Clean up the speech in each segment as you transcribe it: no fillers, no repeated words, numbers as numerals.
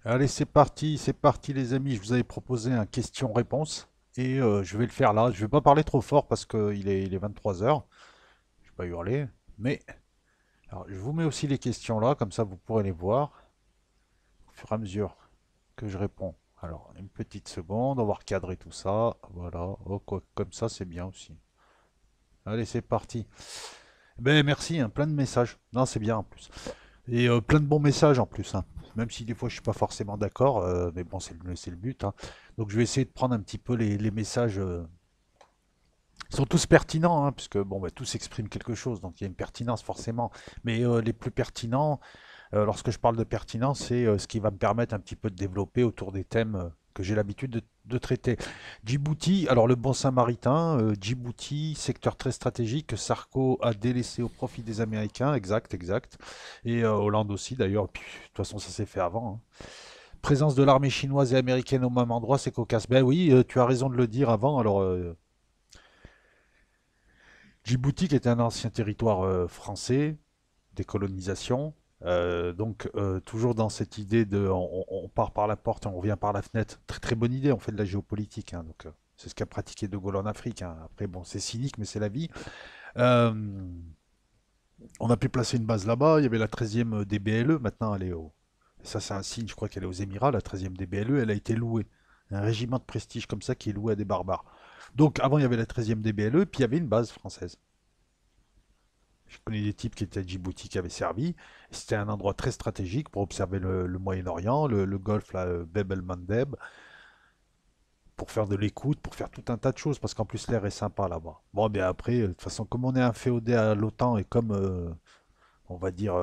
Allez, c'est parti les amis. Je vous avais proposé un question-réponse et je vais le faire là. Je vais pas parler trop fort parce qu'il est 23 heures. Je vais pas hurler, mais alors, je vous mets aussi les questions là, comme ça vous pourrez les voir au fur et à mesure que je réponds. Alors, une petite seconde, on va recadrer tout ça. Voilà, oh, comme ça c'est bien aussi. Allez, c'est parti. Ben merci, hein, plein de messages. Non, c'est bien en plus. Et plein de bons messages en plus, hein. Même si des fois je suis pas forcément d'accord, mais bon, c'est le but, hein. Donc je vais essayer de prendre un petit peu les messages. Ils sont tous pertinents, hein, puisque bon, bah, tous expriment quelque chose, donc il y a une pertinence forcément. Mais les plus pertinents, lorsque je parle de pertinence, c'est ce qui va me permettre un petit peu de développer autour des thèmes que j'ai l'habitude de traiter. Djibouti, alors le bon samaritain, Djibouti, secteur très stratégique que Sarko a délaissé au profit des Américains, exact, exact. Et Hollande aussi d'ailleurs, puis de toute façon ça s'est fait avant, hein. Présence de l'armée chinoise et américaine au même endroit, c'est cocasse. Ben oui, tu as raison de le dire avant. Alors, Djibouti qui était un ancien territoire français, décolonisation. Toujours dans cette idée de on part par la porte et on revient par la fenêtre. Très très bonne idée, on fait de la géopolitique, hein, c'est ce qu'a pratiqué De Gaulle en Afrique, hein. Après bon, c'est cynique mais c'est la vie. Euh, on a pu placer une base là-bas, il y avait la 13e DBLE, maintenant elle est au... Ça c'est un signe, je crois qu'elle est aux Émirats, la 13e DBLE, elle a été louée. Un régiment de prestige comme ça qui est loué à des barbares. Donc avant il y avait la 13e DBLE, puis il y avait une base française. Je connais des types qui étaient à Djibouti qui avaient servi. C'était un endroit très stratégique pour observer le Moyen-Orient, le golfe, là, Bab el-Mandeb, pour faire de l'écoute, pour faire tout un tas de choses, parce qu'en plus l'air est sympa là-bas. Bon, bien après, de toute façon, comme on est inféodé à l'OTAN et comme, on va dire,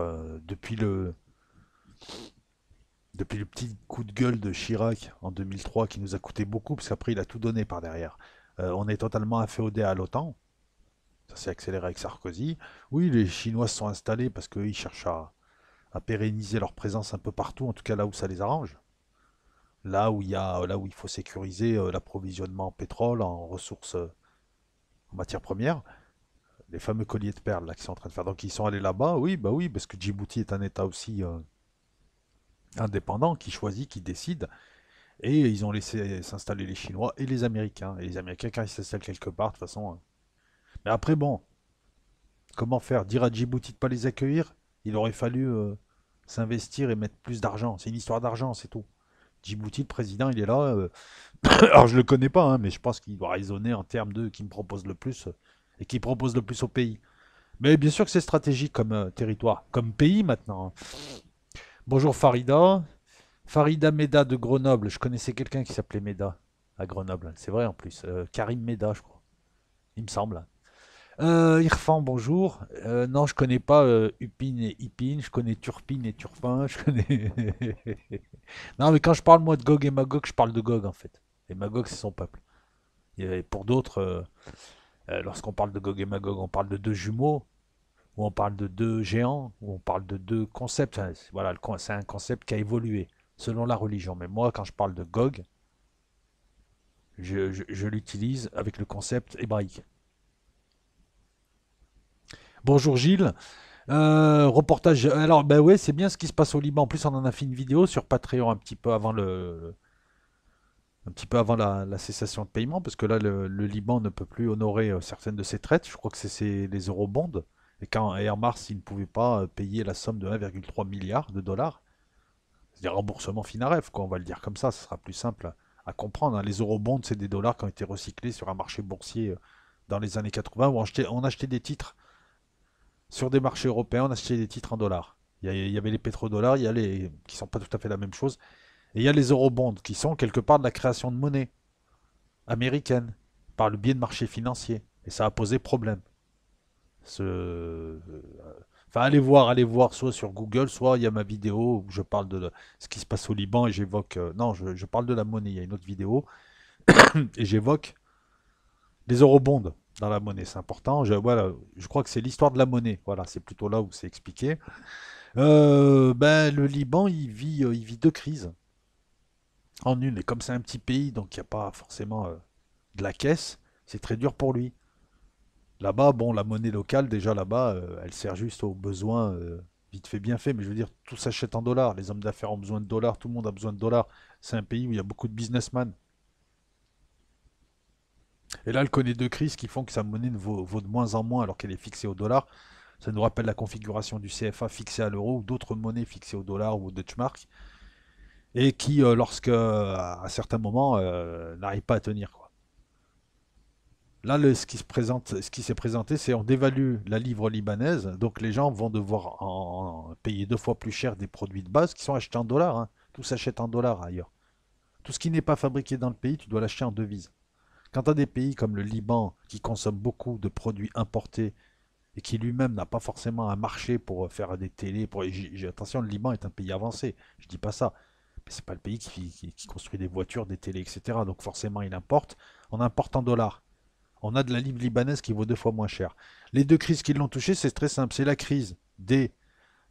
depuis le petit coup de gueule de Chirac en 2003 qui nous a coûté beaucoup, parce qu'après il a tout donné par derrière, on est totalement inféodé à l'OTAN. Ça s'est accéléré avec Sarkozy. Oui, les Chinois se sont installés parce qu'ils cherchent à pérenniser leur présence un peu partout, en tout cas là où ça les arrange. Là où il faut sécuriser l'approvisionnement en pétrole, en ressources, en matières premières, les fameux colliers de perles là qui sont en train de faire. Donc ils sont allés là-bas, oui, bah oui, parce que Djibouti est un État aussi indépendant qui choisit, qui décide, et ils ont laissé s'installer les Chinois et les Américains. Et les Américains, quand ils s'installent quelque part, de toute façon. Mais après, bon, comment faire? Dire à Djibouti de ne pas les accueillir? Il aurait fallu s'investir et mettre plus d'argent. C'est une histoire d'argent, c'est tout. Djibouti, le président, il est là. Alors, je le connais pas, hein, mais je pense qu'il doit raisonner en termes de qui me propose le plus et qui propose le plus au pays. Mais bien sûr que c'est stratégique comme territoire, comme pays maintenant, hein. Bonjour Farida. Farida Meda de Grenoble. Je connaissais quelqu'un qui s'appelait Meda à Grenoble. C'est vrai en plus. Karim Meda, je crois. Il me semble. Irfan, bonjour. Non, je connais pas Upin et Ipin. Je connais Turpin et Turpin. Je connais. Non, mais quand je parle moi de Gog et Magog, je parle de Gog en fait. Et Magog, c'est son peuple. Et pour d'autres, lorsqu'on parle de Gog et Magog, on parle de deux jumeaux, ou on parle de deux géants, ou on parle de deux concepts. Enfin, voilà, c'est un concept qui a évolué selon la religion. Mais moi, quand je parle de Gog, je l'utilise avec le concept hébraïque. Bonjour Gilles. Reportage. Alors, ben ouais, c'est bien ce qui se passe au Liban. En plus, on en a fait une vidéo sur Patreon un petit peu avant la cessation de paiement, parce que là, le Liban ne peut plus honorer certaines de ses traites. Je crois que c'est les eurobonds. Et en mars, il ne pouvait pas payer la somme de 1,3 milliard de dollars. C'est des remboursements Finarev, quoi, on va le dire comme ça sera plus simple à comprendre, hein. Les eurobonds, c'est des dollars qui ont été recyclés sur un marché boursier dans les années 80 où on achetait des titres sur des marchés européens, on achetait des titres en dollars. Il y avait les pétrodollars, il y a les qui sont pas tout à fait la même chose, et il y a les eurobonds qui sont quelque part de la création de monnaie américaine par le biais de marchés financiers. Et ça a posé problème. Enfin, allez voir soit sur Google, soit il y a ma vidéo où je parle de ce qui se passe au Liban et j'évoque. Non, je parle de la monnaie. Il y a une autre vidéo et j'évoque les eurobonds dans la monnaie. C'est important. Voilà, je crois que c'est l'histoire de la monnaie. Voilà, c'est plutôt là où c'est expliqué. Ben, le Liban, il vit deux crises en une. Et comme c'est un petit pays, donc il n'y a pas forcément de la caisse, c'est très dur pour lui. Là-bas, bon, la monnaie locale, déjà là-bas, elle sert juste aux besoins vite fait, bien fait, mais je veux dire, tout s'achète en dollars. Les hommes d'affaires ont besoin de dollars, tout le monde a besoin de dollars. C'est un pays où il y a beaucoup de businessmen. Et là, elle connaît deux crises qui font que sa monnaie vaut de moins en moins alors qu'elle est fixée au dollar. Ça nous rappelle la configuration du CFA fixé à l'euro ou d'autres monnaies fixées au dollar ou au Deutschmark et qui, à certains moments, n'arrivent pas à tenir, quoi. Là, ce qui s'est présenté, c'est on dévalue la livre libanaise, donc les gens vont devoir payer deux fois plus cher des produits de base qui sont achetés en dollars, hein. Tout s'achète en dollars ailleurs. Tout ce qui n'est pas fabriqué dans le pays, tu dois l'acheter en devise. Quand tu as des pays comme le Liban qui consomment beaucoup de produits importés et qui lui-même n'a pas forcément un marché pour faire des télés, attention, le Liban est un pays avancé, je dis pas ça, mais c'est pas le pays qui construit des voitures, des télés, etc. Donc forcément, il importe. On importe en dollars. On a de la livre libanaise qui vaut deux fois moins cher. Les deux crises qui l'ont touché, c'est très simple. C'est la crise des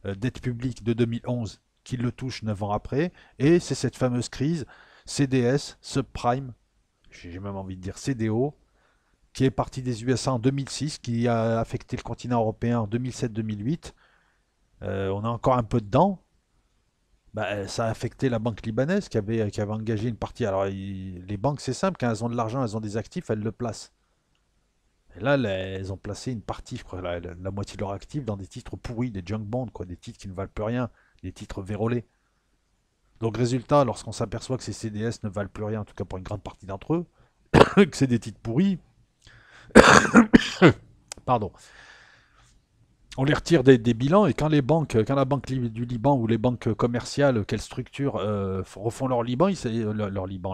dettes publiques de 2011 qui le touche 9 ans après, et c'est cette fameuse crise CDS, subprime, j'ai même envie de dire CDO, qui est partie des USA en 2006, qui a affecté le continent européen en 2007-2008. On a encore un peu dedans. Bah, ça a affecté la banque libanaise qui avait engagé une partie. Alors, les banques, c'est simple, quand elles ont de l'argent, elles ont des actifs, elles le placent. Et là, elles ont placé une partie, je crois, la moitié de leur actifs dans des titres pourris, des junk bonds, quoi, des titres qui ne valent plus rien, des titres vérolés. Donc, résultat, lorsqu'on s'aperçoit que ces CDS ne valent plus rien, en tout cas pour une grande partie d'entre eux, que c'est des titres pourris, pardon, on les retire des bilans et quand la banque du Liban ou les banques commerciales, quelles structures refont leur Liban,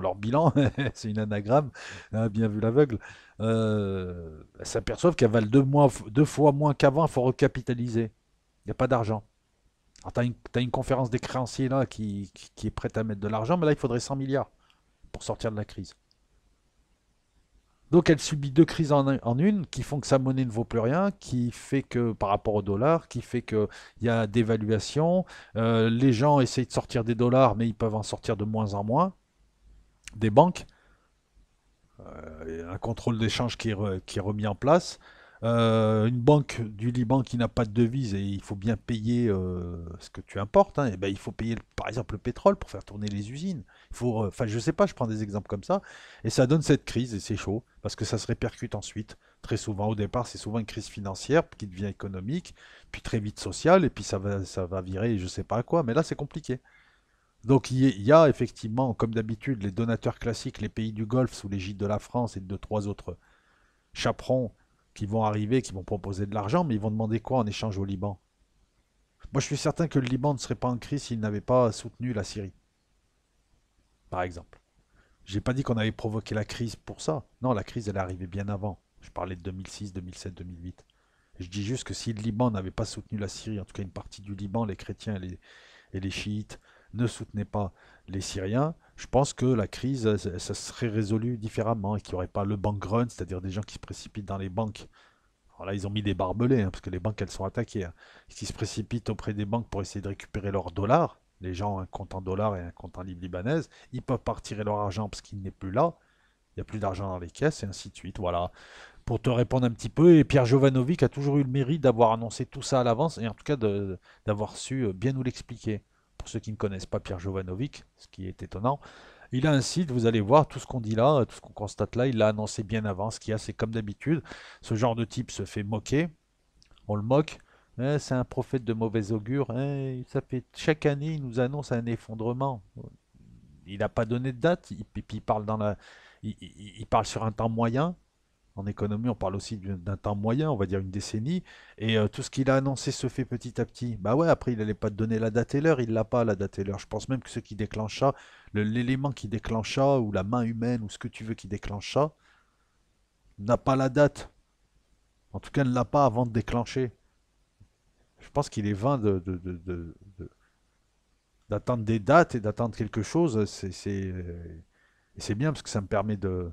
leur bilan, c'est une anagramme, hein, bien vu l'aveugle, elles s'aperçoivent qu'elles valent deux fois moins qu'avant, il faut recapitaliser. Il n'y a pas d'argent. Alors t'as une conférence des créanciers là qui est prête à mettre de l'argent, mais là il faudrait 100 milliards pour sortir de la crise. Donc elle subit deux crises en une qui font que sa monnaie ne vaut plus rien, qui fait que par rapport au dollar, qui fait qu'il y a dévaluation, les gens essayent de sortir des dollars mais ils peuvent en sortir de moins en moins, des banques, un contrôle d'échange qui est remis en place, une banque du Liban qui n'a pas de devise et il faut bien payer ce que tu importes, hein, et ben, il faut payer par exemple le pétrole pour faire tourner les usines. Enfin, je sais pas, je prends des exemples comme ça et ça donne cette crise et c'est chaud parce que ça se répercute ensuite. Très souvent, au départ, c'est souvent une crise financière qui devient économique, puis très vite sociale et puis ça va virer, je sais pas à quoi. Mais là, c'est compliqué. Donc il y a effectivement, comme d'habitude, les donateurs classiques, les pays du Golfe sous l'égide de la France et de trois autres chaperons qui vont arriver, qui vont proposer de l'argent, mais ils vont demander quoi en échange au Liban? Moi, je suis certain que le Liban ne serait pas en crise s'il n'avait pas soutenu la Syrie, par exemple. J'ai pas dit qu'on avait provoqué la crise pour ça. Non, la crise, elle est arrivée bien avant. Je parlais de 2006, 2007, 2008. Je dis juste que si le Liban n'avait pas soutenu la Syrie, en tout cas une partie du Liban, les chrétiens et les chiites ne soutenaient pas les Syriens, je pense que la crise, ça serait résolu différemment et qu'il n'y aurait pas le bank run, c'est-à-dire des gens qui se précipitent dans les banques. Alors là, ils ont mis des barbelés, hein, parce que les banques, elles sont attaquées, hein, qui se précipitent auprès des banques pour essayer de récupérer leurs dollars. Les gens ont un compte en dollars et un compte en livre libanaise. Ils peuvent pas retirer leur argent parce qu'il n'est plus là. Il n'y a plus d'argent dans les caisses et ainsi de suite. Voilà. Pour te répondre un petit peu, et Pierre Jovanovic a toujours eu le mérite d'avoir annoncé tout ça à l'avance et en tout cas d'avoir su bien nous l'expliquer. Pour ceux qui ne connaissent pas Pierre Jovanovic, ce qui est étonnant, il a un site, vous allez voir, tout ce qu'on dit là, tout ce qu'on constate là, il l'a annoncé bien avant. Ce qu'il y a, c'est comme d'habitude, ce genre de type se fait moquer, on le moque. C'est un prophète de mauvais augure. Ça fait chaque année, il nous annonce un effondrement. Il n'a pas donné de date, il parle il parle sur un temps moyen. En économie, on parle aussi d'un temps moyen, on va dire une décennie, et tout ce qu'il a annoncé se fait petit à petit. Bah ouais, après, il n'allait pas te donner la date et l'heure, il l'a pas, la date et l'heure. Je pense même que ce qui déclenche ça, l'élément qui déclenche ça, ou la main humaine, ou ce que tu veux qui déclenche ça, n'a pas la date. En tout cas, ne l'a pas avant de déclencher. Je pense qu'il est vain d'attendre des dates et d'attendre quelque chose. Et c'est bien parce que ça me permet de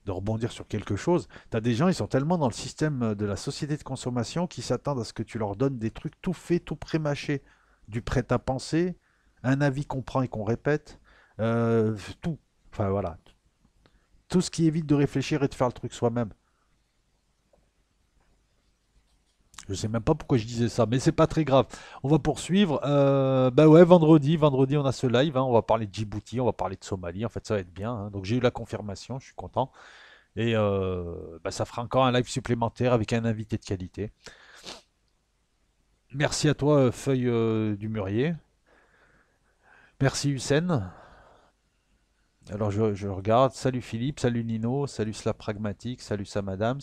rebondir sur quelque chose. Tu as des gens, ils sont tellement dans le système de la société de consommation qu'ils s'attendent à ce que tu leur donnes des trucs tout faits, tout pré-mâchés. Du prêt-à-penser, un avis qu'on prend et qu'on répète, tout. Enfin voilà. Tout ce qui évite de réfléchir et de faire le truc soi-même. Je sais même pas pourquoi je disais ça, mais c'est pas très grave. On va poursuivre. Bah ouais, vendredi, on a ce live, hein. On va parler de Djibouti, on va parler de Somalie. En fait, ça va être bien, hein. Donc j'ai eu la confirmation, je suis content. Et bah, ça fera encore un live supplémentaire avec un invité de qualité. Merci à toi, Feuille du Mûrier. Merci Hussein. Alors je regarde. Salut Philippe, salut Nino, salut Slap Pragmatique, salut Sam Adams.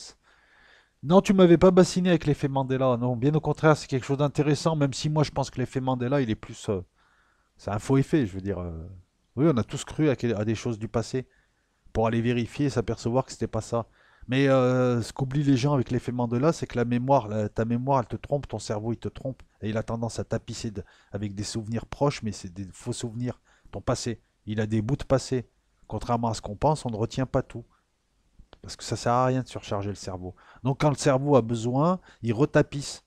Non, tu m'avais pas bassiné avec l'effet Mandela. Non, bien au contraire, c'est quelque chose d'intéressant, même si moi je pense que l'effet Mandela, il est plus. C'est un faux effet, je veux dire. Oui, on a tous cru à des choses du passé pour aller vérifier et s'apercevoir que c'était pas ça. Mais ce qu'oublient les gens avec l'effet Mandela, c'est que la mémoire, ta mémoire, elle te trompe, ton cerveau, il te trompe. Et il a tendance à tapisser avec des souvenirs proches, mais c'est des faux souvenirs. Ton passé. Il a des bouts de passé. Contrairement à ce qu'on pense, on ne retient pas tout. Parce que ça sert à rien de surcharger le cerveau. Donc quand le cerveau a besoin, il retapisse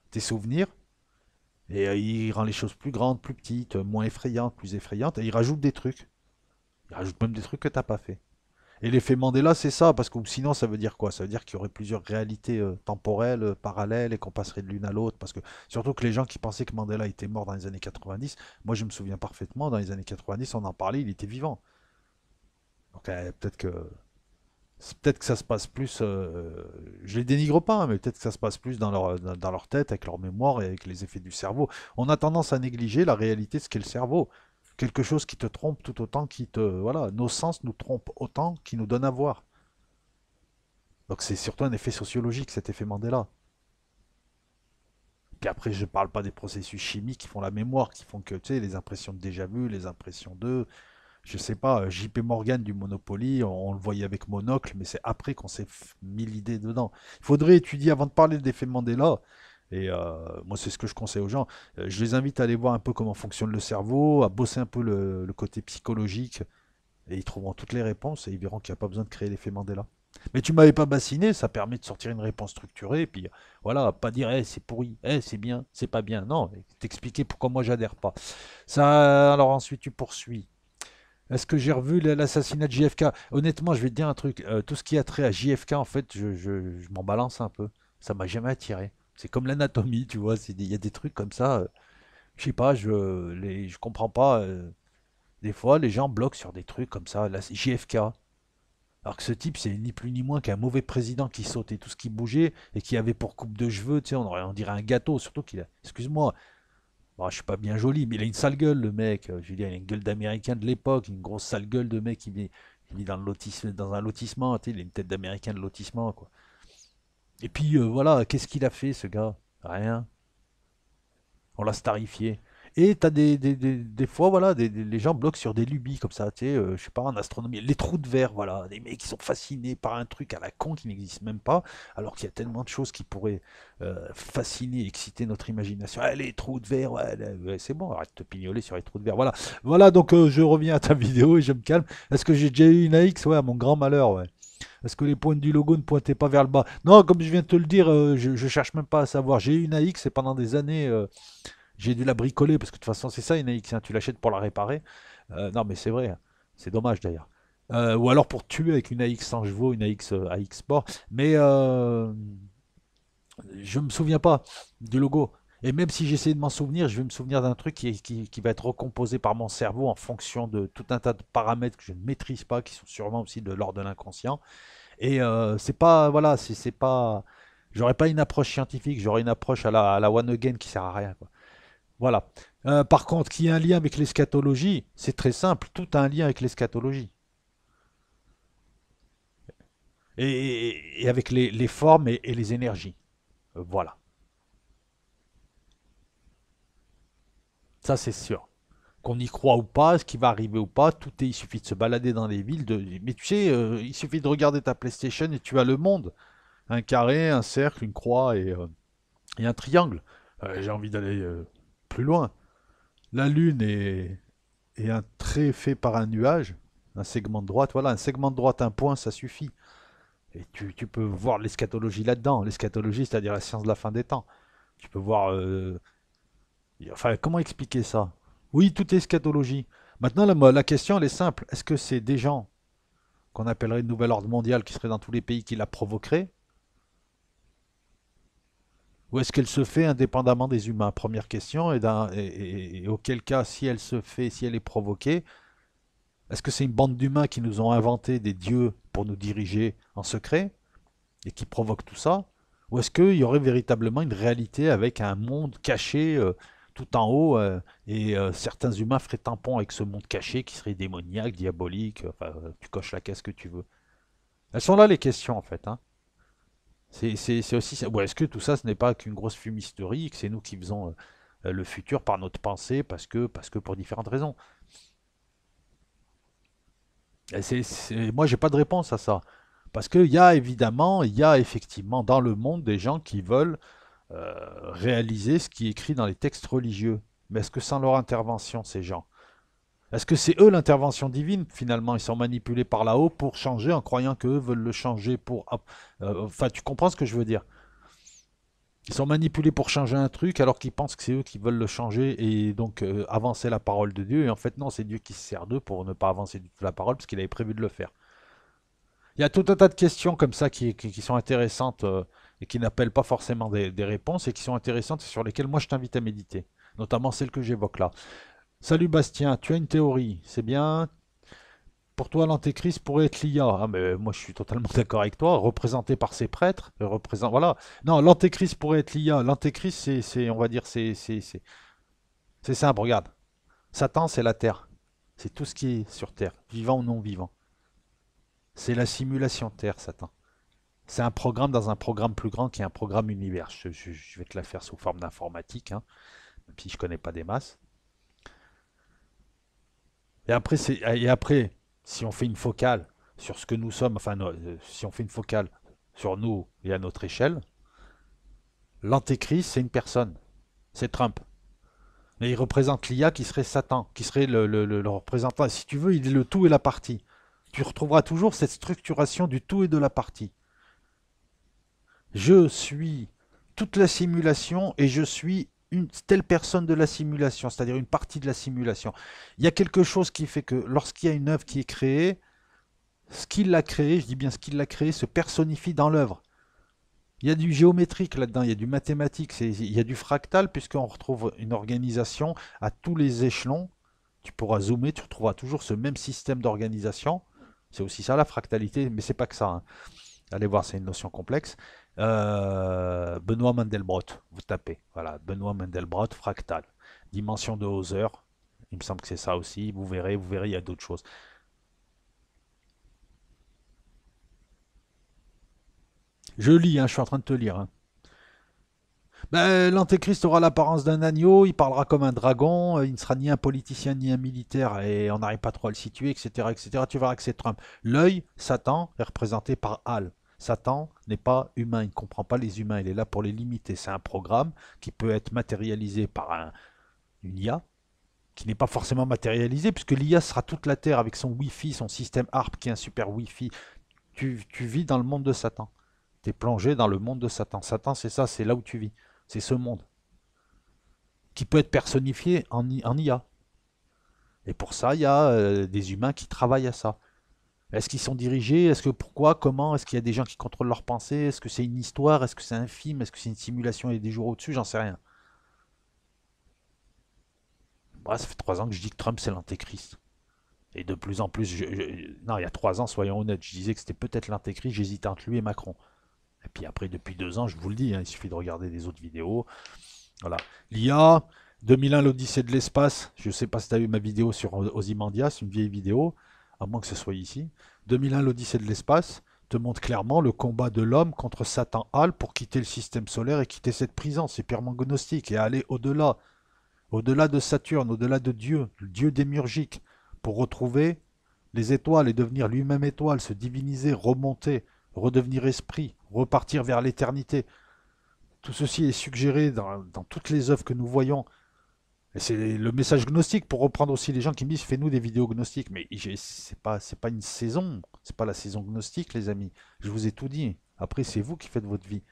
tes souvenirs et il rend les choses plus grandes, plus petites, moins effrayantes, plus effrayantes, et il rajoute des trucs. Il rajoute même des trucs que t'as pas fait. Et l'effet Mandela, c'est ça, parce que sinon, ça veut dire quoi? Ça veut dire qu'il y aurait plusieurs réalités temporelles, parallèles, et qu'on passerait de l'une à l'autre. Parce que surtout que les gens qui pensaient que Mandela était mort dans les années 90, moi je me souviens parfaitement, dans les années 90, on en parlait, il était vivant. Donc peut-être que ça se passe plus, je les dénigre pas, hein, mais peut-être que ça se passe plus dans leur tête, avec leur mémoire et avec les effets du cerveau. On a tendance à négliger la réalité de ce qu'est le cerveau. Quelque chose qui te trompe tout autant qui te... Voilà, nos sens nous trompent autant qu'ils nous donnent à voir. Donc c'est surtout un effet sociologique, cet effet Mandela. Puis après, je ne parle pas des processus chimiques qui font la mémoire, qui font que, tu sais, les impressions de déjà-vu, les impressions de... Je sais pas, JP Morgan du Monopoly, on le voyait avec Monocle, mais c'est après qu'on s'est mis l'idée dedans. Il faudrait étudier avant de parler de l'effet Mandela. Et moi, c'est ce que je conseille aux gens. Je les invite à aller voir un peu comment fonctionne le cerveau, à bosser un peu le côté psychologique, et ils trouveront toutes les réponses et ils verront qu'il n'y a pas besoin de créer l'effet Mandela. Mais tu m'avais pas bassiné, ça permet de sortir une réponse structurée, et puis voilà, pas dire c'est pourri, c'est bien, c'est pas bien. Non, t'expliquer pourquoi moi j'adhère pas. Ça, alors ensuite tu poursuis. Est-ce que j'ai revu l'assassinat de JFK? Honnêtement, je vais te dire un truc. Tout ce qui a trait à JFK, en fait, je m'en balance un peu. Ça m'a jamais attiré. C'est comme l'anatomie, tu vois. Il y a des trucs comme ça. Je sais pas, je comprends pas. Des fois, les gens bloquent sur des trucs comme ça. Là, c'est JFK. Alors que ce type, c'est ni plus ni moins qu'un mauvais président qui sautait tout ce qui bougeait et qui avait pour coupe de cheveux, tu sais, on dirait un gâteau. Surtout qu'il a, excuse-moi, bon, je suis pas bien joli, mais il a une sale gueule, le mec. Je veux dire, il a une gueule d'américain de l'époque, une grosse sale gueule de mec qui vit dans un lotissement, tu sais, il a une tête d'américain de lotissement, quoi. Et puis, voilà, qu'est-ce qu'il a fait, ce gars? Rien. On l'a starifié. Et t'as des fois, voilà, les gens bloquent sur des lubies comme ça, tu sais, je sais pas, en astronomie. Les trous de verre, voilà, des mecs qui sont fascinés par un truc à la con qui n'existe même pas, alors qu'il y a tellement de choses qui pourraient fasciner, exciter notre imagination. Ah, les trous de verre, ouais, ouais, c'est bon, arrête de te pignoler sur les trous de verre. Voilà, voilà, donc je reviens à ta vidéo et je me calme. Est-ce que j'ai déjà eu une AX? Ouais, à mon grand malheur, ouais. Est-ce que les pointes du logo ne pointaient pas vers le bas? Non, comme je viens de te le dire, je cherche même pas à savoir. J'ai eu une AX et pendant des années, j'ai dû la bricoler parce que de toute façon, c'est ça une AX, hein, tu l'achètes pour la réparer. Non, mais c'est vrai, hein. C'est dommage d'ailleurs. Ou alors pour tuer avec une AX 100 chevaux, une AX AX Sport. Mais je me souviens pas du logo. Et même si j'essaie de m'en souvenir, je vais me souvenir d'un truc qui va être recomposé par mon cerveau en fonction de tout un tas de paramètres que je ne maîtrise pas, qui sont sûrement aussi de l'ordre de l'inconscient. Et c'est pas, voilà, c'est pas, j'aurais pas une approche scientifique, j'aurais une approche à la one again qui sert à rien, quoi. Voilà. Par contre, qu'il y ait un lien avec l'eschatologie, c'est très simple, tout a un lien avec l'eschatologie. Et avec les formes et les énergies. Voilà. Ça, c'est sûr. Qu'on y croit ou pas, ce qui va arriver ou pas, tout est, il suffit de se balader dans les villes. Mais tu sais, il suffit de regarder ta PlayStation et tu as le monde. Un carré, un cercle, une croix et un triangle. J'ai envie d'aller plus loin. La Lune est un trait fait par un nuage, un segment de droite. Voilà, un segment de droite, un point, ça suffit. Et tu peux voir l'eschatologie là-dedans. L'eschatologie, c'est-à-dire la science de la fin des temps. Tu peux voir... enfin, comment expliquer ça? Oui, tout est eschatologie. Maintenant, la question, elle est simple. Est-ce que c'est des gens qu'on appellerait de nouvel ordre mondial qui seraient dans tous les pays qui la provoqueraient? Ou est-ce qu'elle se fait indépendamment des humains? Première question. Et auquel cas, si elle se fait, si elle est provoquée, est-ce que c'est une bande d'humains qui nous ont inventé des dieux pour nous diriger en secret et qui provoquent tout ça? Ou est-ce qu'il y aurait véritablement une réalité avec un monde caché tout en haut et certains humains feraient tampon avec ce monde caché qui serait démoniaque, diabolique, enfin, tu coches la case que tu veux. Elles sont là les questions en fait, hein. C'est aussi ça. Ou est-ce que tout ça, ce n'est pas qu'une grosse fumisterie, que c'est nous qui faisons le futur par notre pensée, parce que pour différentes raisons. Moi, j'ai pas de réponse à ça. Parce qu'il y a évidemment, il y a effectivement dans le monde des gens qui veulent réaliser ce qui est écrit dans les textes religieux. Mais est-ce que sans leur intervention, ces gens, est-ce que c'est eux l'intervention divine finalement? Ils sont manipulés par là-haut pour changer en croyant qu'eux veulent le changer pour... Enfin, tu comprends ce que je veux dire? Ils sont manipulés pour changer un truc alors qu'ils pensent que c'est eux qui veulent le changer et donc avancer la parole de Dieu. Et en fait, non, c'est Dieu qui se sert d'eux pour ne pas avancer du tout la parole parce qu'il avait prévu de le faire. Il y a tout un tas de questions comme ça qui sont intéressantes et qui n'appellent pas forcément des réponses et qui sont intéressantes et sur lesquelles moi je t'invite à méditer. Notamment celle que j'évoque là. Salut Bastien, tu as une théorie, c'est bien. Pour toi, l'antéchrist pourrait être l'IA. Ah, mais moi, je suis totalement d'accord avec toi. Représenté par ses prêtres, voilà. Non, l'antéchrist pourrait être l'IA. L'antéchrist, on va dire, c'est simple. Regarde, Satan, c'est la Terre. C'est tout ce qui est sur Terre, vivant ou non vivant. C'est la simulation Terre, Satan. C'est un programme dans un programme plus grand qui est un programme univers. Je vais te la faire sous forme d'informatique, hein, même si je connais pas des masses. Et après, si on fait une focale sur ce que nous sommes, enfin, si on fait une focale sur nous et à notre échelle, l'antéchrist, c'est une personne. C'est Trump. Et il représente l'IA qui serait Satan, qui serait le représentant. Si tu veux, il est le tout et la partie. Tu retrouveras toujours cette structuration du tout et de la partie. Je suis toute la simulation et je suis une telle personne de la simulation, c'est-à-dire une partie de la simulation. Il y a quelque chose qui fait que lorsqu'il y a une œuvre qui est créée, ce qui l'a créé, je dis bien ce qui l'a créé, se personnifie dans l'œuvre. Il y a du géométrique là-dedans, il y a du mathématique, il y a du fractal, puisqu'on retrouve une organisation à tous les échelons. Tu pourras zoomer, tu retrouveras toujours ce même système d'organisation. C'est aussi ça la fractalité, mais c'est pas que ça, hein. Allez voir, c'est une notion complexe. Benoît Mandelbrot, vous tapez. Voilà, Benoît Mandelbrot, fractal. Dimension de Hauser, il me semble que c'est ça aussi. Vous verrez, il y a d'autres choses. Je lis, hein, je suis en train de te lire, hein. Ben, l'antéchrist aura l'apparence d'un agneau, il parlera comme un dragon, il ne sera ni un politicien ni un militaire et on n'arrive pas trop à le situer, etc., etc. Tu verras que c'est Trump. L'œil, Satan, est représenté par Al. Satan n'est pas humain, il ne comprend pas les humains, il est là pour les limiter. C'est un programme qui peut être matérialisé par une IA, qui n'est pas forcément matérialisé, puisque l'IA sera toute la Terre avec son Wi-Fi, son système ARP qui est un super Wi-Fi. Tu vis dans le monde de Satan. Tu es plongé dans le monde de Satan. Satan, c'est ça, c'est là où tu vis. C'est ce monde qui peut être personnifié en IA. Et pour ça, il y a des humains qui travaillent à ça. Est-ce qu'ils sont dirigés? Est-ce que pourquoi? Comment? Est-ce qu'il y a des gens qui contrôlent leurs pensées? Est-ce que c'est une histoire? Est-ce que c'est un film? Est-ce que c'est une simulation et des jours au-dessus? J'en sais rien. Moi, ça fait 3 ans que je dis que Trump c'est l'antéchrist. Et de plus en plus, non, il y a 3 ans, soyons honnêtes, je disais que c'était peut-être l'antéchrist, j'hésitais entre lui et Macron. Et puis après, depuis 2 ans, je vous le dis, hein, il suffit de regarder des autres vidéos. Voilà. L'IA, 2001, l'Odyssée de l'espace. Je ne sais pas si tu as vu ma vidéo sur Ozymandias, une vieille vidéo, à moins que ce soit ici. 2001, l'Odyssée de l'espace te montre clairement le combat de l'homme contre Satan Hal pour quitter le système solaire et quitter cette prison. C'est purement gnostique et aller au-delà. Au-delà de Saturne, au-delà de Dieu, le Dieu démiurgique, pour retrouver les étoiles et devenir lui-même étoile, se diviniser, remonter, redevenir esprit, repartir vers l'éternité. Tout ceci est suggéré dans toutes les œuvres que nous voyons. Et c'est le message gnostique pour reprendre aussi les gens qui me disent fais-nous des vidéos gnostiques. Mais c'est pas une saison, c'est pas la saison gnostique, les amis. Je vous ai tout dit. Après, c'est vous qui faites votre vie.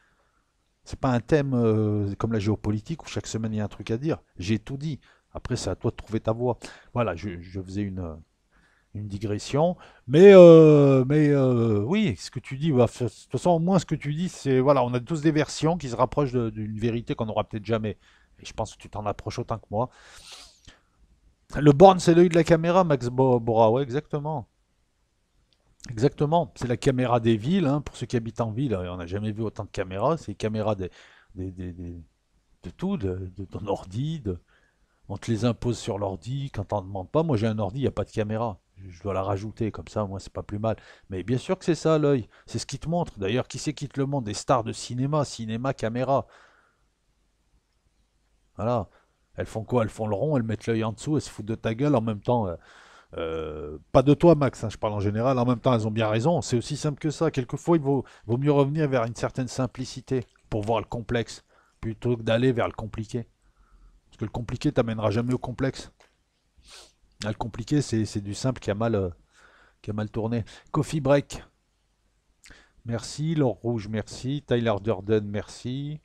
C'est pas un thème comme la géopolitique où chaque semaine il y a un truc à dire. J'ai tout dit. Après, c'est à toi de trouver ta voie. Voilà, je faisais une digression. Oui, ce que tu dis, bah, de toute façon, au moins ce que tu dis, c'est, voilà, on a tous des versions qui se rapprochent d'une vérité qu'on n'aura peut-être jamais. Et je pense que tu t'en approches autant que moi. Le borne, c'est l'œil de la caméra, Max Bora, ouais, exactement. Exactement, c'est la caméra des villes, hein, pour ceux qui habitent en ville, on n'a jamais vu autant de caméras, c'est les caméras de tout, de ton ordi, on te les impose sur l'ordi quand on ne demande pas. Moi j'ai un ordi, il n'y a pas de caméra, je dois la rajouter, comme ça, moi c'est pas plus mal. Mais bien sûr que c'est ça l'œil, c'est ce qui te montre. D'ailleurs, qui c'est qui te le montre? Des stars de cinéma, cinéma, caméra. Voilà. Elles font quoi? Elles font le rond, elles mettent l'œil en dessous, elles se foutent de ta gueule en même temps. Pas de toi, Max, hein, je parle en général. En même temps, elles ont bien raison. C'est aussi simple que ça. Quelquefois, vaut mieux revenir vers une certaine simplicité pour voir le complexe, plutôt que d'aller vers le compliqué. Parce que le compliqué t'amènera jamais au complexe. Ah, le compliqué, c'est du simple qui a mal tourné. Coffee Break, merci. L'or rouge, merci. Tyler Durden, merci.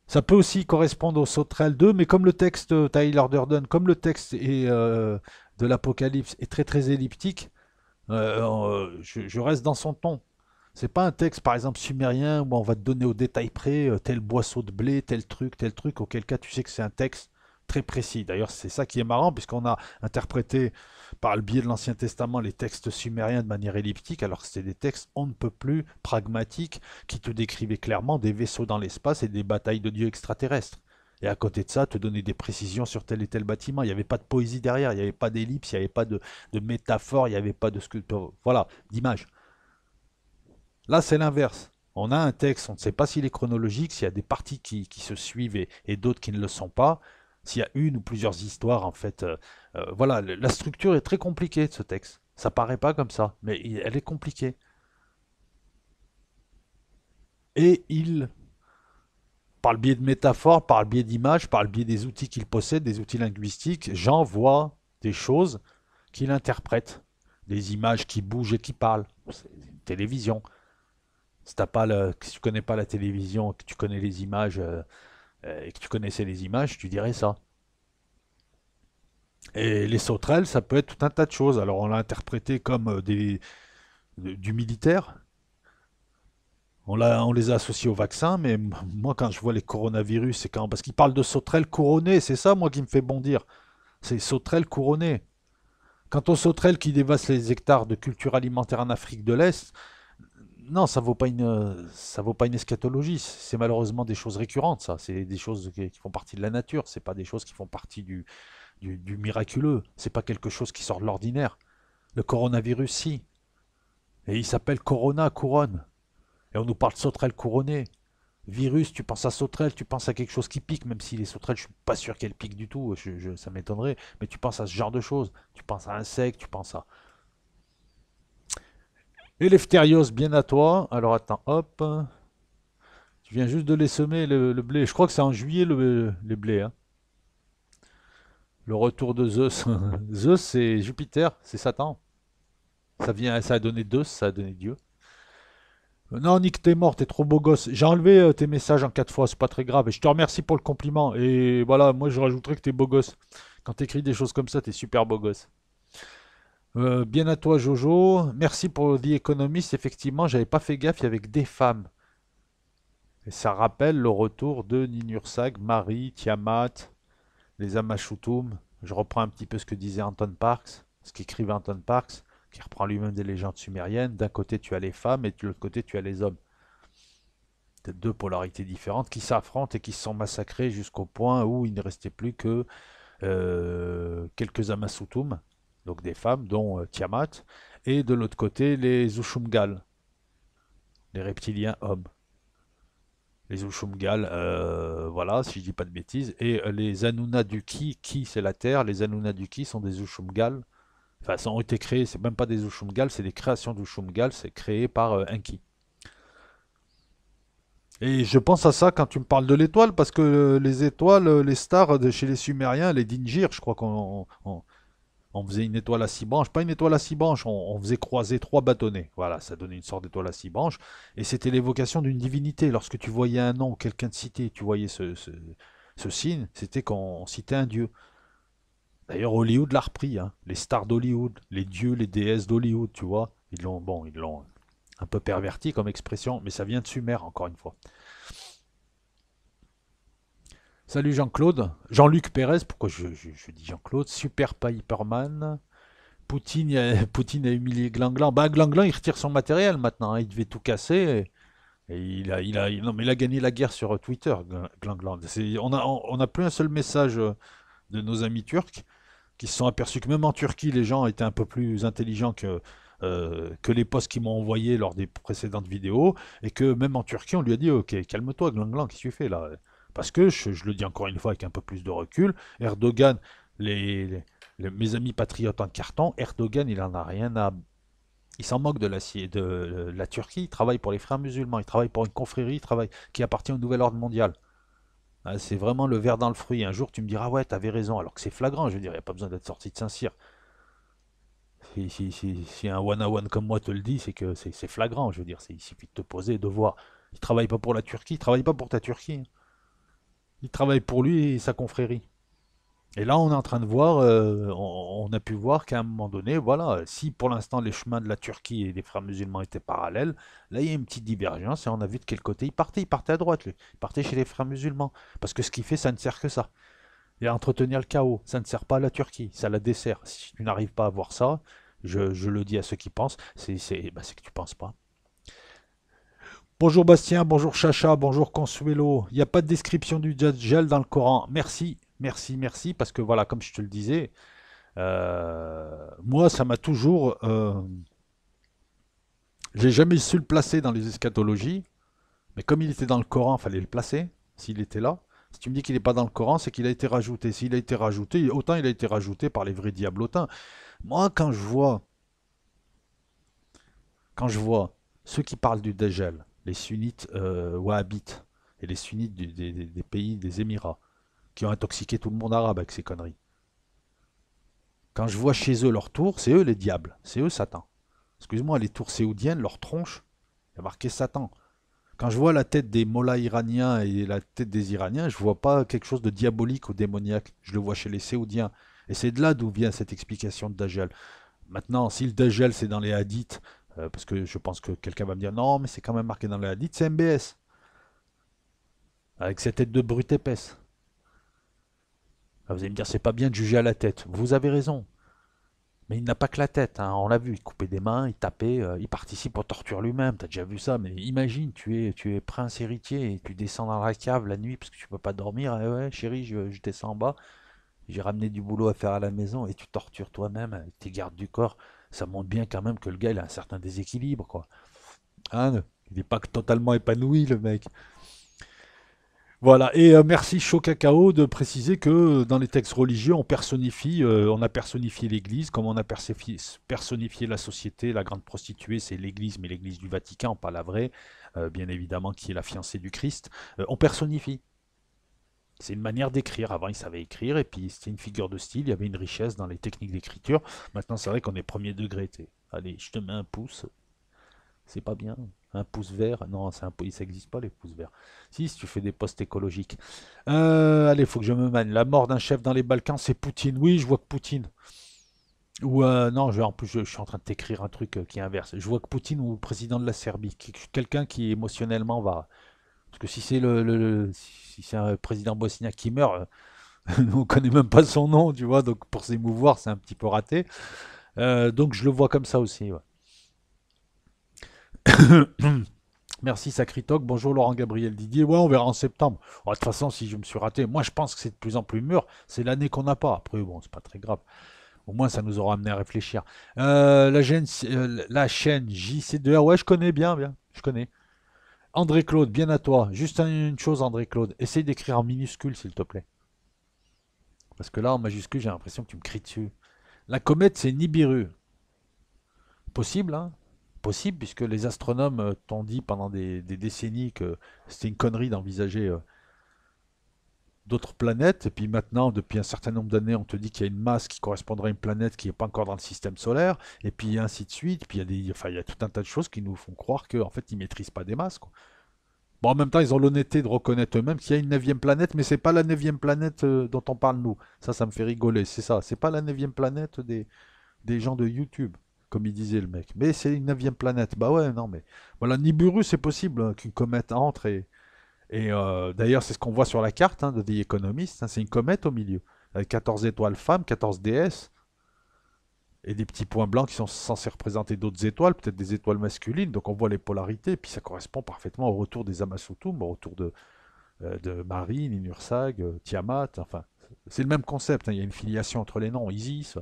Ça peut aussi correspondre au Sauterelle 2, mais comme le texte, Tyler Durden, comme le texte de l'Apocalypse est très très elliptique, je reste dans son ton. C'est pas un texte, par exemple, sumérien où on va te donner au détail près tel boisseau de blé, tel truc, auquel cas tu sais que c'est un texte très précis. D'ailleurs, c'est ça qui est marrant, puisqu'on a interprété par le biais de l'Ancien Testament les textes sumériens de manière elliptique, alors que c'était des textes on ne peut plus pragmatiques qui te décrivaient clairement des vaisseaux dans l'espace et des batailles de dieux extraterrestres. Et à côté de ça, te donner des précisions sur tel et tel bâtiment. Il n'y avait pas de poésie derrière, il n'y avait pas d'ellipse, il n'y avait pas de métaphore, il n'y avait pas de sculpture. Voilà, d'image. Là, c'est l'inverse. On a un texte, on ne sait pas s'il est chronologique, s'il y a des parties qui se suivent et d'autres qui ne le sont pas, s'il y a une ou plusieurs histoires, en fait. Voilà, la structure est très compliquée de ce texte. Ça paraît pas comme ça, mais elle est compliquée. Et il, par le biais de métaphores, par le biais d'images, par le biais des outils qu'il possède, des outils linguistiques, j'envoie des choses qu'il interprète. Des images qui bougent et qui parlent. C'est une télévision. Si tu connais pas la télévision, que tu connais les images et que tu connaissais les images, tu dirais ça. Et les sauterelles, ça peut être tout un tas de choses. Alors on l'a interprété comme du militaire. On les a associés au vaccin, mais moi quand je vois les coronavirus, c'est quand parce qu'ils parlent de sauterelles couronnées, c'est ça moi qui me fait bondir. C'est sauterelles couronnées. Quant aux sauterelles qui dévastent les hectares de culture alimentaire en Afrique de l'Est, non, ça vaut pas une eschatologie. C'est malheureusement des choses récurrentes, ça. C'est des choses qui font partie de la nature. C'est pas des choses qui font partie du miraculeux. C'est pas quelque chose qui sort de l'ordinaire. Le coronavirus, si. Et il s'appelle Corona couronne. Et on nous parle de sauterelles couronnées. Virus, tu penses à sauterelles, tu penses à quelque chose qui pique, même si les sauterelles, je suis pas sûr qu'elles piquent du tout. Ça m'étonnerait. Mais tu penses à ce genre de choses. Tu penses à insectes, tu penses à. Et les bien à toi. Alors attends, hop. Tu viens juste de les semer, le blé. Je crois que c'est en juillet les blés, hein. Le retour de Zeus. Zeus, c'est Jupiter, c'est Satan. Ça a donné Zeus, ça a donné Dieu. Non, Nick, t'es mort, t'es trop beau gosse. J'ai enlevé tes messages en 4 fois, c'est pas très grave. Et je te remercie pour le compliment. Et voilà, moi je rajouterais que t'es beau gosse. Quand t'écris des choses comme ça, t'es super beau gosse. Bien à toi, Jojo. Merci pour The Economist. Effectivement, j'avais pas fait gaffe, il y avait que des femmes. Et ça rappelle le retour de Ninhursag, Marie, Tiamat, les Amashutum. Je reprends un petit peu ce que disait Anton Parks, ce qu'écrivait Anton Parks, qui reprend lui-même des légendes sumériennes. D'un côté, tu as les femmes et de l'autre côté, tu as les hommes. C'est deux polarités différentes qui s'affrontent et qui se sont massacrées jusqu'au point où il ne restait plus que quelques Amasutum, donc des femmes, dont Tiamat, et de l'autre côté, les Ushumgal, les reptiliens hommes. Les Ushumgal, voilà, si je dis pas de bêtises, et les Anunnaki, qui c'est la Terre, les Anunnaki sont des Ushumgal, enfin, ça ont été créés, c'est même pas des Ushumgal, c'est des créations d'Ushumgal, c'est créé par Enki. Et je pense à ça quand tu me parles de l'étoile, parce que les étoiles, les stars de chez les Sumériens, les Dingir, je crois on faisait une étoile à 6 branches, pas une étoile à 6 branches, on faisait croiser 3 bâtonnets. Voilà, ça donnait une sorte d'étoile à 6 branches. Et c'était l'évocation d'une divinité. Lorsque tu voyais un nom ou quelqu'un de cité, tu voyais ce signe, c'était qu'on citait un dieu. D'ailleurs, Hollywood l'a repris, hein. Les stars d'Hollywood, les dieux, les déesses d'Hollywood, tu vois. Ils l'ont un peu perverti comme expression, mais ça vient de Sumer, encore une fois. Salut Jean-Claude. Jean-Luc Pérez, pourquoi je dis Jean-Claude? Super Piperman. Poutine, Poutine a humilié Glanglan. Bah, Glanglan, il retire son matériel maintenant, hein. Il devait tout casser. Et non, mais il a gagné la guerre sur Twitter, Glanglan. On a plus un seul message de nos amis turcs qui se sont aperçus que même en Turquie, les gens étaient un peu plus intelligents que les posts qu'ils m'ont envoyés lors des précédentes vidéos, et que même en Turquie, on lui a dit, ok, calme-toi, Glanglan, qu'est-ce que tu fais là? Parce que, je le dis encore une fois avec un peu plus de recul, Erdogan, mes amis patriotes en carton, Erdogan, il en a rien à... Il s'en moque de la Turquie, il travaille pour les frères musulmans, il travaille pour une confrérie, qui appartient au nouvel ordre mondial. Ah, c'est vraiment le ver dans le fruit. Un jour, tu me diras, ouais, t'avais raison, alors que c'est flagrant, je veux dire, il n'y a pas besoin d'être sorti de Saint-Cyr. Si un one-on-one comme moi te le dit, c'est que c'est flagrant, je veux dire, il suffit de te poser et de voir. Il travaille pas pour la Turquie, il travaille pas pour ta Turquie, hein. Il travaille pour lui et sa confrérie. Et là, on est en train de voir, on a pu voir qu'à un moment donné, voilà, si pour l'instant les chemins de la Turquie et des frères musulmans étaient parallèles, là il y a une petite divergence et on a vu de quel côté il partait à droite, lui. Il partait chez les frères musulmans. Parce que ce qu'il fait, ça ne sert que ça. Et à entretenir le chaos, ça ne sert pas à la Turquie, ça la dessert. Si tu n'arrives pas à voir ça, je le dis à ceux qui pensent, c'est que tu penses pas. Bonjour Bastien, bonjour Chacha, bonjour Consuelo. Il n'y a pas de description du Dajjal dans le Coran. Merci, merci, merci, parce que voilà, comme je te le disais, moi, ça m'a toujours. J'ai jamais su le placer dans les eschatologies, mais comme il était dans le Coran, il fallait le placer, s'il était là. Si tu me dis qu'il n'est pas dans le Coran, c'est qu'il a été rajouté. S'il a été rajouté, autant il a été rajouté par les vrais diablotins. Moi, quand je vois ceux qui parlent du Dajjal, les sunnites wahhabites et les sunnites des pays des Émirats, qui ont intoxiqué tout le monde arabe avec ces conneries, quand je vois chez eux leur tour, c'est eux les diables, c'est eux Satan. Excuse-moi, les tours séoudiennes, leur tronche, il y a marqué Satan. Quand je vois la tête des mollahs iraniens et la tête des Iraniens, je vois pas quelque chose de diabolique ou démoniaque. Je le vois chez les Séoudiens. Et c'est de là d'où vient cette explication de Dajjal. Maintenant, si le Dajjal c'est dans les hadiths, parce que je pense que quelqu'un va me dire non, mais c'est quand même marqué dans les hadiths, c'est MBS. Avec cette tête de brute épaisse. Ah, vous allez me dire, c'est pas bien de juger à la tête. Vous avez raison. Mais il n'a pas que la tête, hein. On l'a vu, il coupait des mains, il tapait, il participe aux tortures lui-même, t'as déjà vu ça, mais imagine, tu es prince héritier et tu descends dans la cave la nuit parce que tu peux pas dormir, eh ouais, chérie, je descends en bas, j'ai ramené du boulot à faire à la maison et tu tortures toi-même avec tes gardes du corps, ça montre bien quand même que le gars il a un certain déséquilibre, quoi. Hein, il n'est pas totalement épanoui, le mec. Voilà, et merci Chaud Cacao de préciser que dans les textes religieux, on a personnifié l'Église, comme on a personnifié la société, la grande prostituée, c'est l'Église, mais l'Église du Vatican, pas la vraie, bien évidemment, qui est la fiancée du Christ. On personnifie. C'est une manière d'écrire. Avant, ils savaient écrire, et puis c'était une figure de style, il y avait une richesse dans les techniques d'écriture. Maintenant, c'est vrai qu'on est premier degré. Allez, je te mets un pouce, c'est pas bien. Un pouce vert, non, ça n'existe pas les pouces verts. Si tu fais des posts écologiques. Allez, faut que je me mène. La mort d'un chef dans les Balkans, c'est Poutine. Oui, je vois que Poutine. Ou non, en plus, je suis en train de t'écrire un truc qui est inverse. Je vois que Poutine ou le président de la Serbie, quelqu'un qui émotionnellement va. Parce que si c'est si c'est un président bosnien qui meurt, on connaît même pas son nom, tu vois. Donc pour s'émouvoir, c'est un petit peu raté. Donc je le vois comme ça aussi. Ouais. Merci Sacritoc, bonjour Laurent Gabriel Didier. Ouais, on verra en septembre. De toute façon, si je me suis raté, moi je pense que c'est de plus en plus mûr. C'est l'année qu'on n'a pas. Après, bon, c'est pas très grave. Au moins, ça nous aura amené à réfléchir. La chaîne JC2R, ouais, je connais bien, bien. Je connais. André Claude, bien à toi. Juste une chose, André Claude. Essaye d'écrire en minuscule, s'il te plaît. Parce que là, en majuscule, j'ai l'impression que tu me cries dessus. La comète, c'est Nibiru. Possible, hein? Possible, puisque les astronomes t'ont dit pendant des décennies que c'était une connerie d'envisager d'autres planètes. Et puis maintenant, depuis un certain nombre d'années, on te dit qu'il y a une masse qui correspondrait à une planète qui n'est pas encore dans le système solaire. Et puis ainsi de suite. Puis il y a il y a tout un tas de choses qui nous font croire qu'en fait, ils ne maîtrisent pas des masses, quoi. Bon, en même temps, ils ont l'honnêteté de reconnaître eux-mêmes qu'il y a une neuvième planète, mais c'est pas la neuvième planète dont on parle nous. Ça me fait rigoler, c'est ça. C'est pas la neuvième planète des gens de YouTube, comme il disait le mec. Mais c'est une neuvième planète. Bah ouais, non, mais voilà, Nibiru, c'est possible hein, qu'une comète entre et d'ailleurs, c'est ce qu'on voit sur la carte hein, de The Economist. Hein, c'est une comète au milieu, avec 14 étoiles femmes, 14 déesses, et des petits points blancs qui sont censés représenter d'autres étoiles, peut-être des étoiles masculines. Donc on voit les polarités, et puis ça correspond parfaitement au retour des Amasutum, au retour de Marine, Inursag, Tiamat. Enfin, c'est le même concept. Hein, il y a une filiation entre les noms, Isis.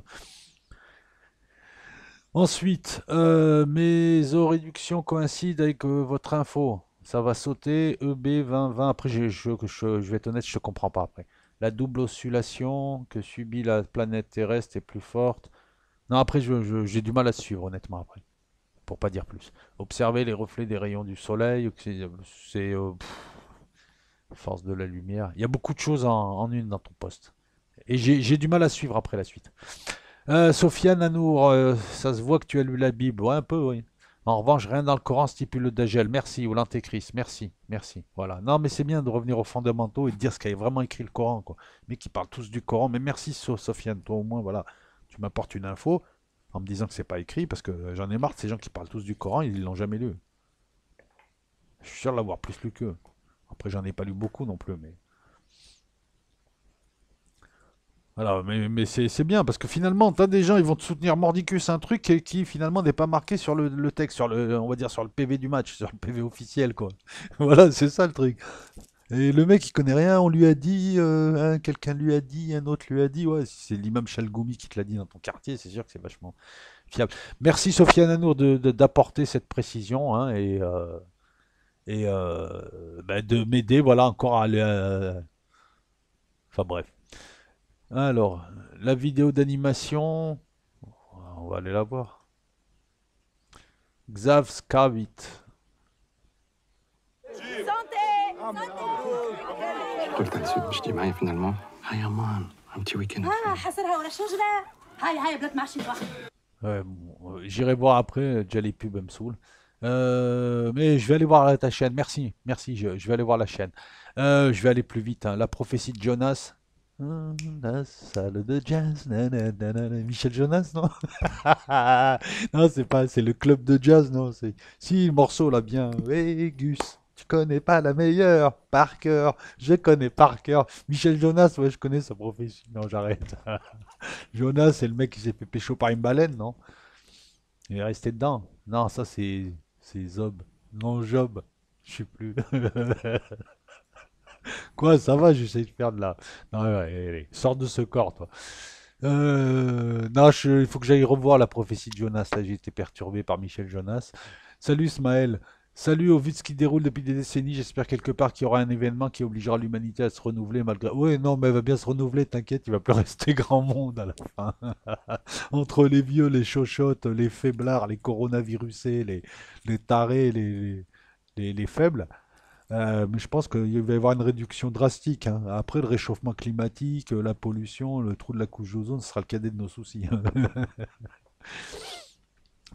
Ensuite, mes réductions coïncident avec votre info. Ça va sauter, EB 2020. Après, je vais être honnête, je ne comprends pas après. La double oscillation que subit la planète terrestre est plus forte. Non, après, j'ai du mal à suivre, honnêtement, après. Pour pas dire plus. Observer les reflets des rayons du soleil, force de la lumière. Il y a beaucoup de choses en une dans ton poste. Et j'ai du mal à suivre après la suite. Sofiane Anour, ça se voit que tu as lu la Bible. Ouais, un peu, oui. En revanche, rien dans le Coran stipule le Dajjal. Merci, ou l'Antéchrist. Merci, merci. Voilà. Non, mais c'est bien de revenir aux fondamentaux et de dire ce qu'a vraiment écrit le Coran, quoi. Mais qui parlent tous du Coran. Mais merci, Sofiane. Toi, au moins, voilà. Tu m'apportes une info en me disant que c'est pas écrit parce que j'en ai marre de ces gens qui parlent tous du Coran, ils l'ont jamais lu. Je suis sûr de l'avoir plus lu qu'eux. Après, j'en ai pas lu beaucoup non plus, mais. Voilà, mais c'est bien parce que finalement, t'as des gens, ils vont te soutenir mordicus un truc qui finalement n'est pas marqué sur le texte, on va dire sur le PV du match, sur le PV officiel, quoi. Voilà, c'est ça le truc. Et le mec, il connaît rien, on lui a dit, quelqu'un lui a dit, un autre lui a dit, ouais, si c'est l'imam Chalgoumi qui te l'a dit dans ton quartier, c'est sûr que c'est vachement fiable. Merci Sofiane Anour d'apporter cette précision hein, et bah, de m'aider, voilà, encore à aller. Enfin bref. Alors, la vidéo d'animation, on va aller la voir. Xav Skavit. قلت لسيد مش تيجي معايا finalement. Hi Aman, un petit week-end. حصرها ولا شجرة. هاي بلاد معشي واحد. Ouais, bon, j'irai voir après, déjà les pubs me saoulent. Mais je vais aller voir ta chaîne, merci, merci, je vais aller voir la chaîne. Je vais aller plus vite, hein. La prophétie de Jonas. La salle de jazz, Michel Jonas, non? Non, c'est pas, c'est le club de jazz, non? Si, le morceau là, bien. Hey, Gus, tu connais pas la meilleure, par cœur, je connais par cœur. Michel Jonas, ouais, je connais sa prophétie. Non, j'arrête. Jonas, c'est le mec qui s'est fait pécho par une baleine, non? Il est resté dedans. Non, ça c'est Zob. Non, Job. Je sais plus. Quoi, ça va, j'essaie de faire de la. Non, ouais, allez, allez, sors de ce corps, toi. Non, il faut que j'aille revoir la prophétie de Jonas. Là, j'ai été perturbé par Michel Jonas. Salut, Smaël. Salut, au vu de ce qui déroule depuis des décennies, j'espère quelque part qu'il y aura un événement qui obligera l'humanité à se renouveler malgré. Oui, non, mais elle va bien se renouveler, t'inquiète, il va plus rester grand monde à la fin. Entre les vieux, les chochottes, les faiblards, les coronavirusés, les tarés, les faibles. Mais je pense qu'il va y avoir une réduction drastique. Hein. Après, le réchauffement climatique, la pollution, le trou de la couche d'ozone, ce sera le cadet de nos soucis.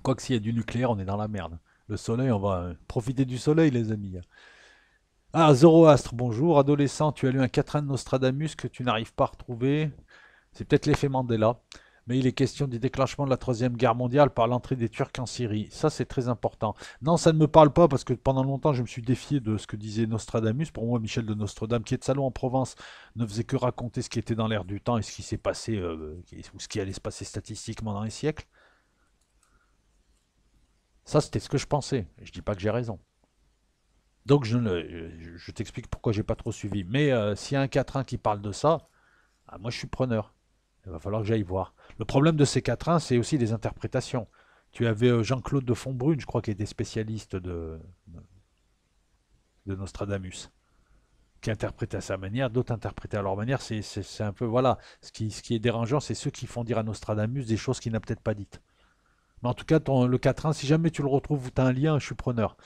Quoique s'il y a du nucléaire, on est dans la merde. Le soleil, on va profiter du soleil, les amis. Ah, Zoroastre, bonjour. Adolescent, tu as lu un quatrain de Nostradamus que tu n'arrives pas à retrouver. C'est peut-être l'effet Mandela. Mais il est question du déclenchement de la Troisième Guerre mondiale par l'entrée des Turcs en Syrie. Ça, c'est très important. Non, ça ne me parle pas parce que pendant longtemps, je me suis défié de ce que disait Nostradamus. Pour moi, Michel de Nostradame, qui est de Salon en Provence, ne faisait que raconter ce qui était dans l'air du temps et ce qui s'est passé, ou ce qui allait se passer statistiquement dans les siècles. Ça, c'était ce que je pensais. Je dis pas que j'ai raison. Donc, je t'explique pourquoi j'ai pas trop suivi. Mais s'il y a un quatrain qui parle de ça, ah, moi, je suis preneur. Il va falloir que j'aille voir. Le problème de ces quatrains, c'est aussi les interprétations. Tu avais Jean-Claude de Fontbrune, je crois, qui était spécialiste de Nostradamus, qui interprétait à sa manière, d'autres interprétaient à leur manière. C'est un peu, voilà, ce qui est dérangeant, c'est ceux qui font dire à Nostradamus des choses qu'il n'a peut-être pas dites. Mais en tout cas, le quatrain, si jamais tu le retrouves ou tu as un lien, je suis preneur.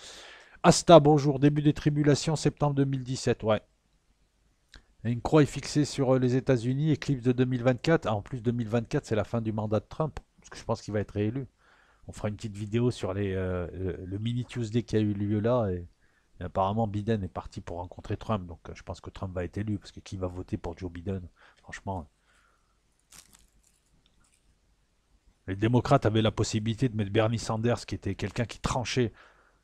Asta, bonjour, début des tribulations, septembre 2017, ouais. Et une croix est fixée sur les États-Unis, éclipse de 2024. Ah, en plus, 2024, c'est la fin du mandat de Trump, parce que je pense qu'il va être réélu. On fera une petite vidéo sur le mini Tuesday qui a eu lieu là, et Et apparemment, Biden est parti pour rencontrer Trump, donc je pense que Trump va être élu, parce que qui va voter pour Joe Biden? Franchement, les démocrates avaient la possibilité de mettre Bernie Sanders, qui était quelqu'un qui tranchait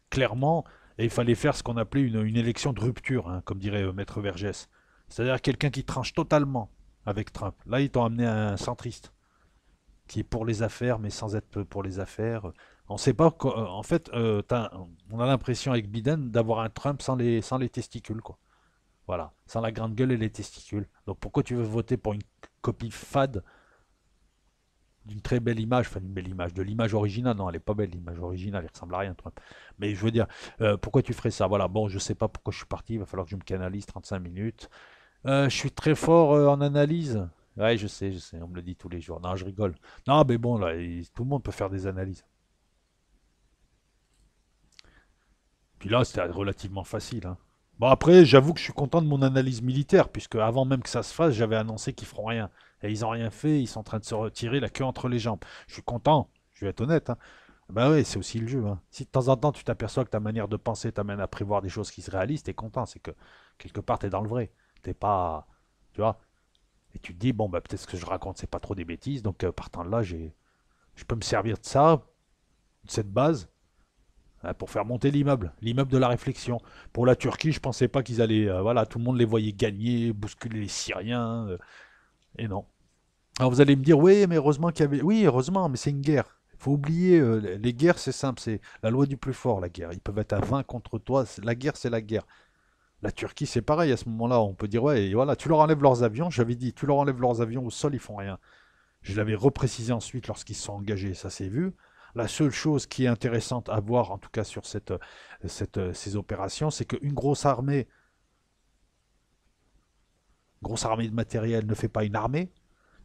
clairement, et il fallait faire ce qu'on appelait une élection de rupture, hein, comme dirait Maître Vergès. C'est-à-dire quelqu'un qui tranche totalement avec Trump. Là, ils t'ont amené un centriste, qui est pour les affaires, mais sans être pour les affaires. On sait pas, en fait, on a l'impression avec Biden d'avoir un Trump sans les testicules, quoi. Voilà, sans la grande gueule et les testicules. Donc pourquoi tu veux voter pour une copie fade d'une très belle image, enfin une belle image, de l'image originale? Non, elle est pas belle, l'image originale, elle ressemble à rien, Trump. Mais je veux dire, pourquoi tu ferais ça? Voilà, bon, je sais pas pourquoi je suis parti, il va falloir que je me canalise 35 minutes. Je suis très fort en analyse. Ouais, je sais, on me le dit tous les jours. Non, je rigole. Non, mais bon, là, tout le monde peut faire des analyses. Puis là, c'était relativement facile, hein. Bon, après, j'avoue que je suis content de mon analyse militaire, puisque avant même que ça se fasse, j'avais annoncé qu'ils feront rien. Et ils n'ont rien fait, ils sont en train de se retirer la queue entre les jambes. Je suis content, je vais être honnête, hein. Bah ouais, c'est aussi le jeu, hein. Si de temps en temps tu t'aperçois que ta manière de penser t'amène à prévoir des choses qui se réalisent, t'es content, c'est que quelque part t'es dans le vrai. T'es pas. Tu vois? Et tu te dis, bon, bah peut-être ce que je raconte, c'est pas trop des bêtises, donc partant de là, je peux me servir de ça, de cette base, pour faire monter l'immeuble de la réflexion. Pour la Turquie, je pensais pas qu'ils allaient, voilà, tout le monde les voyait gagner, bousculer les Syriens, et non. Alors vous allez me dire, oui, mais heureusement qu'il y avait, oui, heureusement, mais c'est une guerre. Il faut oublier, les guerres, c'est simple, c'est la loi du plus fort, la guerre. Ils peuvent être à 20 contre toi, la guerre, c'est la guerre. La Turquie, c'est pareil à ce moment-là. On peut dire, ouais, et voilà, tu leur enlèves leurs avions. J'avais dit, tu leur enlèves leurs avions au sol, ils font rien. Je l'avais reprécisé ensuite lorsqu'ils se sont engagés, ça s'est vu. La seule chose qui est intéressante à voir, en tout cas sur ces opérations, c'est qu'une grosse armée de matériel ne fait pas une armée,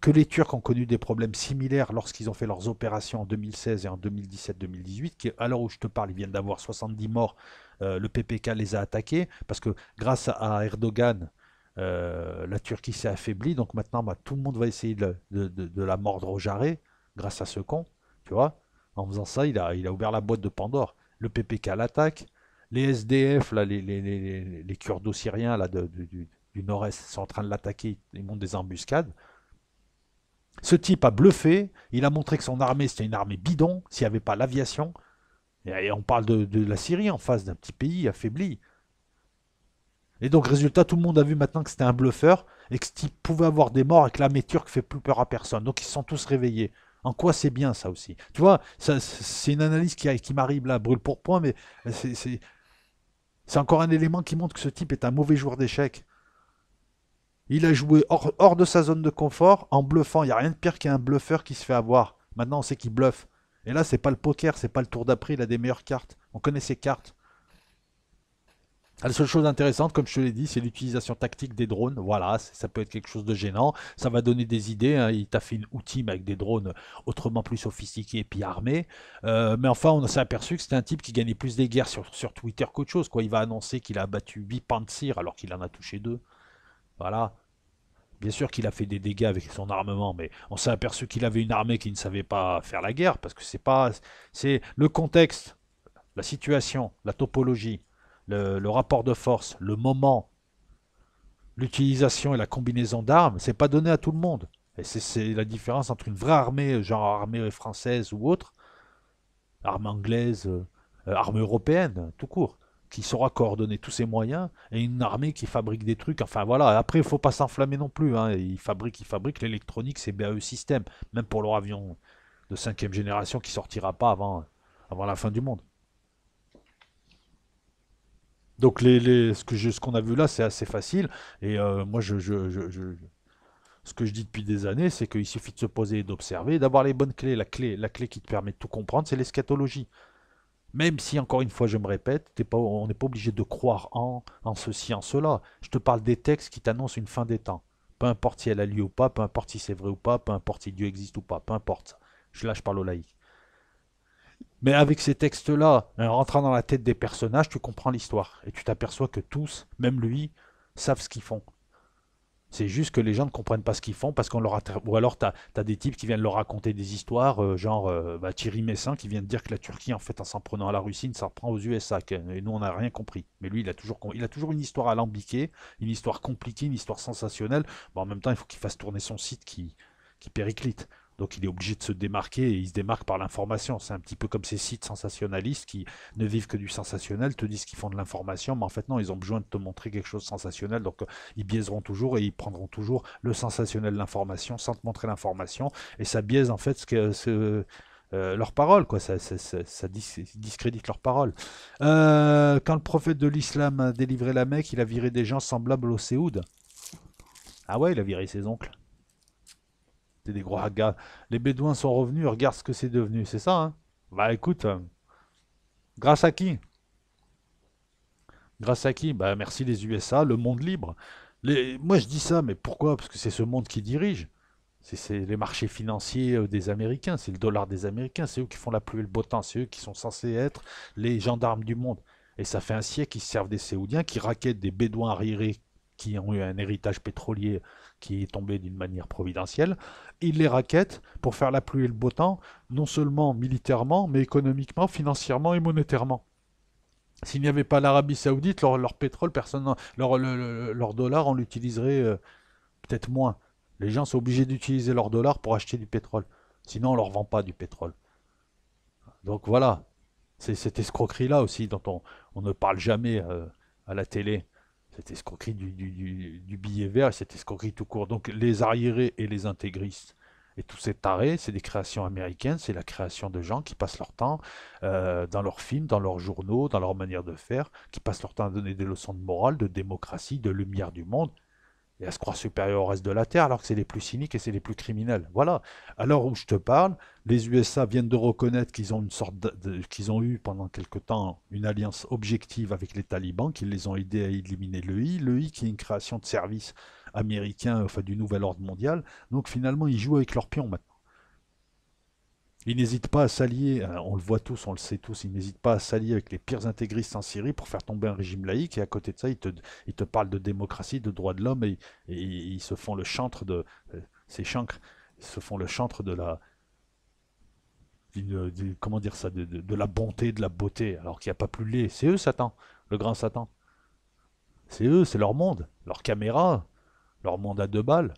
que les Turcs ont connu des problèmes similaires lorsqu'ils ont fait leurs opérations en 2016 et en 2017-2018, qui, à l'heure où je te parle, ils viennent d'avoir 70 morts. Le PPK les a attaqués, parce que grâce à Erdogan, la Turquie s'est affaiblie, donc maintenant bah, tout le monde va essayer de la mordre au jarret, grâce à ce con, tu vois. En faisant ça, il a ouvert la boîte de Pandore. Le PPK l'attaque, les SDF, là, les Kurdo-Syriens là, du nord-est sont en train de l'attaquer, ils montent des embuscades. Ce type a bluffé, il a montré que son armée c'était une armée bidon, s'il n'y avait pas l'aviation. Et on parle de la Syrie en face d'un petit pays affaibli. Et donc, résultat, tout le monde a vu maintenant que c'était un bluffeur et que ce type pouvait avoir des morts et que l'armée turque fait plus peur à personne. Donc, ils se sont tous réveillés. En quoi c'est bien ça aussi? Tu vois, c'est une analyse qui m'arrive là, brûle pour point, mais c'est encore un élément qui montre que ce type est un mauvais joueur d'échecs. Il a joué hors de sa zone de confort en bluffant. Il n'y a rien de pire qu'un bluffeur qui se fait avoir. Maintenant, on sait qu'il bluffe. Et là, c'est pas le poker, c'est pas le tour d'après, il a des meilleures cartes. On connaît ses cartes. La seule chose intéressante, comme je te l'ai dit, c'est l'utilisation tactique des drones. Voilà, ça peut être quelque chose de gênant. Ça va donner des idées, hein. Il t'a fait une outil mais avec des drones autrement plus sophistiqués et puis armés. Mais enfin, on s'est aperçu que c'était un type qui gagnait plus des guerres sur Twitter qu'autre chose, quoi. Il va annoncer qu'il a abattu 8 Pantsir alors qu'il en a touché 2. Voilà. Bien sûr qu'il a fait des dégâts avec son armement, mais on s'est aperçu qu'il avait une armée qui ne savait pas faire la guerre, parce que c'est le contexte, la situation, la topologie, le rapport de force, le moment, l'utilisation et la combinaison d'armes, c'est pas donné à tout le monde. Et c'est la différence entre une vraie armée, genre armée française ou autre, armée anglaise, armée européenne, tout court, qui saura coordonner tous ses moyens, et une armée qui fabrique des trucs. Enfin voilà, après il faut pas s'enflammer non plus, hein. Ils fabriquent l'électronique, c'est BAE System, même pour leur avion de 5e génération qui sortira pas avant la fin du monde. Donc ce qu'on a vu là, c'est assez facile. Et moi, ce que je dis depuis des années, c'est qu'il suffit de se poser et d'observer, d'avoir les bonnes clés. La clé qui te permet de tout comprendre, c'est l'eschatologie. Même si, encore une fois, je me répète, on n'est pas obligé de croire en ceci, en cela. Je te parle des textes qui t'annoncent une fin des temps. Peu importe si elle a lieu ou pas, peu importe si c'est vrai ou pas, peu importe si Dieu existe ou pas, peu importe. Là, je parle aux laïcs. Mais avec ces textes-là, en rentrant dans la tête des personnages, tu comprends l'histoire. Et tu t'aperçois que tous, même lui, savent ce qu'ils font. C'est juste que les gens ne comprennent pas ce qu'ils font parce qu'on leur a... Ou alors t'as des types qui viennent leur raconter des histoires, genre Thierry Messin qui vient de dire que la Turquie, en fait, en s'en prenant à la Russie, ne s'en prend aux USA. Et nous, on n'a rien compris. Mais lui, il a toujours une histoire alambiquée, une histoire compliquée, une histoire sensationnelle. Bon, en même temps, il faut qu'il fasse tourner son site qui périclite. Donc il est obligé de se démarquer et il se démarque par l'information. C'est un petit peu comme ces sites sensationnalistes qui ne vivent que du sensationnel, te disent qu'ils font de l'information, mais en fait non, ils ont besoin de te montrer quelque chose de sensationnel. Donc ils biaiseront toujours et ils prendront toujours le sensationnel de l'information sans te montrer l'information. Et ça biaise en fait leurs paroles, quoi. Ça discrédite leurs paroles. Quand le prophète de l'islam a délivré la Mecque, il a viré des gens semblables au Séoud. Ah ouais, il a viré ses oncles. C'est des gros hagas. Les Bédouins sont revenus, regarde ce que c'est devenu, c'est ça, hein? Bah écoute, grâce à qui? Grâce à qui? Bah merci les USA, le monde libre. Moi je dis ça, mais pourquoi? Parce que c'est ce monde qui dirige. C'est les marchés financiers des Américains, c'est le dollar des Américains, c'est eux qui font la pluie et le beau temps, c'est eux qui sont censés être les gendarmes du monde. Et ça fait un siècle qu'ils se servent des Séoudiens, qui raquettent des Bédouins arriérés qui ont eu un héritage pétrolier qui est tombé d'une manière providentielle. Ils les raquettent pour faire la pluie et le beau temps, non seulement militairement, mais économiquement, financièrement et monétairement. S'il n'y avait pas l'Arabie Saoudite, leur pétrole, leur dollar, on l'utiliserait peut-être moins. Les gens sont obligés d'utiliser leur dollar pour acheter du pétrole. Sinon, on ne leur vend pas du pétrole. Donc voilà, c'est cette escroquerie-là aussi dont on ne parle jamais à la télé. Cette escroquerie du billet vert, cette escroquerie tout court. Donc les arriérés et les intégristes et tous ces tarés, c'est des créations américaines, c'est la création de gens qui passent leur temps dans leurs films, dans leurs journaux, dans leur manière de faire, qui passent leur temps à donner des leçons de morale, de démocratie, de lumière du monde, et à se croire supérieur au reste de la Terre, alors que c'est les plus cyniques et c'est les plus criminels. Voilà. Alors où je te parle, les USA viennent de reconnaître qu'ils ont qu'ils ont eu pendant quelque temps une alliance objective avec les talibans, qui les ont aidés à éliminer l'EI qui est une création de services américains, enfin du nouvel ordre mondial. Donc finalement, ils jouent avec leurs pions maintenant. Ils n'hésitent pas à s'allier, on le voit tous, on le sait tous, ils n'hésitent pas à s'allier avec les pires intégristes en Syrie pour faire tomber un régime laïque, et à côté de ça, ils te parlent de démocratie, de droits de l'homme, et ils se font le chantre de... ces chancres, ils se font le chantre de la... comment dire ça, de la bonté, de la beauté, alors qu'il n'y a pas plus laid. C'est eux, Satan, le grand Satan. C'est eux, c'est leur monde, leur caméra, leur monde à 2 balles.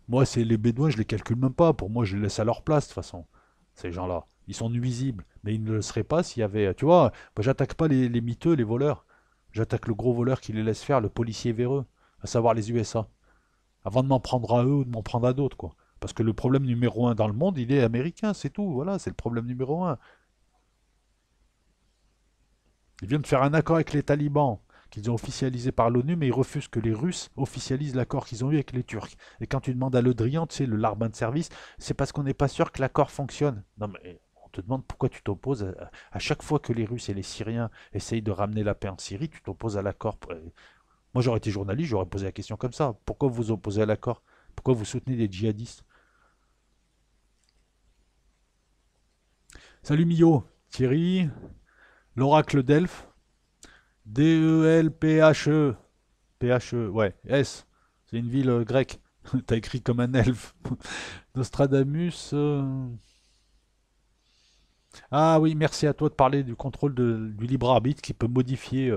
Moi, c'est les Bédouins, je les calcule même pas. Pour moi, je les laisse à leur place, de toute façon. Ces gens-là. Ils sont nuisibles. Mais ils ne le seraient pas s'il y avait. Tu vois, moi, j'attaque pas les miteux, les voleurs. J'attaque le gros voleur qui les laisse faire, le policier véreux. À savoir les USA. Avant de m'en prendre à eux ou de m'en prendre à d'autres, quoi. Parce que le problème numéro un dans le monde, il est américain, c'est tout. Voilà, c'est le problème numéro un. Ils viennent de faire un accord avec les talibans qu'ils ont officialisé par l'ONU, mais ils refusent que les Russes officialisent l'accord qu'ils ont eu avec les Turcs. Et quand tu demandes à Le Drian, tu sais, le larbin de service, c'est parce qu'on n'est pas sûr que l'accord fonctionne. Non mais on te demande pourquoi tu t'opposes à chaque fois que les Russes et les Syriens essayent de ramener la paix en Syrie, tu t'opposes à l'accord. Moi j'aurais été journaliste, j'aurais posé la question comme ça. Pourquoi vous vous opposez à l'accord? Pourquoi vous soutenez des djihadistes? Salut Mio, Thierry, l'oracle d'Elphes, Delphe. Phe, ouais, S. C'est une ville grecque. T'as écrit comme un elfe. Nostradamus. Ah oui, merci à toi de parler du contrôle du libre arbitre qui peut modifier.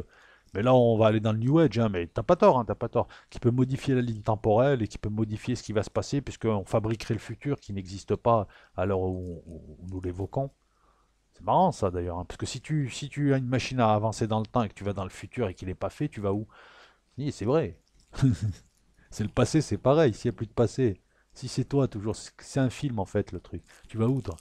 Mais là, on va aller dans le New Age, hein, mais t'as pas tort, hein, t'as pas tort. Qui peut modifier la ligne temporelle et qui peut modifier ce qui va se passer, puisqu'on fabriquerait le futur qui n'existe pas à l'heure où nous l'évoquons. C'est marrant ça d'ailleurs, hein, parce que si tu as une machine à avancer dans le temps et que tu vas dans le futur et qu'il n'est pas fait, tu vas où? Oui, c'est vrai. C'est le passé, c'est pareil, s'il n'y a plus de passé. Si c'est toi toujours, c'est un film en fait le truc. Tu vas où toi?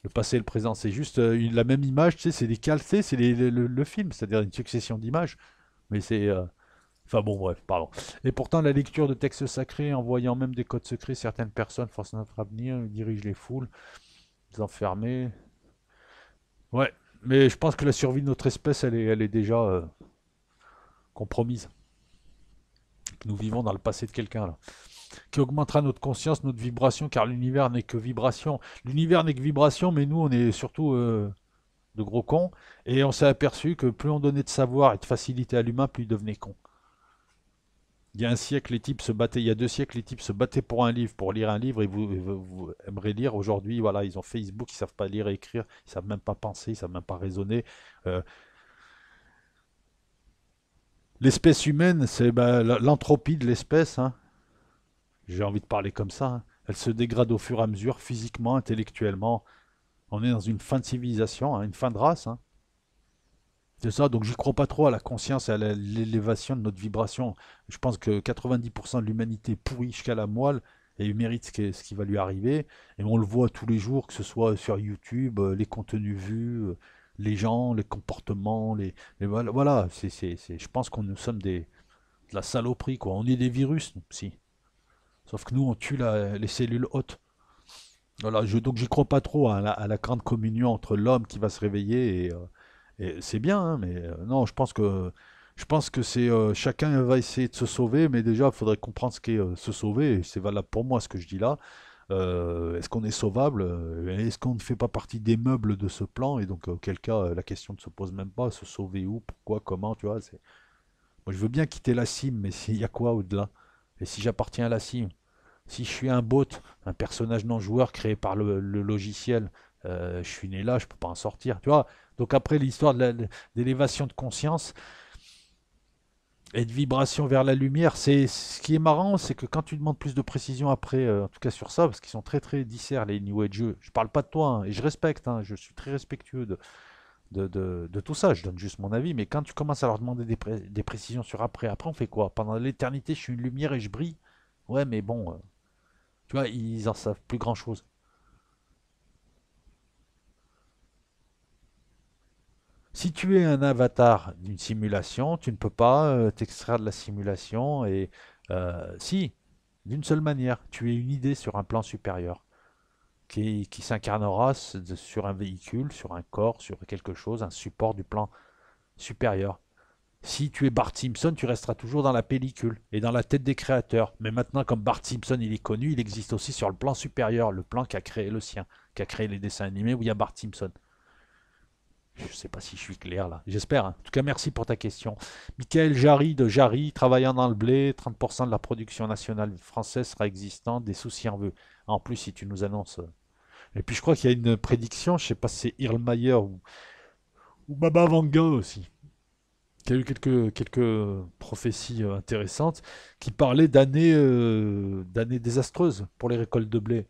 Le passé et le présent, c'est juste la même image, tu sais, c'est des calcés, c'est le film, c'est-à-dire une succession d'images. Mais c'est... Enfin bon, bref, pardon. Et pourtant, la lecture de textes sacrés, en voyant même des codes secrets, certaines personnes forcent notre avenir, dirigent les foules, les enfermer. Ouais, mais je pense que la survie de notre espèce, elle est déjà compromise. Nous vivons dans le passé de quelqu'un là. Qui augmentera notre conscience, notre vibration, car l'univers n'est que vibration. L'univers n'est que vibration, mais nous, on est surtout de gros cons, et on s'est aperçu que plus on donnait de savoir et de facilité à l'humain, plus il devenait con. Il y a un siècle, les types se battaient, il y a 2 siècles, les types se battaient pour un livre, pour lire un livre, et vous aimerez lire. Aujourd'hui, voilà, ils ont Facebook, ils savent pas lire et écrire, ils savent même pas penser, ils savent même pas raisonner. Euh, L'espèce humaine, c'est ben, l'entropie de l'espèce, hein. J'ai envie de parler comme ça, hein. Elle se dégrade au fur et à mesure, physiquement, intellectuellement. On est dans une fin de civilisation, hein, une fin de race, hein. C'est ça, donc j'y crois pas trop à la conscience et à l'élévation de notre vibration. Je pense que 90% de l'humanité est pourrie jusqu'à la moelle et il mérite ce qui va lui arriver. Et on le voit tous les jours, que ce soit sur YouTube, les contenus vus, les gens, les comportements, voilà, voilà, je pense que nous sommes de la saloperie, quoi. On est des virus, nous, si. Sauf que nous, on tue les cellules hôtes. Voilà, donc j'y crois pas trop à la grande communion entre l'homme qui va se réveiller et c'est bien, hein, mais non, je pense que c'est chacun va essayer de se sauver, mais déjà il faudrait comprendre ce qu'est se sauver. Et c'est valable pour moi ce que je dis là. Est-ce qu'on est sauvable? Est-ce qu'on ne fait pas partie des meubles de ce plan? Et donc auquel cas la question ne se pose même pas. Se sauver où? Pourquoi? Comment? Tu vois? Moi je veux bien quitter la cime, mais s'il y a quoi au-delà? Et si j'appartiens à la cime? Si je suis un bot, un personnage non joueur créé par le logiciel, je suis né là, je peux pas en sortir, tu vois. Donc après l'histoire d'élévation de conscience et de vibration vers la lumière, c'est ce qui est marrant, c'est que quand tu demandes plus de précision après, en tout cas sur ça, parce qu'ils sont très très disserts les New Ageux. Je parle pas de toi, hein, et je respecte, hein, je suis très respectueux de tout ça, je donne juste mon avis, mais quand tu commences à leur demander des précisions sur après on fait quoi? Pendant l'éternité, je suis une lumière et je brille. Ouais, mais bon, tu vois, ils en savent plus grand-chose. Si tu es un avatar d'une simulation, tu ne peux pas t'extraire de la simulation et si, d'une seule manière, tu es une idée sur un plan supérieur qui s'incarnera sur un véhicule, sur un corps, sur quelque chose, un support du plan supérieur. Si tu es Bart Simpson, tu resteras toujours dans la pellicule et dans la tête des créateurs. Mais maintenant, comme Bart Simpson, il est connu, il existe aussi sur le plan supérieur, le plan qui a créé le sien, qui a créé les dessins animés où il y a Bart Simpson. Je ne sais pas si je suis clair là. J'espère, hein. En tout cas, merci pour ta question. Michael Jarry de Jarry, travaillant dans le blé, 30% de la production nationale française sera existante, des soucis en vue. En plus, si tu nous annonces. Et puis, je crois qu'il y a une prédiction, je ne sais pas si c'est Irlmayer ou Baba Vanga aussi, qui a eu quelques prophéties intéressantes, qui parlaient d'années désastreuses pour les récoltes de blé.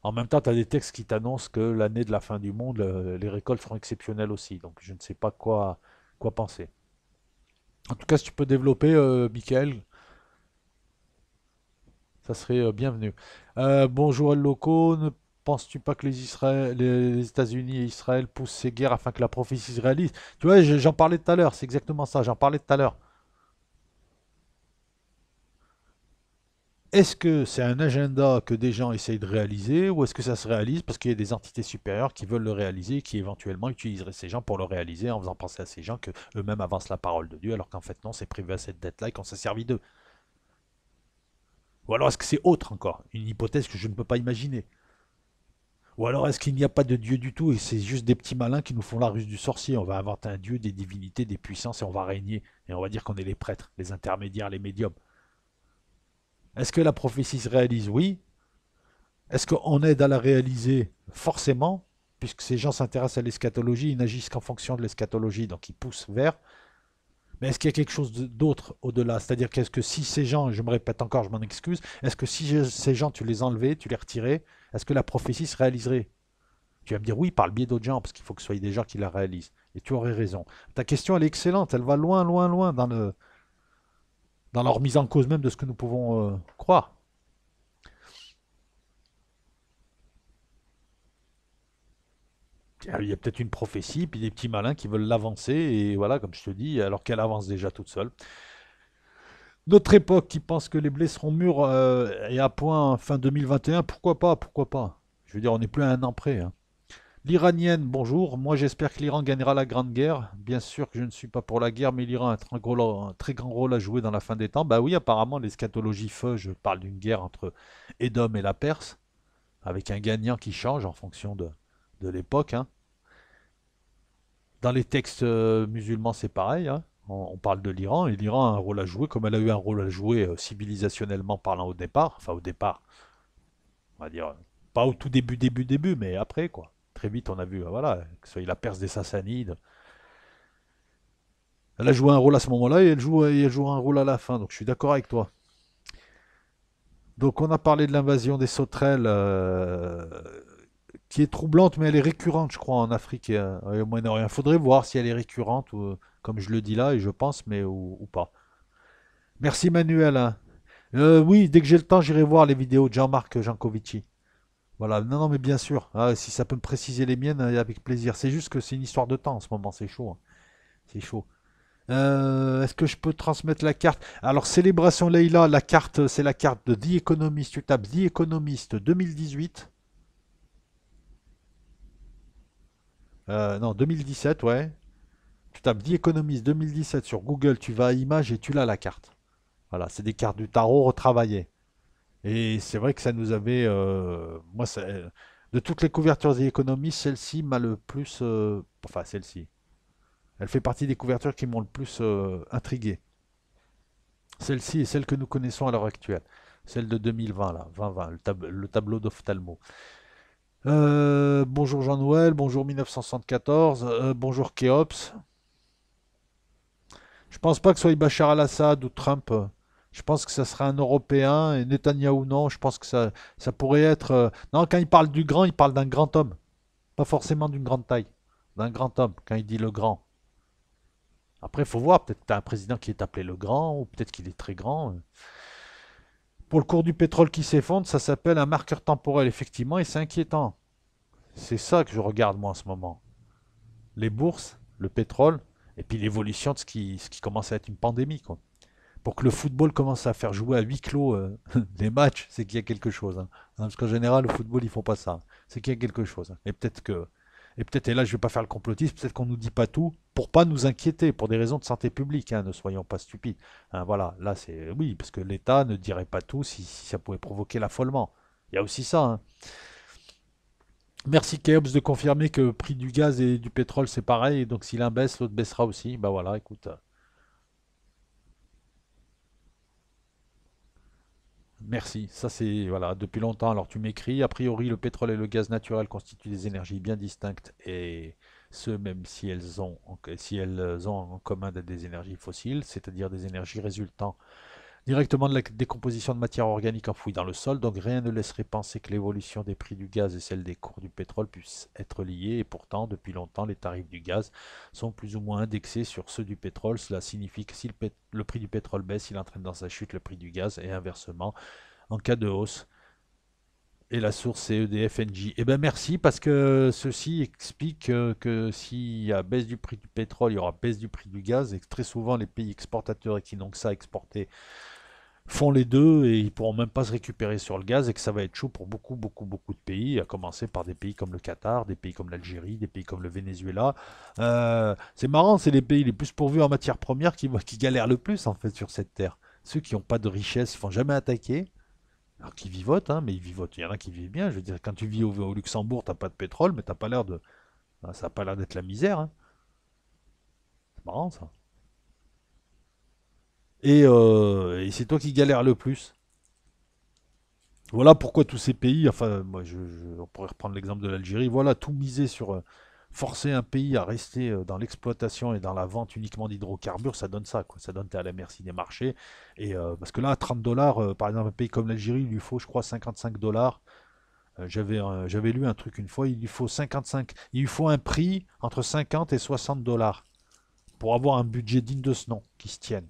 En même temps, tu as des textes qui t'annoncent que l'année de la fin du monde, les récoltes seront exceptionnelles aussi. Donc je ne sais pas quoi penser. En tout cas, si tu peux développer, Michael, ça serait bienvenu. Bonjour, locaux. Ne penses-tu pas que les États-Unis et Israël poussent ces guerres afin que la prophétie se réalise? Tu vois, j'en parlais tout à l'heure. C'est exactement ça. J'en parlais tout à l'heure. Est-ce que c'est un agenda que des gens essayent de réaliser ou est-ce que ça se réalise parce qu'il y a des entités supérieures qui veulent le réaliser et qui éventuellement utiliseraient ces gens pour le réaliser en faisant penser à ces gens qu'eux-mêmes avancent la parole de Dieu alors qu'en fait non, c'est prévu à cette dette-là et qu'on s'est servi d'eux? Ou alors est-ce que c'est autre encore? Une hypothèse que je ne peux pas imaginer. Ou alors est-ce qu'il n'y a pas de Dieu du tout et c'est juste des petits malins qui nous font la ruse du sorcier? On va inventer un Dieu, des divinités, des puissances et on va régner. Et on va dire qu'on est les prêtres, les intermédiaires, les médiums. Est-ce que la prophétie se réalise? Oui. Est-ce qu'on aide à la réaliser? Forcément, puisque ces gens s'intéressent à l'eschatologie, ils n'agissent qu'en fonction de l'eschatologie, donc ils poussent vers. Mais est-ce qu'il y a quelque chose d'autre au-delà? C'est-à-dire qu'est-ce que si ces gens, je me répète encore, je m'en excuse, est-ce que si ces gens, tu les enlevais, tu les retirais, est-ce que la prophétie se réaliserait? Tu vas me dire oui par le biais d'autres gens, parce qu'il faut que ce soit des gens qui la réalisent. Et tu aurais raison. Ta question, elle est excellente, elle va loin, loin, loin dans la remise en cause même de ce que nous pouvons croire. Il y a peut-être une prophétie, puis des petits malins qui veulent l'avancer, et voilà, comme je te dis, alors qu'elle avance déjà toute seule. Notre époque qui pense que les blés seront mûrs et à point fin 2021, pourquoi pas, pourquoi pas? Je veux dire, on n'est plus à un an près, hein. L'Iranienne, bonjour. Moi, j'espère que l'Iran gagnera la Grande Guerre. Bien sûr que je ne suis pas pour la guerre, mais l'Iran a un très grand rôle à jouer dans la fin des temps. Bah oui, apparemment, l'eschatologie feuge parle d'une guerre entre Édom et la Perse, avec un gagnant qui change en fonction de l'époque, hein. Dans les textes musulmans, c'est pareil, hein. On parle de l'Iran, et l'Iran a un rôle à jouer, comme elle a eu un rôle à jouer civilisationnellement parlant au départ. Enfin, au départ, on va dire, pas au tout début, mais après, quoi. Très vite, on a vu, voilà, que ce soit la Perse des Sassanides. Elle a joué un rôle à ce moment-là, et elle jouera un rôle à la fin, donc je suis d'accord avec toi. Donc, on a parlé de l'invasion des sauterelles, qui est troublante, mais elle est récurrente, je crois, en Afrique et au Moyen-Orient. Il faudrait voir si elle est récurrente, ou, comme je le dis là, et je pense, mais ou pas. Merci Manuel, hein. Oui, dès que j'ai le temps, j'irai voir les vidéos de Jean-Marc Jancovici. Voilà, non, non, mais bien sûr. Ah, si ça peut me préciser les miennes, avec plaisir. C'est juste que c'est une histoire de temps en ce moment, c'est chaud, hein. C'est chaud. Est-ce que je peux transmettre la carte? Alors, Célébration Leïla, la carte, c'est la carte de The Economist. Tu tapes The Economist 2018. Non, 2017, ouais. Tu tapes The Economist 2017 sur Google, tu vas à Images et tu l'as la carte. Voilà, c'est des cartes du tarot retravaillées. Et c'est vrai que ça nous avait. Moi, de toutes les couvertures The Economist, celle-ci m'a le plus. Enfin, celle-ci. Elle fait partie des couvertures qui m'ont le plus intrigué. Celle-ci est celle que nous connaissons à l'heure actuelle. Celle de 2020, là, 2020, le tableau d'Ophtalmo. Bonjour Jean-Noël, bonjour 1974, bonjour Kéops. Je pense pas que ce soit Bachar al-Assad ou Trump. Je pense que ça serait un Européen et Netanyahou non. Je pense que ça pourrait être. Non, quand il parle du grand, il parle d'un grand homme. Pas forcément d'une grande taille. D'un grand homme, quand il dit le grand. Après, il faut voir. Peut-être que tu as un président qui est appelé le grand, ou peut-être qu'il est très grand. Pour le cours du pétrole qui s'effondre, ça s'appelle un marqueur temporel, effectivement, et c'est inquiétant. C'est ça que je regarde, moi, en ce moment. Les bourses, le pétrole, et puis l'évolution de ce qui commence à être une pandémie, quoi. Pour que le football commence à faire jouer à huis clos des matchs, c'est qu'il y a quelque chose, hein. Parce qu'en général, le football, ils font pas ça. C'est qu'il y a quelque chose, hein. Et là, je vais pas faire le complotiste, peut-être qu'on nous dit pas tout pour pas nous inquiéter, pour des raisons de santé publique, hein, ne soyons pas stupides. Hein, voilà, là, c'est oui, parce que l'État ne dirait pas tout si ça pouvait provoquer l'affolement. Il y a aussi ça, hein. Merci Keops de confirmer que le prix du gaz et du pétrole c'est pareil, et donc si l'un baisse, l'autre baissera aussi. Bah voilà, écoute. Merci, ça c'est voilà depuis longtemps. Alors tu m'écris, a priori le pétrole et le gaz naturel constituent des énergies bien distinctes et ce même si elles ont en commun des énergies fossiles, c'est-à-dire des énergies résultant directement de la décomposition de matière organique enfouie dans le sol, donc rien ne laisserait penser que l'évolution des prix du gaz et celle des cours du pétrole puissent être liées, et pourtant, depuis longtemps, les tarifs du gaz sont plus ou moins indexés sur ceux du pétrole. Cela signifie que si le prix du pétrole baisse, il entraîne dans sa chute le prix du gaz, et inversement, en cas de hausse. Et la source c'est EDF NJ. Eh bien merci parce que ceci explique que s'il y a baisse du prix du pétrole, il y aura baisse du prix du gaz et que très souvent les pays exportateurs et qui n'ont que ça à exporter font les deux et ils pourront même pas se récupérer sur le gaz et que ça va être chaud pour beaucoup, beaucoup, beaucoup de pays, à commencer par des pays comme le Qatar, des pays comme l'Algérie, des pays comme le Venezuela. C'est marrant, c'est les pays les plus pourvus en matières premières qui galèrent le plus en fait sur cette terre. Ceux qui n'ont pas de richesse, ils ne font jamais attaquer. Alors qu'ils vivotent, hein, mais ils vivotent. Il y en a qui vivent bien. Je veux dire, quand tu vis au Luxembourg, t'as pas de pétrole, mais t'as pas l'air de. Ça n'a pas l'air d'être la misère, hein. C'est marrant ça. Et c'est toi qui galères le plus. Voilà pourquoi tous ces pays, enfin, moi, on pourrait reprendre l'exemple de l'Algérie, voilà, tout miser sur forcer un pays à rester dans l'exploitation et dans la vente uniquement d'hydrocarbures, ça donne ça, quoi. Ça donne t'es à la merci des marchés. Et parce que là, à 30 dollars, par exemple, un pays comme l'Algérie, il lui faut, je crois, 55 dollars. J'avais lu un truc une fois, il lui faut 55, il lui faut un prix entre 50 et 60 dollars pour avoir un budget digne de ce nom, qui se tienne.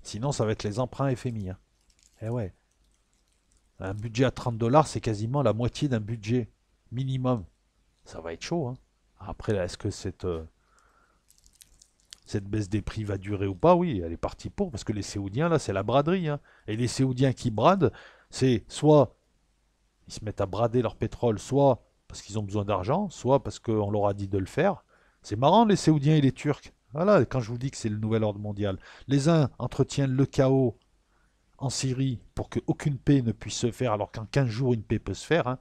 Sinon, ça va être les emprunts FMI, hein. Eh ouais. Un budget à 30 dollars, c'est quasiment la moitié d'un budget minimum. Ça va être chaud, hein. Après, est-ce que cette baisse des prix va durer ou pas? Oui, elle est partie pour, parce que les Séoudiens, là, c'est la braderie, hein. Et les Séoudiens qui bradent, c'est soit ils se mettent à brader leur pétrole, soit parce qu'ils ont besoin d'argent, soit parce qu'on leur a dit de le faire. C'est marrant, les Séoudiens et les Turcs. Voilà, quand je vous dis que c'est le nouvel ordre mondial. Les uns entretiennent le chaos en Syrie pour qu'aucune paix ne puisse se faire, alors qu'en 15 jours, une paix peut se faire, hein.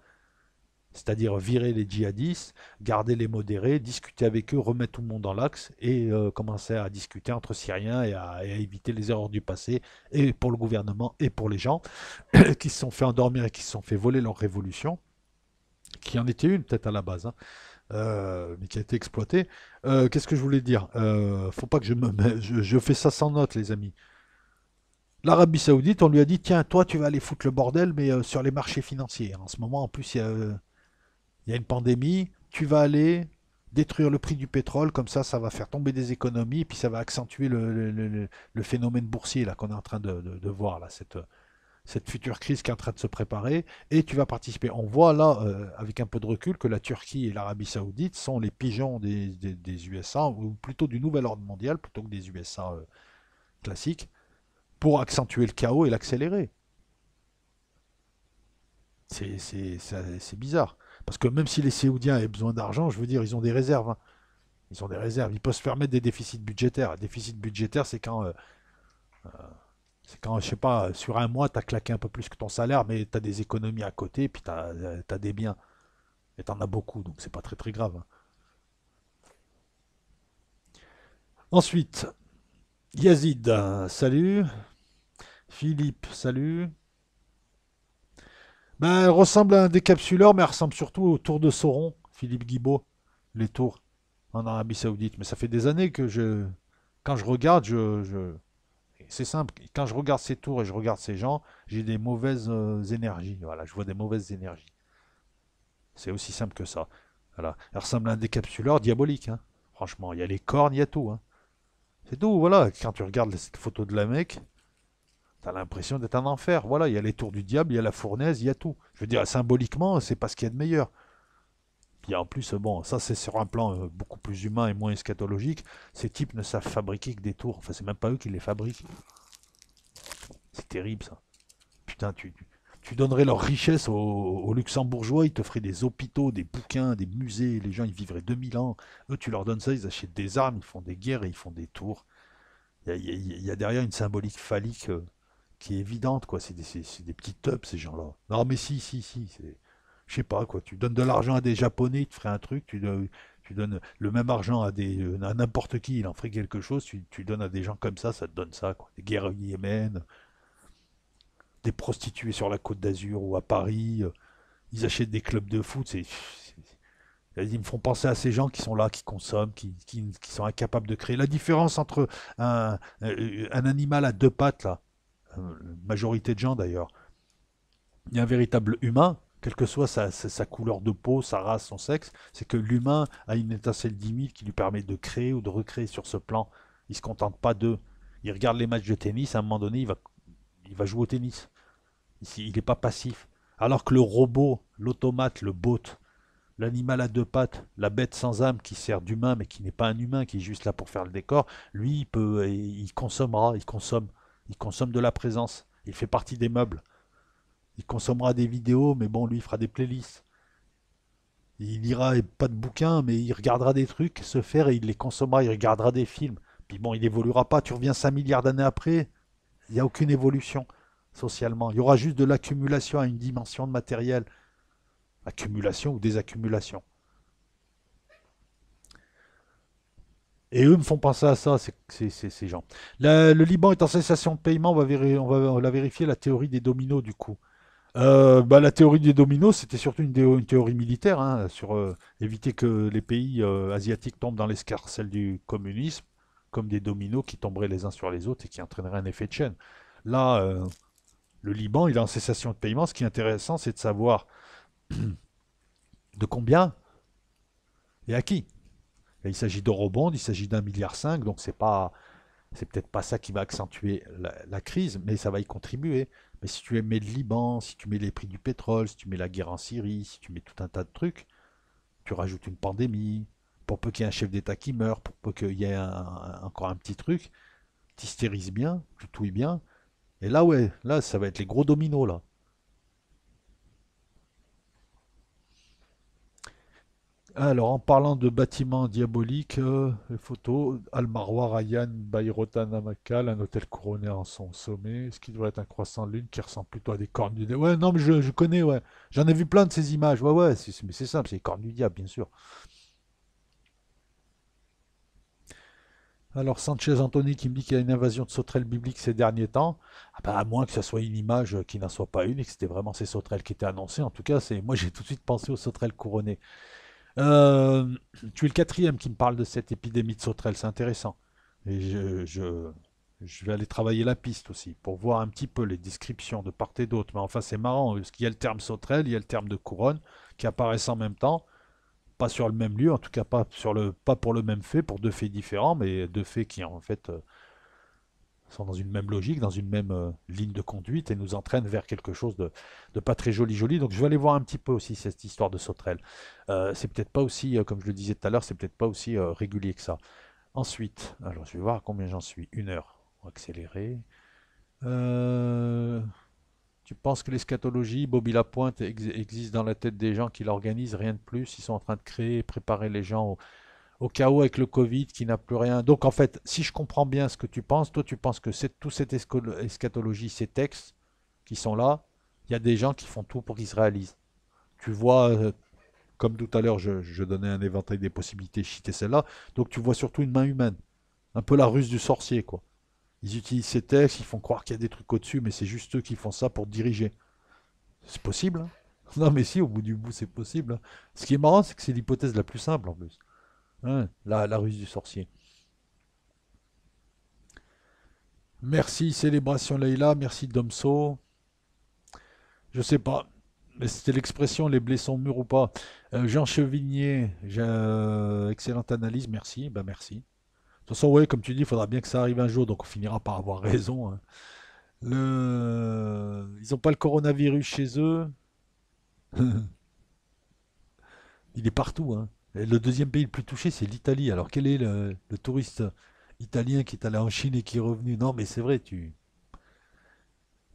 C'est-à-dire virer les djihadistes, garder les modérés, discuter avec eux, remettre tout le monde dans l'axe et commencer à discuter entre Syriens et à éviter les erreurs du passé, et pour le gouvernement et pour les gens qui se sont fait endormir et qui se sont fait voler leur révolution, qui en était une peut-être à la base, hein, mais qui a été exploitée. Qu'est-ce que je voulais dire? Faut pas que je fais ça sans note, les amis. L'Arabie Saoudite, on lui a dit, tiens, toi, tu vas aller foutre le bordel, mais sur les marchés financiers. En ce moment, en plus, il y a une pandémie, tu vas aller détruire le prix du pétrole, comme ça va faire tomber des économies, et puis ça va accentuer le phénomène boursier là qu'on est en train de voir, là, cette future crise qui est en train de se préparer, et tu vas participer. On voit là, avec un peu de recul, que la Turquie et l'Arabie Saoudite sont les pigeons des USA, ou plutôt du nouvel ordre mondial, plutôt que des USA classiques, pour accentuer le chaos et l'accélérer. C'est bizarre. Parce que même si les Saoudiens avaient besoin d'argent, je veux dire, ils ont des réserves, hein. Ils ont des réserves. Ils peuvent se permettre des déficits budgétaires. Un déficit budgétaire, c'est quand, je sais pas, sur un mois, tu as claqué un peu plus que ton salaire, mais tu as des économies à côté, et puis tu as des biens. Et tu en as beaucoup, donc c'est pas très très grave, hein. Ensuite, Yazid, salut. Philippe, salut. Ben, elle ressemble à un décapsuleur, mais elle ressemble surtout aux tours de Sauron, Philippe Guibaud, les tours en Arabie Saoudite. Mais ça fait des années que quand je regarde, c'est simple. Quand je regarde ces tours et je regarde ces gens, j'ai des mauvaises énergies. Voilà, je vois des mauvaises énergies. C'est aussi simple que ça. Voilà, elle ressemble à un décapsuleur diabolique, hein. Franchement, il y a les cornes, il y a tout, hein. C'est tout. Voilà, quand tu regardes cette photo de la mec, t'as l'impression d'être en enfer. Voilà, il y a les tours du diable, il y a la fournaise, il y a tout. Je veux dire, symboliquement, c'est pas ce qu'il y a de meilleur. Puis en plus, bon, ça c'est sur un plan beaucoup plus humain et moins eschatologique. Ces types ne savent fabriquer que des tours. Enfin, c'est même pas eux qui les fabriquent. C'est terrible ça. Putain, tu donnerais leur richesse aux Luxembourgeois, ils te feraient des hôpitaux, des bouquins, des musées, les gens ils vivraient 2000 ans. Eux, tu leur donnes ça, ils achètent des armes, ils font des guerres et ils font des tours. Il y a derrière une symbolique phallique qui est évidente, quoi. C'est des petits tubs, ces gens-là. Non, mais si. Je sais pas, quoi. Tu donnes de l'argent à des Japonais, ils te feraient un truc. Tu donnes le même argent à n'importe qui, il en ferait quelque chose. Tu donnes à des gens comme ça te donne ça, quoi. Des guerres au Yémen, des prostituées sur la Côte d'Azur ou à Paris. Ils achètent des clubs de foot. Ils me font penser à ces gens qui sont là, qui consomment, qui sont incapables de créer. La différence entre un animal à deux pattes, là, majorité de gens d'ailleurs, il y a un véritable humain, quelle que soit sa couleur de peau, sa race, son sexe, c'est que l'humain a une étincelle divine qui lui permet de créer ou de recréer sur ce plan. Il ne se contente pas d'eux. Il regarde les matchs de tennis, à un moment donné, il va jouer au tennis. Il n'est pas passif. Alors que le robot, l'automate, le bot, l'animal à deux pattes, la bête sans âme qui sert d'humain mais qui n'est pas un humain, qui est juste là pour faire le décor, lui, il consommera, il consomme de la présence. Il fait partie des meubles. Il consommera des vidéos, mais bon, lui, il fera des playlists. Il lira pas de bouquins, mais il regardera des trucs se faire et il les consommera, il regardera des films. Puis bon, il évoluera pas. Tu reviens 5 milliards d'années après, il n'y a aucune évolution socialement. Il y aura juste de l'accumulation à une dimension de matériel. Accumulation ou désaccumulation. Et eux me font penser à ça, ces gens. Le Liban est en cessation de paiement, on va vérifier la théorie des dominos du coup. Bah, la théorie des dominos, c'était surtout une théorie militaire, hein, sur éviter que les pays asiatiques tombent dans l'escarcelle du communisme, comme des dominos qui tomberaient les uns sur les autres et qui entraîneraient un effet de chaîne. Là, le Liban, il est en cessation de paiement. Ce qui est intéressant, c'est de savoir de combien et à qui. Et il s'agit d'eurobonds, il s'agit d'1,5 milliard, donc c'est peut-être pas ça qui va accentuer la crise, mais ça va y contribuer. Mais si tu mets le Liban, si tu mets les prix du pétrole, si tu mets la guerre en Syrie, si tu mets tout un tas de trucs, tu rajoutes une pandémie, pour peu qu'il y ait un chef d'État qui meurt, pour peu qu'il y ait encore un petit truc, tu hystérises bien, tu touilles bien, et là ouais, là ça va être les gros dominos là. Alors, en parlant de bâtiments diaboliques, les photos, Al-Marwa, Rayyan, Bayrotan, Namakal, un hôtel couronné en son sommet, ce qui devrait être un croissant de lune qui ressemble plutôt à des cornes du diable. Ouais, non, mais je connais, ouais. J'en ai vu plein de ces images. Ouais, ouais, mais c'est simple, c'est les cornes du diable, bien sûr. Alors, Sanchez Anthony qui me dit qu'il y a une invasion de sauterelles bibliques ces derniers temps. Ah bah, à moins que ce soit une image qui n'en soit pas une et que c'était vraiment ces sauterelles qui étaient annoncées. En tout cas, moi j'ai tout de suite pensé aux sauterelles couronnées. Euh, Tu es le quatrième qui me parle de cette épidémie de sauterelles, c'est intéressant. Et je vais aller travailler la piste aussi pour voir un petit peu les descriptions de part et d'autre. Mais enfin, c'est marrant, parce qu'il y a le terme sauterelle, il y a le terme de couronne qui apparaissent en même temps. Pas sur le même lieu, en tout cas pas pour le même fait, pour deux faits différents, mais deux faits qui en fait sont dans une même logique, dans une même ligne de conduite et nous entraînent vers quelque chose de pas très joli joli. Donc je vais aller voir un petit peu aussi cette histoire de sauterelle. C'est peut-être pas aussi, comme je le disais tout à l'heure, c'est peut-être pas aussi régulier que ça. Ensuite, alors je vais voir combien j'en suis. Une heure. On va accélérer. Euh, Tu penses que l'eschatologie, Bobby Lapointe, existe dans la tête des gens qui l'organisent, rien de plus. Ils sont en train de créer, préparer les gens au chaos avec le Covid qui n'a plus rien. Donc en fait, si je comprends bien ce que tu penses, toi tu penses que toute cette eschatologie, ces textes qui sont là, il y a des gens qui font tout pour qu'ils se réalisent. Tu vois, comme tout à l'heure, je donnais un éventail des possibilités, je citais celle-là, donc tu vois surtout une main humaine, un peu la ruse du sorcier, quoi. Ils utilisent ces textes, ils font croire qu'il y a des trucs au-dessus, mais c'est juste eux qui font ça pour diriger. C'est possible, hein. Non mais si, au bout du bout, c'est possible, hein. Ce qui est marrant, c'est que c'est l'hypothèse la plus simple en plus. Hein, la ruse du sorcier. Merci Célébration Leïla, merci Domso. Je sais pas, mais c'était l'expression les blés sont mûrs ou pas. Jean Chevigné, excellente analyse, merci. Ben merci. De toute façon, ouais, comme tu dis, il faudra bien que ça arrive un jour, donc on finira par avoir raison, hein. Ils n'ont pas le coronavirus chez eux. Il est partout, hein. Et le deuxième pays le plus touché, c'est l'Italie. Alors quel est le touriste italien qui est allé en Chine et qui est revenu? Non, mais c'est vrai, tu.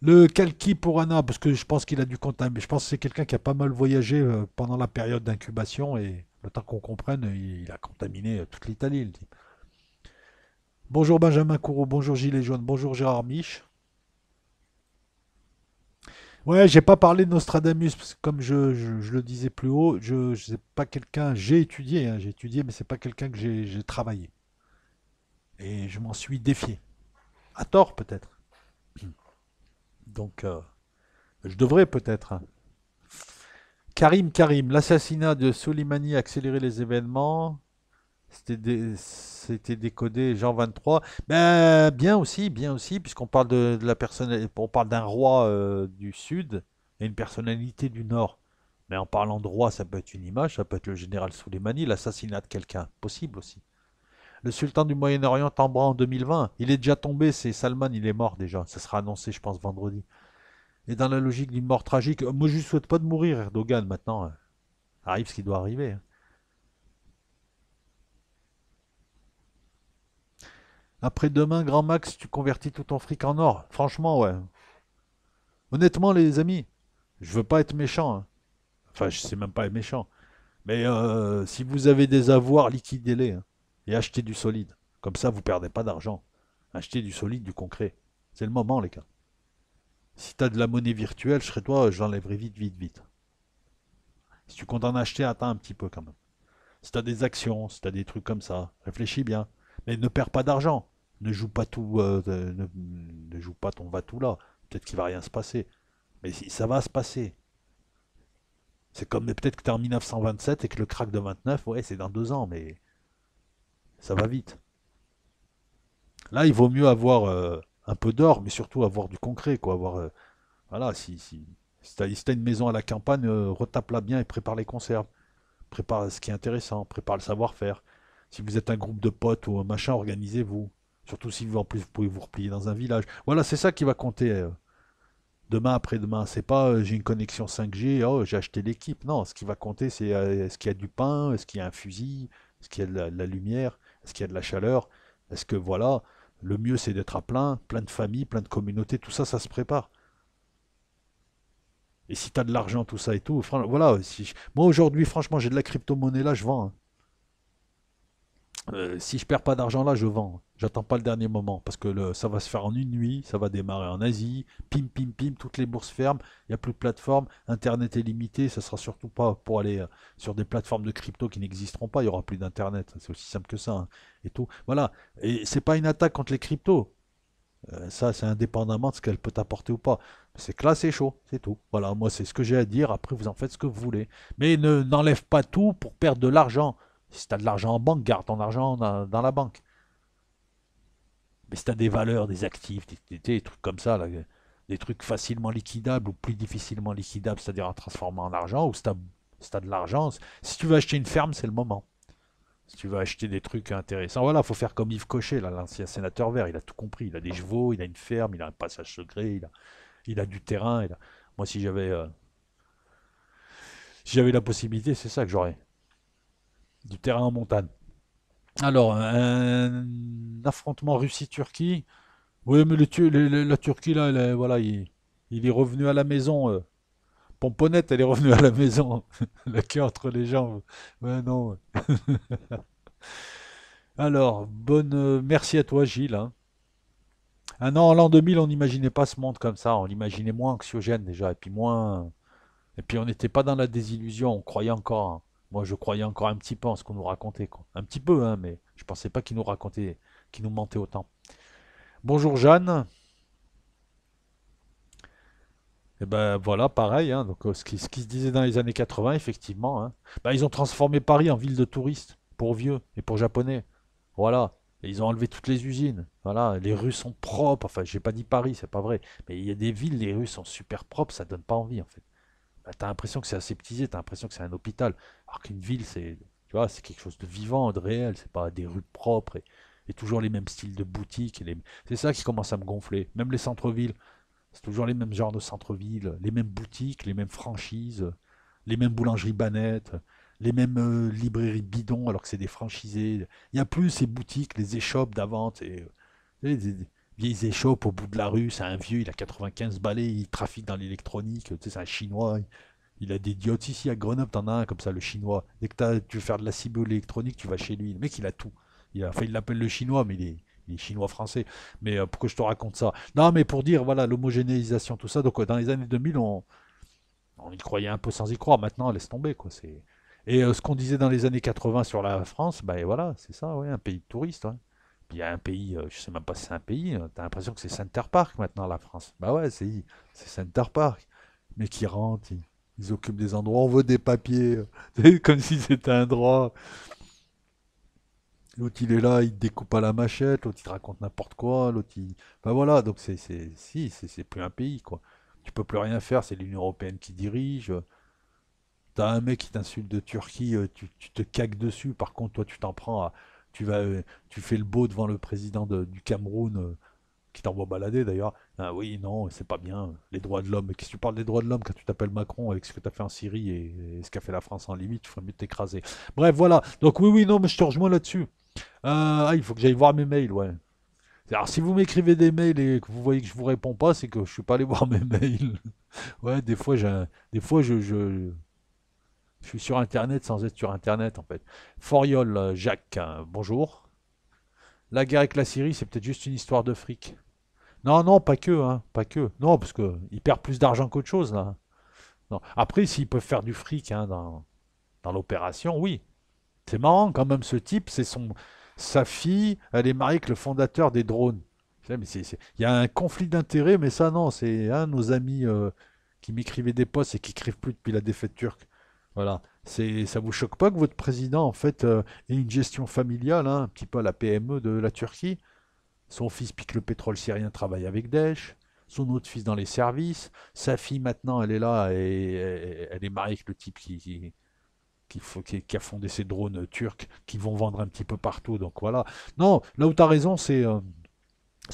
Le Kalki Purana, parce que je pense qu'il a dû contaminer. Je pense que c'est quelqu'un qui a pas mal voyagé pendant la période d'incubation et le temps qu'on comprenne, il a contaminé toute l'Italie, le type. Bonjour Benjamin Courreau, bonjour Gilet Jaune, bonjour Gérard Mich. Ouais, j'ai pas parlé de Nostradamus, parce que comme je le disais plus haut, je sais pas quelqu'un, j'ai étudié, mais c'est pas quelqu'un que j'ai travaillé. Et je m'en suis défié. À tort peut-être. Donc, je devrais peut-être, hein. Karim, l'assassinat de Soleimani a accéléré les événements. C'était décodé Jean 23. Ben, bien aussi, puisqu'on parle de la personne, on parle d'un roi du Sud et une personnalité du Nord. Mais en parlant de roi, ça peut être une image, ça peut être le général Soleimani, l'assassinat de quelqu'un, possible aussi. Le sultan du Moyen-Orient tombera en 2020. Il est déjà tombé, c'est Salman, il est mort déjà. Ça sera annoncé, je pense, vendredi. Et dans la logique d'une mort tragique, moi je ne souhaite pas de mourir, Erdogan, maintenant. Arrive ce qui doit arriver, hein. Après-demain, Grand Max, tu convertis tout ton fric en or. Franchement, ouais. Honnêtement, les amis, je veux pas être méchant, hein. Enfin, je sais même pas être méchant. Mais si vous avez des avoirs, liquidez-les, hein, et achetez du solide. Comme ça, vous perdez pas d'argent. Achetez du solide, du concret. C'est le moment, les gars. Si tu as de la monnaie virtuelle, je serais toi, je l'enlèverais vite, vite, vite. Si tu comptes en acheter, attends un petit peu quand même. Si tu as des actions, si tu as des trucs comme ça, réfléchis bien. Mais ne perds pas d'argent. Ne joue pas tout, ne joue pas ton va-tout là. Peut-être qu'il va rien se passer. Mais si, ça va se passer. C'est comme peut-être que tu es en 1927 et que le crack de 29, ouais, c'est dans 2 ans, mais ça va vite. Là, il vaut mieux avoir un peu d'or, mais surtout avoir du concret, quoi. Voilà, si t'as une maison à la campagne, retape-la bien et prépare les conserves. Prépare ce qui est intéressant, prépare le savoir-faire. Si vous êtes un groupe de potes ou un machin, organisez-vous. Surtout si vous, en plus, vous pouvez vous replier dans un village. Voilà, c'est ça qui va compter demain après-demain. C'est pas j'ai une connexion 5G, oh, j'ai acheté l'équipe. Non, ce qui va compter, c'est est-ce qu'il y a du pain, est-ce qu'il y a un fusil, est-ce qu'il y a de la lumière, est-ce qu'il y a de la chaleur. Est-ce que voilà, le mieux c'est d'être à plein, plein de familles, plein de communautés, tout ça, ça se prépare. Et si tu as de l'argent, tout ça et tout, voilà. Moi aujourd'hui, franchement, j'ai de la crypto-monnaie là, je vends, hein. Si je perds pas d'argent là, je vends. J'attends pas le dernier moment parce que ça va se faire en une nuit, ça va démarrer en Asie, pim pim pim, toutes les bourses ferment, il n'y a plus de plateforme, Internet est limité, ça sera surtout pas pour aller sur des plateformes de crypto qui n'existeront pas, il y aura plus d'Internet, c'est aussi simple que ça, hein, et tout. Voilà, et c'est pas une attaque contre les cryptos. Ça, c'est indépendamment de ce qu'elle peut t'apporter ou pas. C'est que là, c'est chaud, c'est tout. Voilà, moi, c'est ce que j'ai à dire. Après, vous en faites ce que vous voulez. Mais n'enlève pas tout pour perdre de l'argent. Si tu as de l'argent en banque, garde ton argent dans la banque. Mais si tu as des valeurs, des actifs, des trucs comme ça, là, des trucs facilement liquidables ou plus difficilement liquidables, c'est-à-dire à transformer en argent, ou si t'as de l'argent, si tu veux acheter une ferme, c'est le moment. Si tu veux acheter des trucs intéressants, voilà, faut faire comme Yves Cochet, là, l'ancien sénateur vert, il a tout compris. Il a des chevaux, il a une ferme, il a un passage secret, il a du terrain. Moi, si j'avais la possibilité, c'est ça que j'aurais. Du terrain en montagne. Alors, un affrontement Russie-Turquie. Oui, mais la Turquie, là, voilà, il est revenu à la maison. Pomponnette, elle est revenue à la maison. Le cœur entre les jambes. Ouais, non. Alors, merci à toi, Gilles, hein. Ah non, en l'an 2000, on n'imaginait pas ce monde comme ça. On l'imaginait moins anxiogène déjà, et puis moins. Et puis on n'était pas dans la désillusion. On croyait encore, hein. Moi, je croyais encore un petit peu en ce qu'on nous racontait, quoi. Un petit peu, hein, mais je pensais pas qu'ils nous racontaient, qu'ils nous mentaient autant. Bonjour Jeanne. Et ben voilà, pareil, hein. Donc ce qui se disait dans les années 80, effectivement, hein. Ben, ils ont transformé Paris en ville de touristes pour vieux et pour japonais. Voilà. Et ils ont enlevé toutes les usines. Voilà. Les rues sont propres. Enfin, j'ai pas dit Paris, c'est pas vrai. Mais il y a des villes, les rues sont super propres, ça donne pas envie en fait. Bah, t'as l'impression que c'est aseptisé, t'as l'impression que c'est un hôpital. Alors qu'une ville, tu vois, c'est quelque chose de vivant, de réel. C'est pas des rues propres et toujours les mêmes styles de boutiques. C'est ça qui commence à me gonfler. Même les centres-villes. C'est toujours les mêmes genres de centre-ville, les mêmes boutiques, les mêmes franchises, les mêmes boulangeries banettes, les mêmes librairies bidons alors que c'est des franchisés. Il n'y a plus ces boutiques, les échoppes d'avant, des vieilles échoppes au bout de la rue, c'est un vieux, il a 95 balais, il trafique dans l'électronique, c'est un chinois, il a des diodes ici à Grenoble, t'en as un comme ça, le chinois. Dès que tu veux faire de la cible électronique, tu vas chez lui. Le mec, il a tout. Enfin, il l'appelle le chinois, mais il est chinois français. Mais pourquoi je te raconte ça? Non, mais pour dire, voilà, l'homogénéisation, tout ça. Donc, dans les années 2000, on y croyait un peu sans y croire. Maintenant, laisse tomber, quoi. Et ce qu'on disait dans les années 80 sur la France, ben voilà, c'est ça, ouais, un pays de touristes, ouais. Puis il y a un pays, je sais même pas si c'est un pays, t'as l'impression que c'est Center Park maintenant, la France. Bah ouais, c'est Center Park. Mais qui rentrent, ils occupent des endroits, on veut des papiers, comme si c'était un droit. L'autre il est là, il te découpe à la machette, l'autre il te raconte n'importe quoi, l'autre il. Enfin voilà, donc c'est plus un pays quoi. Tu peux plus rien faire, c'est l'Union Européenne qui dirige. T'as un mec qui t'insulte de Turquie, tu te caques dessus. Par contre, toi tu t'en prends à. Tu fais le beau devant le président du Cameroun, qui t'envoie balader d'ailleurs. Ah oui, non, c'est pas bien. Les droits de l'homme. Mais qu'est-ce que tu parles des droits de l'homme quand tu t'appelles Macron avec ce que tu as fait en Syrie et ce qu'a fait la France en Libye, tu ferais mieux de t'écraser. Bref, voilà. Donc oui, oui, non, mais je te rejoins là-dessus. Il faut que j'aille voir mes mails, ouais. Alors si vous m'écrivez des mails et que vous voyez que je vous réponds pas, c'est que je suis pas allé voir mes mails. Ouais, des fois je suis sur Internet sans être sur Internet en fait. Foriol, Jacques, bonjour. La guerre avec la Syrie, c'est peut-être juste une histoire de fric. Non, non, pas que, hein, pas que. Non, parce que ils perdent plus d'argent qu'autre chose là. Non. Après, s'ils peuvent faire du fric hein, dans l'opération, oui. C'est marrant quand même, ce type, sa fille, elle est mariée avec le fondateur des drones. Mais il y a un conflit d'intérêts, mais ça non, c'est un de nos amis qui m'écrivaient des posts et qui écrivent plus depuis la défaite turque. Voilà. Ça vous choque pas que votre président, en fait, ait une gestion familiale, hein, un petit peu à la PME de la Turquie? Son fils pique le pétrole syrien, travaille avec Daesh. Son autre fils dans les services. Sa fille, maintenant, elle est là et elle est mariée avec le type qui a fondé ces drones turcs qui vont vendre un petit peu partout. Donc voilà. Non, là où tu as raison, c'est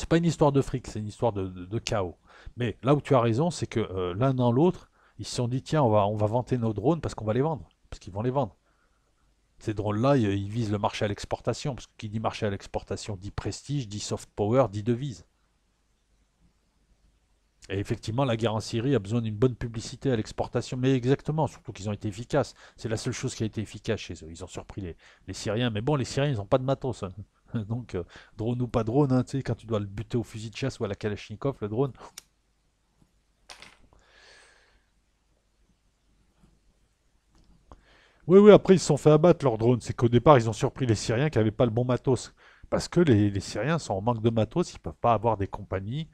pas une histoire de fric, c'est une histoire de chaos. Mais là où tu as raison, c'est que l'un dans l'autre, ils se sont dit tiens, on va vanter nos drones parce qu'on va les vendre. Parce qu'ils vont les vendre. Ces drones-là, ils visent le marché à l'exportation. Parce que qui dit marché à l'exportation dit prestige, dit soft power, dit devise. Et effectivement, la guerre en Syrie a besoin d'une bonne publicité à l'exportation. Mais exactement, surtout qu'ils ont été efficaces. C'est la seule chose qui a été efficace chez eux. Ils ont surpris les Syriens. Mais bon, les Syriens, ils n'ont pas de matos, hein. Donc, drone ou pas drone, hein, tu sais, quand tu dois le buter au fusil de chasse ou à la Kalachnikov, le drone. Oui, oui, après, ils se sont fait abattre leurs drones. C'est qu'au départ, ils ont surpris les Syriens qui n'avaient pas le bon matos. Parce que les Syriens sont en manque de matos. Ils ne peuvent pas avoir des compagnies,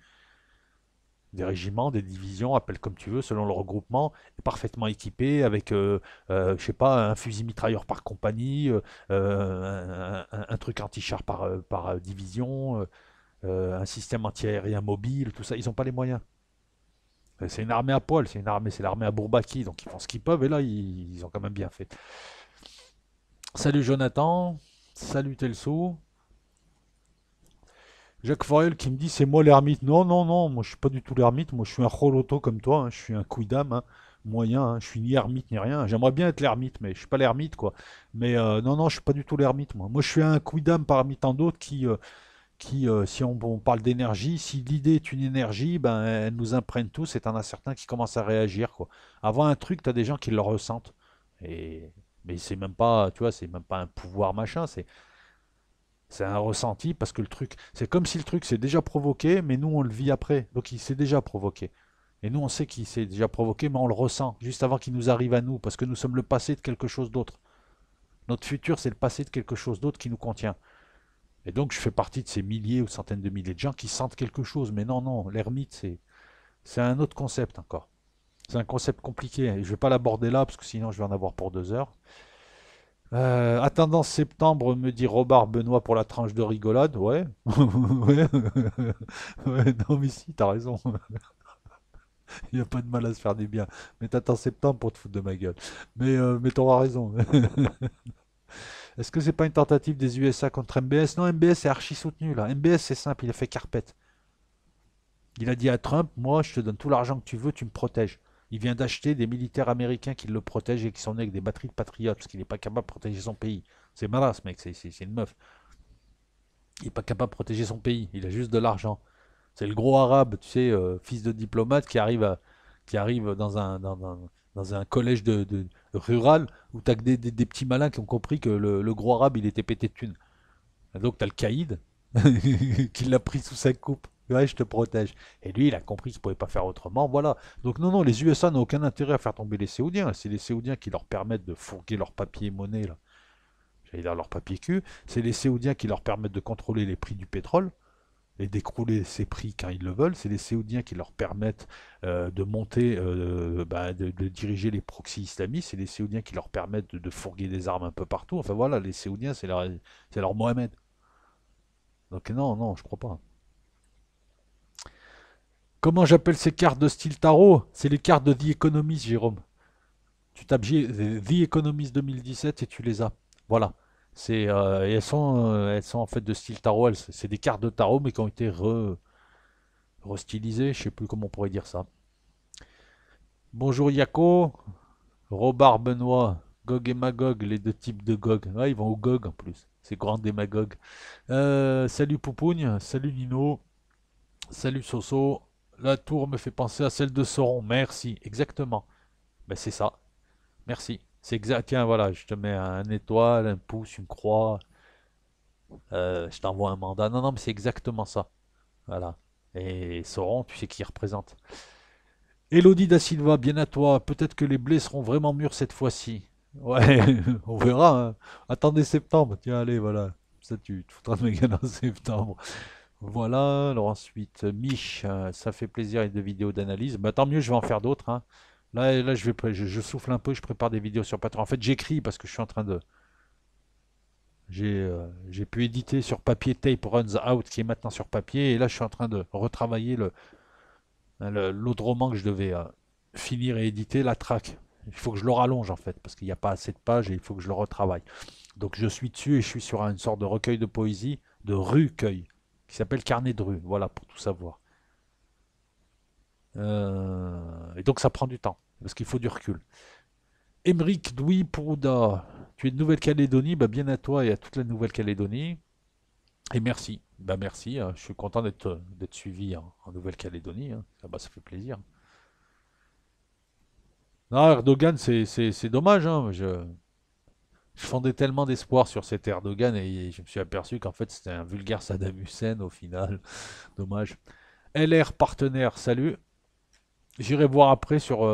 des régiments, des divisions, appelle comme tu veux, selon le regroupement, parfaitement équipés, avec, je sais pas, un fusil mitrailleur par compagnie, un truc anti-char par division, un système anti-aérien mobile, tout ça. Ils n'ont pas les moyens. C'est une armée à poil, c'est l'armée à Bourbaki, donc ils font ce qu'ils peuvent, et là, ils ont quand même bien fait. Salut Jonathan, salut Telso. Jacques Forel qui me dit c'est moi l'ermite. Non, non, non, moi je suis pas du tout l'ermite, moi je suis un Roloto comme toi, hein. Je suis un quidam, hein, moyen, hein. Je suis ni ermite ni rien. J'aimerais bien être l'ermite, mais je suis pas l'ermite quoi. Mais non, non, je suis pas du tout l'ermite moi. Moi je suis un quidam parmi tant d'autres qui si on parle d'énergie, si l'idée est une énergie, ben elle nous imprègne tous et t'en as certains qui commencent à réagir quoi. Avant un truc, t'as des gens qui le ressentent. Et mais c'est même pas, tu vois, c'est même pas un pouvoir machin, c'est un ressenti parce que le truc, c'est comme si le truc s'est déjà provoqué, mais nous on le vit après. Donc il s'est déjà provoqué. Et nous on sait qu'il s'est déjà provoqué, mais on le ressent juste avant qu'il nous arrive à nous, parce que nous sommes le passé de quelque chose d'autre. Notre futur, c'est le passé de quelque chose d'autre qui nous contient. Et donc je fais partie de ces milliers ou centaines de milliers de gens qui sentent quelque chose. Mais non, non, l'ermite, c'est un autre concept encore. C'est un concept compliqué. Et je ne vais pas l'aborder là, parce que sinon je vais en avoir pour 2 heures. Attendant septembre, me dit Robert Benoît pour la tranche de rigolade. Ouais. Ouais. Ouais, non, mais si, t'as raison. Il n'y a pas de mal à se faire du bien. Mais t'attends septembre pour te foutre de ma gueule. Mais t'auras raison. Est-ce que c'est pas une tentative des USA contre MBS? Non, MBS est archi soutenu là. MBS c'est simple, il a fait carpette. Il a dit à Trump, moi je te donne tout l'argent que tu veux, tu me protèges. Il vient d'acheter des militaires américains qui le protègent et qui sont nés avec des batteries de patriotes parce qu'il n'est pas capable de protéger son pays. C'est malin ce mec, c'est une meuf. Il n'est pas capable de protéger son pays, il a juste de l'argent. C'est le gros arabe, tu sais, fils de diplomate qui arrive dans un collège rural où tu as que des petits malins qui ont compris que le gros arabe il était pété de thunes. Et donc tu as le caïd qui l'a pris sous sa coupe. Ouais, je te protège. Et lui, il a compris qu'il ne pouvait pas faire autrement. Voilà. Donc non, non, les USA n'ont aucun intérêt à faire tomber les Séoudiens. C'est les Séoudiens qui leur permettent de fourguer leur papier monnaie, là. J'allais dire leur papier cul. C'est les Séoudiens qui leur permettent de contrôler les prix du pétrole et d'écrouler ces prix quand ils le veulent. C'est les Séoudiens qui leur permettent de monter, de diriger les proxys islamistes. C'est les Séoudiens qui leur permettent de fourguer des armes un peu partout. Enfin voilà, les Séoudiens, c'est leur Mohamed. Donc non, non, je crois pas. Comment j'appelle ces cartes de style tarot? C'est les cartes de The Economist, Jérôme. Tu tapes The Economist 2017 et tu les as. Voilà. Et elles sont en fait de style tarot. C'est des cartes de tarot, mais qui ont été restylisées. Je sais plus comment on pourrait dire ça. Bonjour Yako, Robert Benoît, Gog et Magog, les deux types de Gog. Ouais, ils vont au Gog en plus. C'est grand démagogue. Salut Poupougne, salut Nino, salut Soso. La tour me fait penser à celle de Sauron. Merci, exactement. Ben c'est ça. Merci. C'est exact. Tiens, voilà, je te mets un étoile, un pouce, une croix. Je t'envoie un mandat. Non, non, mais c'est exactement ça. Voilà. Et Sauron, tu sais qui il représente. Elodie da Silva, bien à toi. Peut-être que les blés seront vraiment mûrs cette fois-ci. Ouais, on verra, hein. Attendez septembre. Tiens, allez, voilà. Ça, tu te foutras de ma gueule en septembre. Voilà. Alors ensuite, Mich, ça fait plaisir avec des vidéos d'analyse. Bah, tant mieux, je vais en faire d'autres, hein. Là, je souffle un peu, je prépare des vidéos sur Patreon. En fait, j'écris parce que je suis en train de. J'ai pu éditer sur papier Tape Runs Out qui est maintenant sur papier. Et là, je suis en train de retravailler l'autre roman que je devais finir et éditer, la traque. Il faut que je le rallonge en fait, parce qu'il n'y a pas assez de pages et il faut que je le retravaille. Donc je suis dessus et je suis sur une sorte de recueil de poésie, de recueil, qui s'appelle Carnet de rue, voilà, pour tout savoir. Et donc ça prend du temps, parce qu'il faut du recul. Émeric Douy Pouda, tu es de Nouvelle-Calédonie, bah bien à toi et à toute la Nouvelle-Calédonie. Et merci. Bah merci, hein, je suis content d'être suivi en Nouvelle-Calédonie, hein. Ah bah, ça fait plaisir. Non, Erdogan, c'est dommage, hein. Je fondais tellement d'espoir sur cet Erdogan et je me suis aperçu qu'en fait c'était un vulgaire Saddam Hussein au final. Dommage. LR partenaire, salut. J'irai voir après sur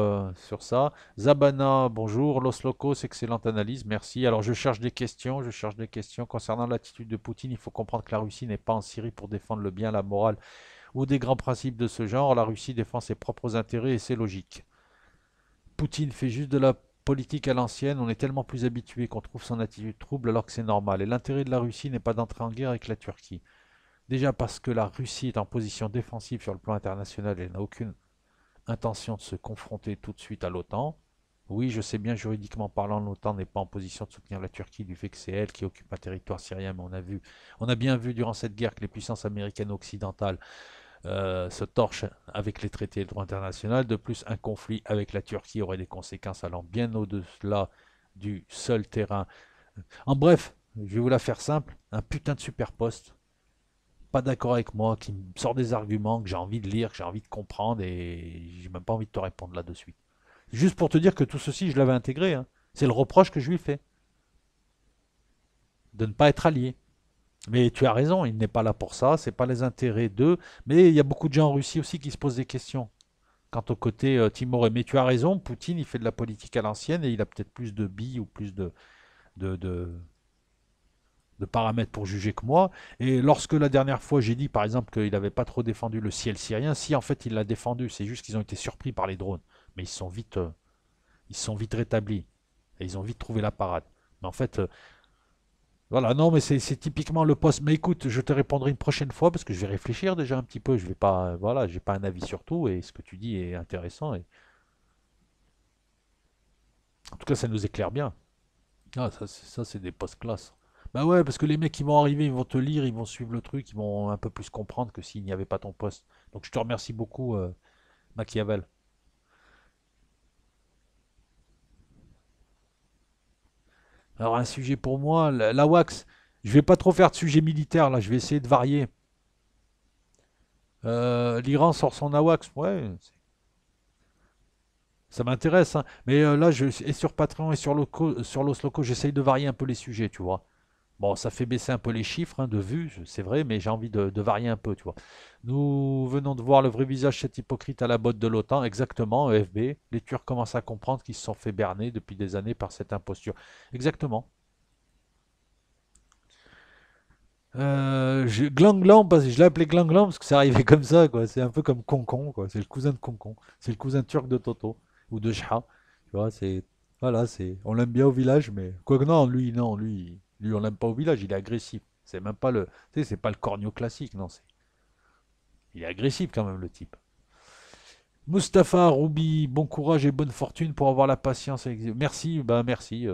ça. Zabana, bonjour. Los Locos, excellente analyse, merci. Alors je cherche des questions. Concernant l'attitude de Poutine, il faut comprendre que la Russie n'est pas en Syrie pour défendre le bien, la morale ou des grands principes de ce genre. La Russie défend ses propres intérêts et c'est logique. Poutine fait juste de la politique à l'ancienne. On est tellement plus habitué qu'on trouve son attitude trouble alors que c'est normal. Et l'intérêt de la Russie n'est pas d'entrer en guerre avec la Turquie. Déjà parce que la Russie est en position défensive sur le plan international et n'a aucune intention de se confronter tout de suite à l'OTAN. Oui, je sais bien, juridiquement parlant, l'OTAN n'est pas en position de soutenir la Turquie du fait que c'est elle qui occupe un territoire syrien, mais on a bien vu durant cette guerre que les puissances américaines occidentales se torchent avec les traités et le droit international. De plus, un conflit avec la Turquie aurait des conséquences allant bien au-delà du seul terrain. En bref, je vais vous la faire simple, un putain de super poste, pas d'accord avec moi, qui me sort des arguments que j'ai envie de lire, que j'ai envie de comprendre, et j'ai même pas envie de te répondre là de suite. Juste pour te dire que tout ceci, je l'avais intégré, hein. C'est le reproche que je lui fais, de ne pas être allié. Mais tu as raison, il n'est pas là pour ça, c'est pas les intérêts d'eux. Mais il y a beaucoup de gens en Russie aussi qui se posent des questions quant au côté timoré. Mais tu as raison, Poutine, il fait de la politique à l'ancienne et il a peut-être plus de billes ou plus de, de, de paramètres pour juger que moi. Et lorsque la dernière fois j'ai dit par exemple qu'il n'avait pas trop défendu le ciel syrien, si en fait il l'a défendu, c'est juste qu'ils ont été surpris par les drones. Mais ils se sont vite rétablis. Et ils ont vite trouvé la parade. Mais en fait, voilà, non, mais c'est typiquement le poste. Mais écoute, je te répondrai une prochaine fois parce que je vais réfléchir déjà un petit peu. Je vais pas, voilà, j'ai pas un avis sur tout et ce que tu dis est intéressant. Et en tout cas, ça nous éclaire bien. Ah, ça c'est des postes classe. Bah ouais, parce que les mecs qui vont arriver, ils vont te lire, ils vont suivre le truc, ils vont un peu plus comprendre que s'il n'y avait pas ton poste. Donc je te remercie beaucoup, Machiavel. Alors un sujet pour moi, la wax. Je vais pas trop faire de sujet militaire là, je vais essayer de varier. L'Iran sort son AWACS, ouais, ça m'intéresse, hein. Mais là, et sur Patreon et sur Los Locos, j'essaye de varier un peu les sujets, tu vois. Bon, ça fait baisser un peu les chiffres, hein, de vues, c'est vrai, mais j'ai envie de varier un peu, tu vois. Nous venons de voir le vrai visage de cet hypocrite à la botte de l'OTAN, exactement, EFB. Les Turcs commencent à comprendre qu'ils se sont fait berner depuis des années par cette imposture. Exactement. Glanglan, parce que je l'ai appelé Glanglan parce que c'est arrivé comme ça, quoi. C'est un peu comme Concon, quoi. C'est le cousin de Concon. C'est le cousin turc de Toto ou de Shah. Tu vois, c'est voilà, on l'aime bien au village, mais quoique non, lui, on l'aime pas au village. Il est agressif. C'est même pas le, tu sais, c'est pas le corneau classique, non. Il est agressif quand même le type. Mustapha Roubi, bon courage et bonne fortune pour avoir la patience. Merci, bah merci.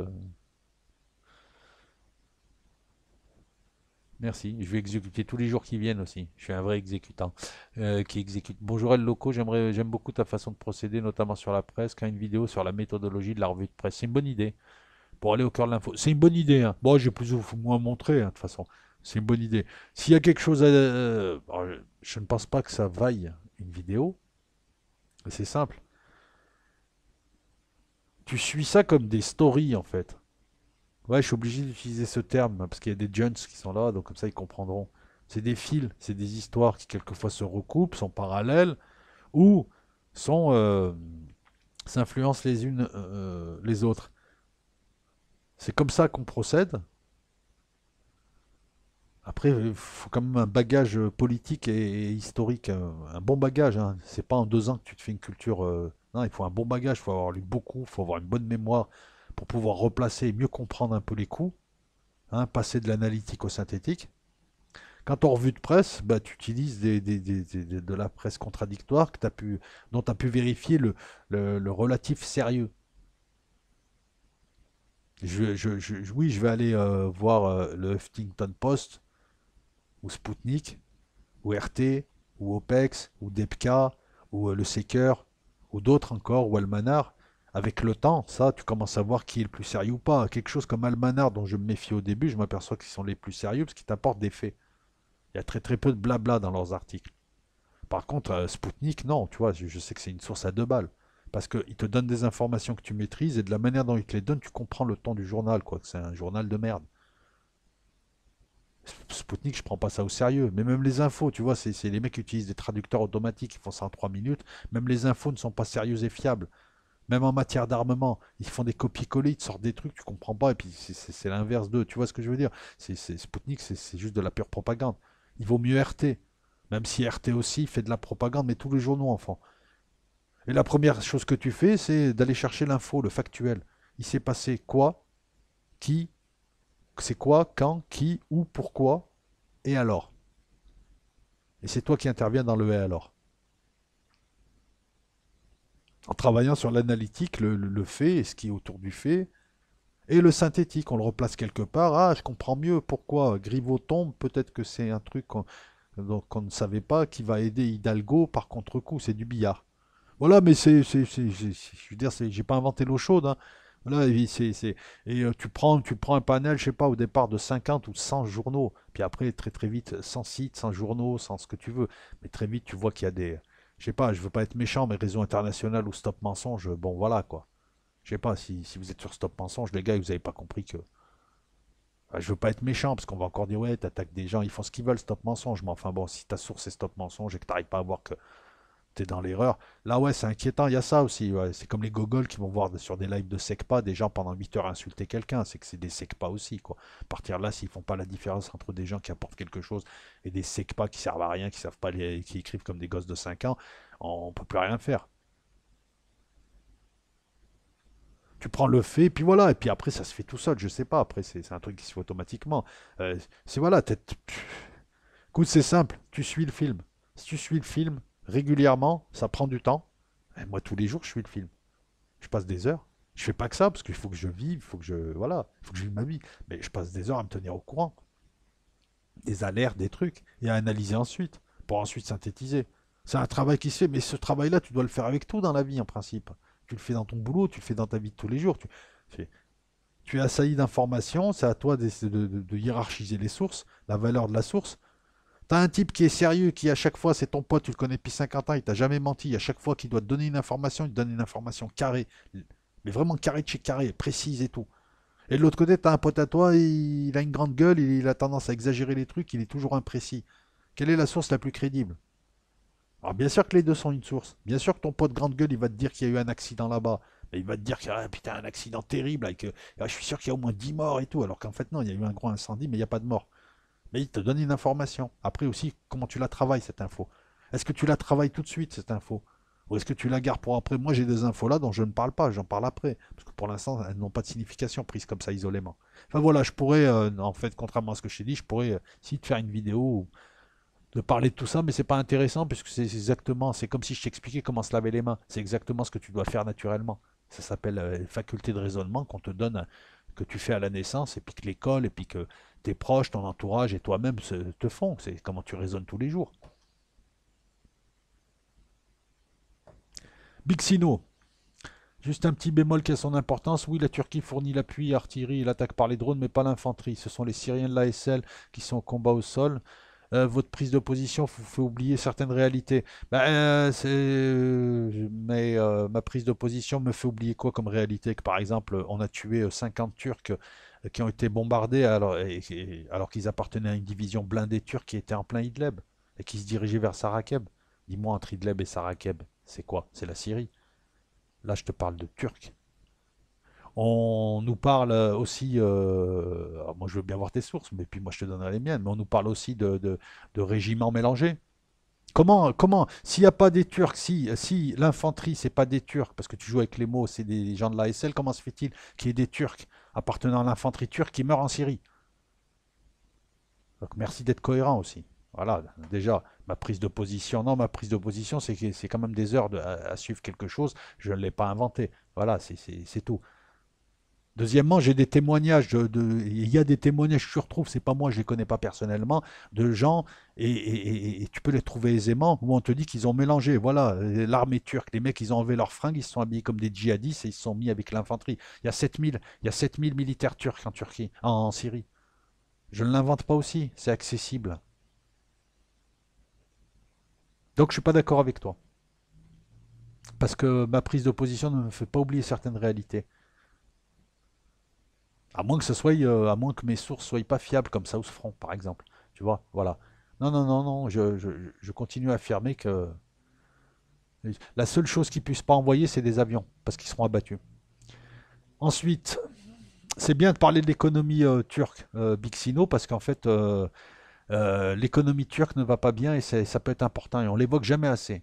Merci, je vais exécuter tous les jours qui viennent aussi. Je suis un vrai exécutant qui exécute. Bonjour El Loco, j'aime beaucoup ta façon de procéder, notamment sur la presse, quand une vidéo sur la méthodologie de la revue de presse. C'est une bonne idée pour aller au cœur de l'info. C'est une bonne idée, hein. Bon, j'ai plus ou moins montré, hein, de toute façon. C'est une bonne idée. S'il y a quelque chose à... alors, je ne pense pas que ça vaille une vidéo. C'est simple. Tu suis ça comme des stories, en fait. Ouais, je suis obligé d'utiliser ce terme parce qu'il y a des jeunes qui sont là, donc comme ça ils comprendront. C'est des fils, c'est des histoires qui quelquefois se recoupent, sont parallèles ou sont s'influencent les unes les autres. C'est comme ça qu'on procède. Après, il faut quand même un bagage politique et historique, un bon bagage, hein. C'est pas en 2 ans que tu te fais une culture. Non, il faut un bon bagage, il faut avoir lu beaucoup, il faut avoir une bonne mémoire pour pouvoir replacer et mieux comprendre un peu les coups, hein, passer de l'analytique au synthétique. Quand en revue de presse, bah, tu utilises de la presse contradictoire dont tu as pu vérifier le relatif sérieux. Oui, je vais aller voir le Huffington Post, ou Sputnik, ou RT, ou OPEX, ou DEPCA, ou le Seeker, ou d'autres encore, ou Almanar. Avec le temps, ça, tu commences à voir qui est le plus sérieux ou pas. Quelque chose comme Almanar, dont je me méfie au début, je m'aperçois qu'ils sont les plus sérieux parce qu'ils t'apportent des faits. Il y a très très peu de blabla dans leurs articles. Par contre, Spoutnik, non, tu vois, je sais que c'est une source à 2 balles. Parce qu'ils te donnent des informations que tu maîtrises et de la manière dont ils te les donnent, tu comprends le ton du journal, quoi, que c'est un journal de merde. Spoutnik, je prends pas ça au sérieux. Mais même les infos, tu vois, c'est les mecs qui utilisent des traducteurs automatiques, ils font ça en 3 minutes. Même les infos ne sont pas sérieuses et fiables. Même en matière d'armement, ils font des copier-coller, ils te sortent des trucs, tu comprends pas, et puis c'est l'inverse d'eux. Tu vois ce que je veux dire? Spoutnik, c'est juste de la pure propagande. Il vaut mieux RT. Même si RT aussi fait de la propagande, mais tous les journaux en font. Et la première chose que tu fais, c'est d'aller chercher l'info, le factuel. Il s'est passé quoi, qui, c'est quoi, quand, qui, où, pourquoi, et alors. Et c'est toi qui interviens dans le et alors. En travaillant sur l'analytique, le fait et ce qui est autour du fait, et le synthétique, on le replace quelque part. Ah, je comprends mieux pourquoi Griveaux tombe. Peut-être que c'est un truc qu'on ne savait pas qui va aider Hidalgo par contre-coup. C'est du billard. Voilà, mais je veux dire, j'ai pas inventé l'eau chaude, hein. Voilà, tu prends un panel, je sais pas, au départ de 50 ou 100 journaux, puis après, très très vite, 100 sites, 100 journaux, 100 ce que tu veux, mais très vite, tu vois qu'il y a des, je sais pas, je veux pas être méchant, mais Réseau International ou Stop Mensonge, bon voilà quoi. Je sais pas, si vous êtes sur Stop Mensonge, les gars, vous avez pas compris que. Enfin, je veux pas être méchant, parce qu'on va encore dire, ouais, t'attaques des gens, ils font ce qu'ils veulent, Stop Mensonge, mais enfin bon, si ta source est Stop Mensonge et que t'arrives pas à voir que t'es dans l'erreur. Là, ouais, c'est inquiétant. Il y a ça aussi. Ouais. C'est comme les gogoles qui vont voir sur des lives de SECPA des gens pendant 8 heures insulter quelqu'un. C'est que c'est des SECPA aussi, quoi. À partir de là, s'ils font pas la différence entre des gens qui apportent quelque chose et des SECPA qui servent à rien, qui savent pas qui écrivent comme des gosses de 5 ans, on peut plus rien faire. Tu prends le fait, et puis voilà, et puis après ça se fait tout seul, je sais pas, après c'est un truc qui se fait automatiquement. C'est voilà, écoute, c'est simple, tu suis le film. Si tu suis le film régulièrement, ça prend du temps. Et moi, tous les jours, je suis le film. Je passe des heures. Je fais pas que ça, parce qu'il faut que je vive, il faut que je. Voilà, il faut que je vive ma vie. Mais je passe des heures à me tenir au courant. Des alertes, des trucs. Et à analyser ensuite. Pour ensuite synthétiser. C'est un travail qui se fait, mais ce travail-là, tu dois le faire avec tout dans la vie, en principe. Tu le fais dans ton boulot, tu le fais dans ta vie de tous les jours. Tu es assailli d'informations, c'est à toi de hiérarchiser les sources, la valeur de la source. T'as un type qui est sérieux, qui à chaque fois, c'est ton pote, tu le connais depuis 50 ans, il t'a jamais menti. À chaque fois qu'il doit te donner une information, il te donne une information carrée. Mais vraiment carré de chez carré, précise et tout. Et de l'autre côté, t'as un pote à toi, il a une grande gueule, il a tendance à exagérer les trucs, il est toujours imprécis. Quelle est la source la plus crédible? Alors bien sûr que les deux sont une source. Bien sûr que ton pote grande gueule, il va te dire qu'il y a eu un accident là-bas. Mais il va te dire qu'il y a putain, un accident terrible, avec, je suis sûr qu'il y a au moins 10 morts et tout. Alors qu'en fait, non, il y a eu un gros incendie, mais il n'y a pas de mort. Mais il te donne une information. Après aussi, comment tu la travailles, cette info. Est-ce que tu la travailles tout de suite, cette info? Ou est-ce que tu la gardes pour après? Moi, j'ai des infos là dont je ne parle pas, j'en parle après. Parce que pour l'instant, elles n'ont pas de signification prises comme ça isolément. Enfin voilà, je pourrais, en fait, contrairement à ce que je t'ai dit, je pourrais, essayer de faire une vidéo, de parler de tout ça, mais c'est pas intéressant puisque c'est exactement, c'est comme si je t'expliquais comment se laver les mains. C'est exactement ce que tu dois faire naturellement. Ça s'appelle faculté de raisonnement qu'on te donne, que tu fais à la naissance, et puis que l'école, et puis que tes proches, ton entourage et toi-même te font. C'est comment tu raisonnes tous les jours. Big Sino, juste un petit bémol qui a son importance. Oui, la Turquie fournit l'appui artillerie et l'attaque par les drones, mais pas l'infanterie. Ce sont les Syriens de l'ASL qui sont au combat au sol. Votre prise de position vous fait oublier certaines réalités. Ma prise de position me fait oublier quoi comme réalité? Que par exemple, on a tué 50 Turcs qui ont été bombardés alors qu'ils appartenaient à une division blindée turque qui était en plein Idlib et qui se dirigeait vers Sarakeb. Dis-moi, entre Idlib et Sarakeb, c'est quoi? C'est la Syrie. Là, je te parle de Turcs. On nous parle aussi, alors moi je veux bien voir tes sources, mais puis moi je te donnerai les miennes, mais on nous parle aussi de régiments mélangés. Comment, s'il n'y a pas des Turcs, si l'infanterie c'est pas des Turcs, parce que tu joues avec les mots, c'est des gens de l'ASL, comment se fait-il qu'il y ait des Turcs appartenant à l'infanterie turque qui meurent en Syrie? Donc merci d'être cohérent aussi. Voilà, déjà, ma prise de position, non, ma prise de position, c'est quand même des heures à suivre quelque chose, je ne l'ai pas inventé. Voilà, c'est tout. Deuxièmement, j'ai des témoignages il y a des témoignages que je retrouve, c'est pas moi, je les connais pas personnellement, de gens et tu peux les trouver aisément où on te dit qu'ils ont mélangé. Voilà, l'armée turque, les mecs, ils ont enlevé leurs fringues, ils se sont habillés comme des djihadistes et ils se sont mis avec l'infanterie. Il y a 7000 militaires turcs en Turquie, en Syrie. Je ne l'invente pas aussi, c'est accessible. Donc je suis pas d'accord avec toi. Parce que ma prise de position ne me fait pas oublier certaines réalités. À moins que mes sources soient pas fiables comme South Front, par exemple. Tu vois, voilà. Non, non, non, non, je continue à affirmer que la seule chose qu'ils puissent pas envoyer, c'est des avions, parce qu'ils seront abattus. Ensuite, c'est bien de parler de l'économie turque, Bixino, parce qu'en fait, l'économie turque ne va pas bien et ça peut être important, et on l'évoque jamais assez.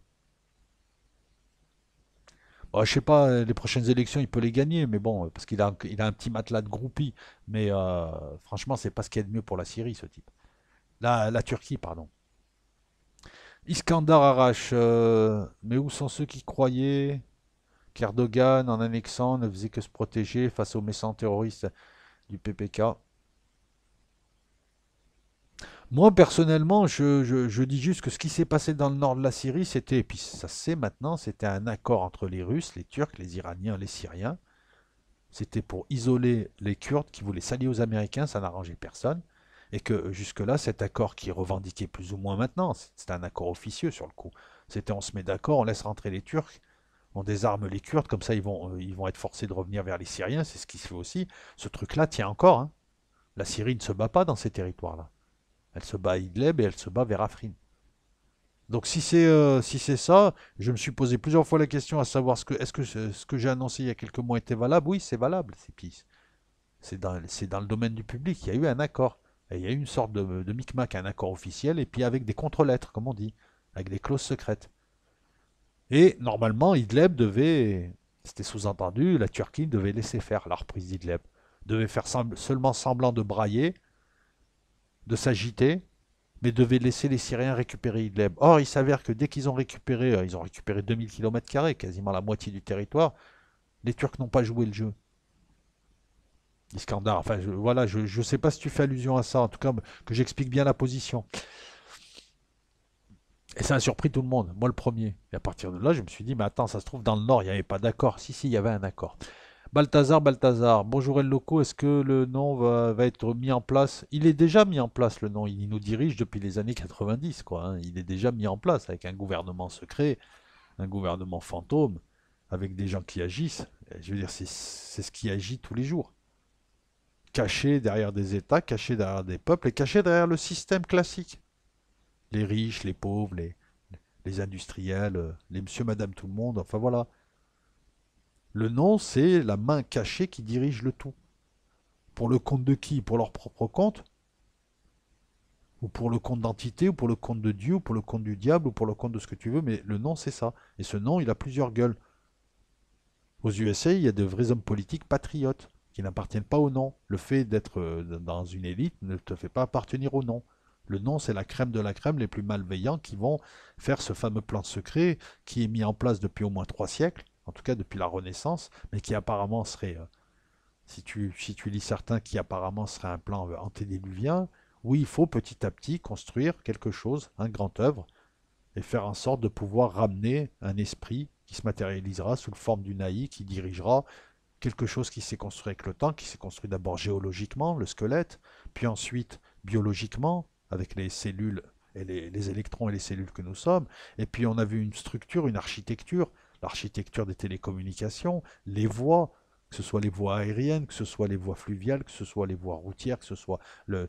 Bon, je sais pas, les prochaines élections, il peut les gagner, mais bon, parce il a un petit matelas de groupie. Mais franchement, c'est pas ce qu'il y a de mieux pour la Syrie, ce type. La Turquie, pardon. Iskandar Arash, mais où sont ceux qui croyaient qu'Erdogan, en annexant, ne faisait que se protéger face aux méchants terroristes du PPK? Moi, personnellement, je dis juste que ce qui s'est passé dans le nord de la Syrie, c'était, et puis ça se sait maintenant, c'était un accord entre les Russes, les Turcs, les Iraniens, les Syriens. C'était pour isoler les Kurdes qui voulaient s'allier aux Américains, ça n'arrangeait personne. Et que jusque-là, cet accord qui est revendiqué plus ou moins maintenant, c'était un accord officieux sur le coup. C'était on se met d'accord, on laisse rentrer les Turcs, on désarme les Kurdes, comme ça ils vont être forcés de revenir vers les Syriens, c'est ce qui se fait aussi. Ce truc-là tient encore. Hein. La Syrie ne se bat pas dans ces territoires-là. Elle se bat à Idlib et elle se bat vers Afrin. Donc si c'est ça, je me suis posé plusieurs fois la question à savoir est-ce que ce que j'ai annoncé il y a quelques mois était valable. Oui, c'est valable. C'est dans le domaine du public. Il y a eu un accord. Et il y a eu une sorte de micmac, un accord officiel, et puis avec des contre-lettres, comme on dit, avec des clauses secrètes. Et normalement, Idlib devait, c'était sous-entendu, la Turquie devait laisser faire la reprise d'Idlib. Devait faire seulement semblant de brailler, de s'agiter, mais devait laisser les Syriens récupérer Idlib. Or, il s'avère que dès ils ont récupéré 2000 km², quasiment la moitié du territoire, les Turcs n'ont pas joué le jeu. Iskandar, enfin voilà, je ne sais pas si tu fais allusion à ça, en tout cas que j'explique bien la position. Et ça a surpris tout le monde, moi le premier. Et à partir de là, je me suis dit, mais attends, ça se trouve dans le Nord, il n'y avait pas d'accord. Si, si, il y avait un accord. Balthazar, bonjour El Loco, est-ce que le nom va être mis en place? Il est déjà mis en place, le nom, il nous dirige depuis les années 90, quoi. Hein. Il est déjà mis en place avec un gouvernement secret, un gouvernement fantôme, avec des gens qui agissent. Et je veux dire, c'est ce qui agit tous les jours. Caché derrière des États, caché derrière des peuples et caché derrière le système classique. Les riches, les pauvres, les industriels, les monsieur, madame, tout le monde, enfin voilà. Le nom, c'est la main cachée qui dirige le tout. Pour le compte de qui? Pour leur propre compte? Ou pour le compte d'entité? Ou pour le compte de Dieu? Ou pour le compte du diable? Ou pour le compte de ce que tu veux? Mais le nom, c'est ça. Et ce nom, il a plusieurs gueules. Aux USA, il y a de vrais hommes politiques patriotes qui n'appartiennent pas au nom. Le fait d'être dans une élite ne te fait pas appartenir au nom. Le nom, c'est la crème de la crème, les plus malveillants qui vont faire ce fameux plan secret qui est mis en place depuis au moins 3 siècles, en tout cas depuis la Renaissance, mais qui apparemment serait, si tu lis certains, qui apparemment serait un plan antédiluvien, où il faut petit à petit construire quelque chose, un grand œuvre, et faire en sorte de pouvoir ramener un esprit qui se matérialisera sous forme d'une AI qui dirigera quelque chose qui s'est construit avec le temps, qui s'est construit d'abord géologiquement, le squelette, puis ensuite biologiquement, avec les cellules et les électrons et les cellules que nous sommes. Et puis on a vu une structure, une architecture, l'architecture des télécommunications, les voies, que ce soit les voies aériennes, que ce soit les voies fluviales, que ce soit les voies routières, que ce soit le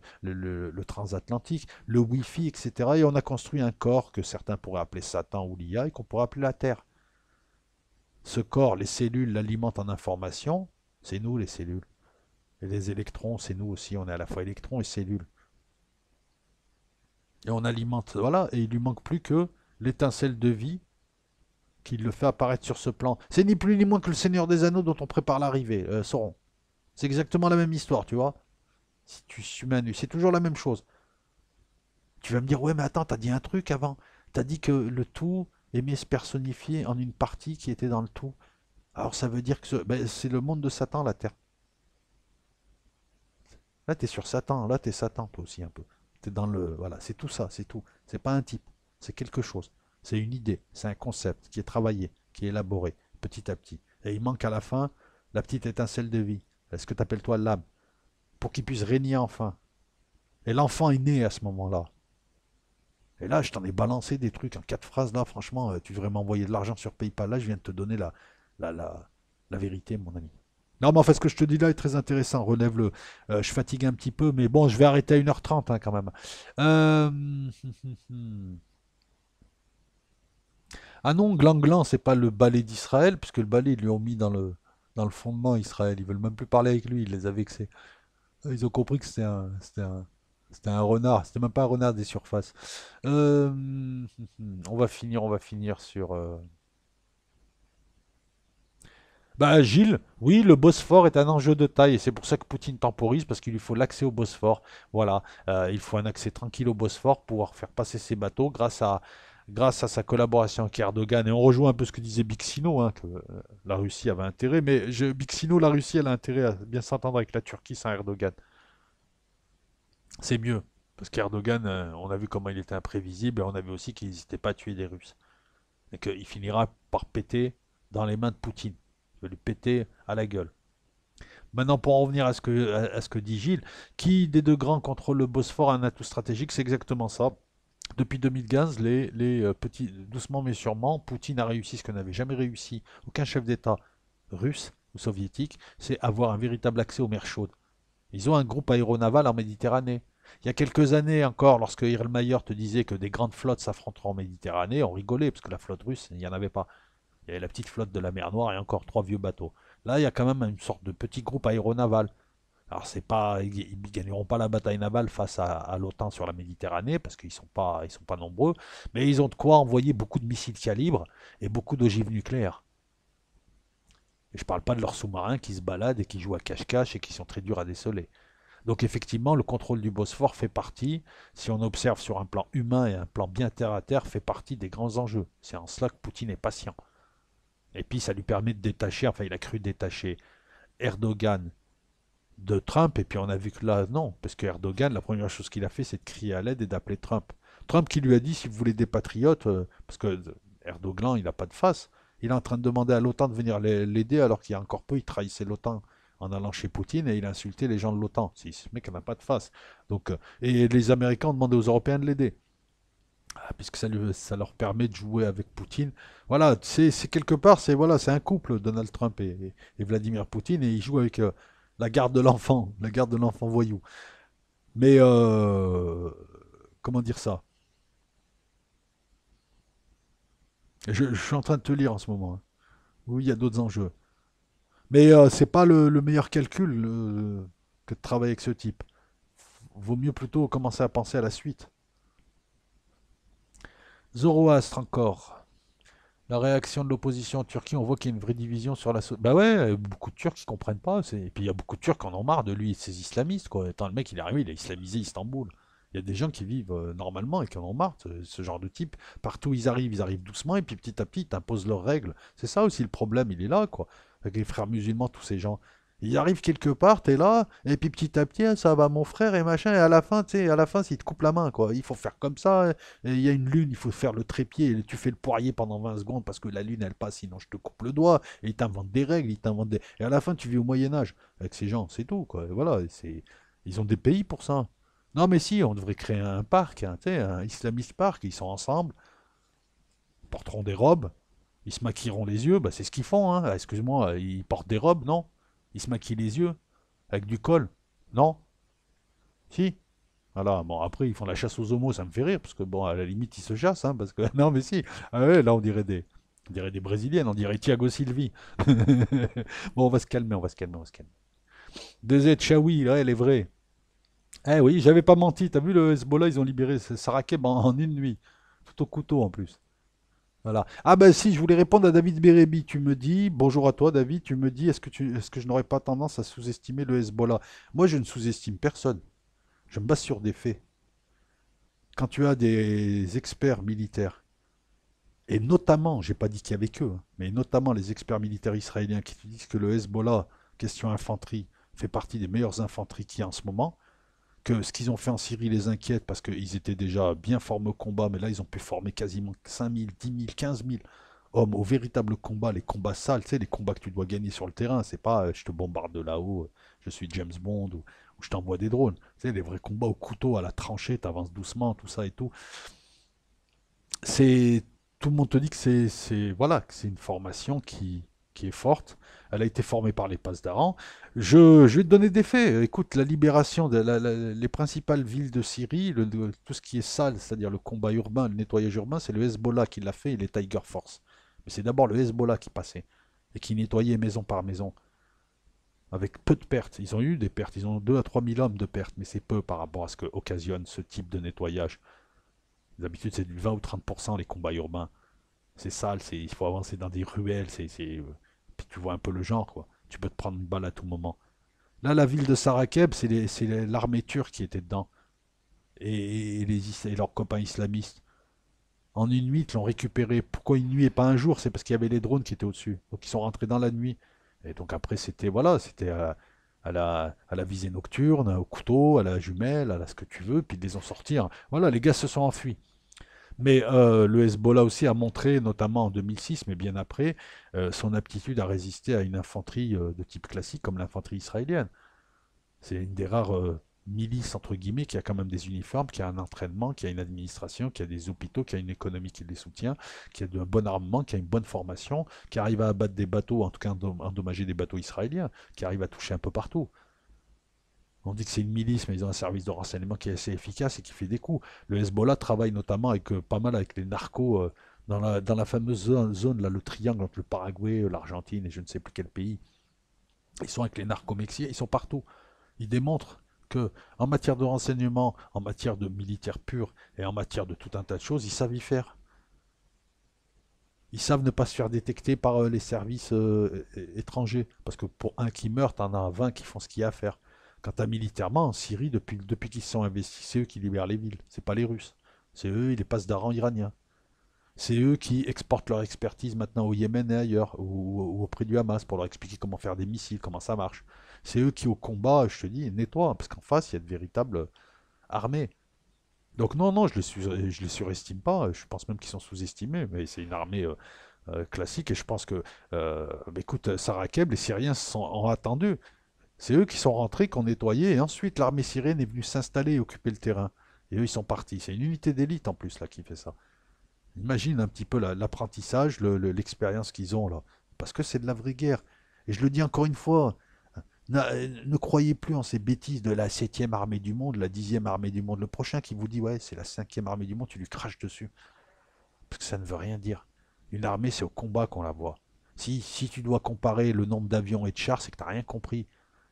transatlantique, le Wi-Fi, etc. Et on a construit un corps que certains pourraient appeler Satan ou l'IA et qu'on pourrait appeler la Terre. Ce corps, les cellules l'alimentent en information, c'est nous les cellules. Et les électrons, c'est nous aussi, on est à la fois électrons et cellules. Et on alimente, voilà, et il lui manque plus que l'étincelle de vie qui le fait apparaître sur ce plan. C'est ni plus ni moins que le Seigneur des Anneaux dont on prépare l'arrivée, Sauron. C'est exactement la même histoire, tu vois. Si tu suis Manu, c'est toujours la même chose. Tu vas me dire, ouais, mais attends, t'as dit un truc avant. T'as dit que le tout aimait se personnifier en une partie qui était dans le tout. Alors ça veut dire que ben, c'est le monde de Satan, la Terre. Là, t'es sur Satan, là, t'es Satan, toi aussi un peu. T'es dans le. Voilà, c'est tout ça, c'est tout. C'est pas un type, c'est quelque chose. C'est une idée, c'est un concept qui est travaillé, qui est élaboré, petit à petit. Et il manque à la fin la petite étincelle de vie. Est-ce que t'appelles toi l'âme? Pour qu'il puisse régner enfin. Et l'enfant est né à ce moment-là. Et là, je t'en ai balancé des trucs en 4 phrases. Là, franchement, tu devrais m'envoyer de l'argent sur PayPal. Là, je viens de te donner la, la, la vérité, mon ami. Non, mais en fait, ce que je te dis là est très intéressant. Relève-le. Je fatigue un petit peu, mais bon, je vais arrêter à 1h30 hein, quand même. Euh... Ah non, Glan, c'est pas le ballet d'Israël, puisque le ballet, ils lui ont mis dans le fondement Israël. Ils veulent même plus parler avec lui, ils les a vexés. Ils ont compris que c'était un renard. C'était même pas un renard des surfaces. On va finir sur. Bah, Gilles, oui, le Bosphore est un enjeu de taille et c'est pour ça que Poutine temporise parce qu'il lui faut l'accès au Bosphore. Voilà, il faut un accès tranquille au Bosphore pour pouvoir faire passer ses bateaux grâce à sa collaboration avec Erdogan. Et on rejoint un peu ce que disait Bixino, hein, que la Russie avait intérêt, mais Bixino, la Russie, elle a intérêt à bien s'entendre avec la Turquie sans Erdogan. C'est mieux. Parce qu'Erdogan, on a vu comment il était imprévisible et on a vu aussi qu'il n'hésitait pas à tuer des Russes. Et qu'il finira par péter dans les mains de Poutine. Il va lui péter à la gueule. Maintenant, pour en revenir à ce que dit Gilles, qui des deux grands contrôle le Bosphore a un atout stratégique? C'est exactement ça. Depuis 2015, les petits, doucement mais sûrement, Poutine a réussi ce que n'avait jamais réussi aucun chef d'État russe ou soviétique, c'est avoir un véritable accès aux mers chaudes. Ils ont un groupe aéronaval en Méditerranée. Il y a quelques années encore, lorsque Erlmeyer te disait que des grandes flottes s'affronteront en Méditerranée, on rigolait, parce que la flotte russe, il n'y en avait pas. Il y avait la petite flotte de la mer Noire et encore 3 vieux bateaux. Là, il y a quand même une sorte de petit groupe aéronaval. Alors, c'est pas, ils ne gagneront pas la bataille navale face à l'OTAN sur la Méditerranée, parce qu'ils sont pas nombreux, mais ils ont de quoi envoyer beaucoup de missiles calibre et beaucoup d'ogives nucléaires. Et je ne parle pas de leurs sous-marins qui se baladent et qui jouent à cache-cache et qui sont très durs à déceler. Donc effectivement, le contrôle du Bosphore fait partie, si on observe sur un plan humain et un plan bien terre à terre, fait partie des grands enjeux. C'est en cela que Poutine est patient. Et puis ça lui permet de détacher, enfin il a cru détacher Erdogan de Trump, et puis on a vu que là, non, parce que Erdogan, la première chose qu'il a fait, c'est de crier à l'aide et d'appeler Trump. Trump qui lui a dit, si vous voulez des patriotes, parce que Erdogan, il n'a pas de face, il est en train de demander à l'OTAN de venir l'aider, alors qu'il y a encore peu, il trahissait l'OTAN en allant chez Poutine, et il a insulté les gens de l'OTAN. Ce mec n'a pas de face. Donc, et les Américains ont demandé aux Européens de l'aider. Puisque ça leur permet de jouer avec Poutine. Voilà, c'est quelque part, c'est un couple, Donald Trump et Vladimir Poutine, et ils jouent avec la garde de l'enfant voyou. Mais comment dire ça? Je suis en train de te lire en ce moment, hein. Oui, il y a d'autres enjeux. Mais c'est pas le meilleur calcul que de travailler avec ce type. Vaut mieux plutôt commencer à penser à la suite. Zoroastre encore. La réaction de l'opposition en Turquie, on voit qu'il y a une vraie division sur la. Bah ouais, beaucoup de Turcs qui comprennent pas. Et puis il y a beaucoup de Turcs qui en ont marre de lui et de ses islamistes, quoi. Attends, le mec, il est arrivé, il a islamisé Istanbul. Il y a des gens qui vivent normalement et qui en ont marre, ce genre de type. Partout où ils arrivent doucement et puis petit à petit, ils imposent leurs règles. C'est ça aussi le problème, il est là, quoi. Avec les frères musulmans, tous ces gens. Ils arrivent quelque part, t'es là, et puis petit à petit, ah, ça va mon frère et machin, et à la fin, tu sais, à la fin, s'il te coupe la main, quoi. Il faut faire comme ça, et il y a une lune, il faut faire le trépied, et tu fais le poirier pendant 20 secondes parce que la lune, elle passe, sinon je te coupe le doigt, et ils t'inventent des règles, ils t'inventent des. Et à la fin, tu vis au Moyen-Âge avec ces gens, c'est tout, quoi. Et voilà, ils ont des pays pour ça. Non, mais si, on devrait créer un parc, hein, tu sais, un Islamist Park, ils sont ensemble, ils porteront des robes, ils se maquilleront les yeux, bah, c'est ce qu'ils font, hein. Ah, excuse-moi, ils portent des robes, non? Ils se maquillent les yeux avec du col, non? Si? Voilà, bon, après, ils font la chasse aux homos, ça me fait rire, parce que, bon, à la limite, ils se chassent, hein, parce que, non, mais si, ah ouais, là, on dirait des Brésiliennes, on dirait Thiago Silvi. Bon, on va se calmer, on va se calmer, on va se calmer. DZ Chaoui, là, elle est vraie. Eh oui, j'avais pas menti, t'as vu le Hezbollah, ils ont libéré Sarakeb en une nuit, tout au couteau en plus. Voilà. Ah ben si, je voulais répondre à David Bérébi. Tu me dis, bonjour à toi David, tu me dis, est-ce que je n'aurais pas tendance à sous-estimer le Hezbollah? Moi, je ne sous-estime personne. Je me base sur des faits. Quand tu as des experts militaires, et notamment, j'ai pas dit qu'il y avait que, hein, mais notamment les experts militaires israéliens qui te disent que le Hezbollah, question infanterie, fait partie des meilleures infanteries qu'il y a en ce moment, que ce qu'ils ont fait en Syrie les inquiète parce qu'ils étaient déjà bien formés au combat, mais là ils ont pu former quasiment 5000, 10 000, 15 000 hommes au véritable combat, les combats sales, tu sais, les combats que tu dois gagner sur le terrain, c'est pas je te bombarde de là-haut, je suis James Bond ou je t'envoie des drones, tu sais, les vrais combats au couteau, à la tranchée, t'avances doucement, tout ça et tout. c'est tout le monde te dit que voilà, que c'est une formation qui est forte. Elle a été formée par les Pasdaran. Je vais te donner des faits. Écoute, la libération les principales villes de Syrie, tout ce qui est sale, c'est-à-dire le combat urbain, le nettoyage urbain, c'est le Hezbollah qui l'a fait et les Tiger Force. Mais c'est d'abord le Hezbollah qui passait et qui nettoyait maison par maison avec peu de pertes. Ils ont eu des pertes, ils ont 2 à 3 000 hommes de pertes, mais c'est peu par rapport à ce que occasionne ce type de nettoyage. D'habitude, c'est du 20 ou 30% les combats urbains. C'est sale, il faut avancer dans des ruelles, puis tu vois un peu le genre, quoi. Tu peux te prendre une balle à tout moment. Là, la ville de Sarakeb, c'est l'armée turque qui était dedans. Et leurs copains islamistes. En une nuit, ils l'ont récupéré. Pourquoi une nuit et pas un jour? C'est parce qu'il y avait les drones qui étaient au-dessus. Donc ils sont rentrés dans la nuit. Et donc après, c'était voilà, c'était à la visée nocturne, au couteau, à la jumelle, à la ce que tu veux, puis ils les ont sortis, hein. Voilà, les gars se sont enfuis. Mais le Hezbollah aussi a montré, notamment en 2006, mais bien après, son aptitude à résister à une infanterie de type classique comme l'infanterie israélienne. C'est une des rares milices, entre guillemets, qui a quand même des uniformes, qui a un entraînement, qui a une administration, qui a des hôpitaux, qui a une économie qui les soutient, qui a un bon armement, qui a une bonne formation, qui arrive à abattre des bateaux, en tout cas endommager des bateaux israéliens, qui arrive à toucher un peu partout. On dit que c'est une milice, mais ils ont un service de renseignement qui est assez efficace et qui fait des coups. Le Hezbollah travaille notamment avec pas mal avec les narcos dans la fameuse zone, là, le triangle entre le Paraguay, l'Argentine et je ne sais plus quel pays. Ils sont avec les narcos mexicains, ils sont partout. Ils démontrent que en matière de renseignement, en matière de militaire pur et en matière de tout un tas de choses, ils savent y faire. Ils savent ne pas se faire détecter par les services étrangers. Parce que pour un qui meurt, t'en as 20 qui font ce qu'il y a à faire. Quant à militairement, en Syrie, depuis qu'ils se sont investis, c'est eux qui libèrent les villes. C'est pas les Russes. C'est eux, ils les passent d'Aran iranien. C'est eux qui exportent leur expertise maintenant au Yémen et ailleurs, ou auprès du Hamas, pour leur expliquer comment faire des missiles, comment ça marche. C'est eux qui, au combat, je te dis, nettoient, parce qu'en face, il y a de véritables armées. Donc non, non, je les surestime pas. Je pense même qu'ils sont sous-estimés, mais c'est une armée classique. Et je pense que, bah, écoute, Sarakeb, les Syriens ont attendu. C'est eux qui sont rentrés, qui ont nettoyé, et ensuite l'armée syrienne est venue s'installer et occuper le terrain. Et eux, ils sont partis. C'est une unité d'élite en plus là qui fait ça. Imagine un petit peu l'apprentissage, l'expérience qu'ils ont là. Parce que c'est de la vraie guerre. Et je le dis encore une fois, ne croyez plus en ces bêtises de la septième armée du monde, la dixième armée du monde. Le prochain qui vous dit ouais c'est la cinquième armée du monde, tu lui craches dessus. Parce que ça ne veut rien dire. Une armée c'est au combat qu'on la voit. Si tu dois comparer le nombre d'avions et de chars, c'est que tu n'as rien compris.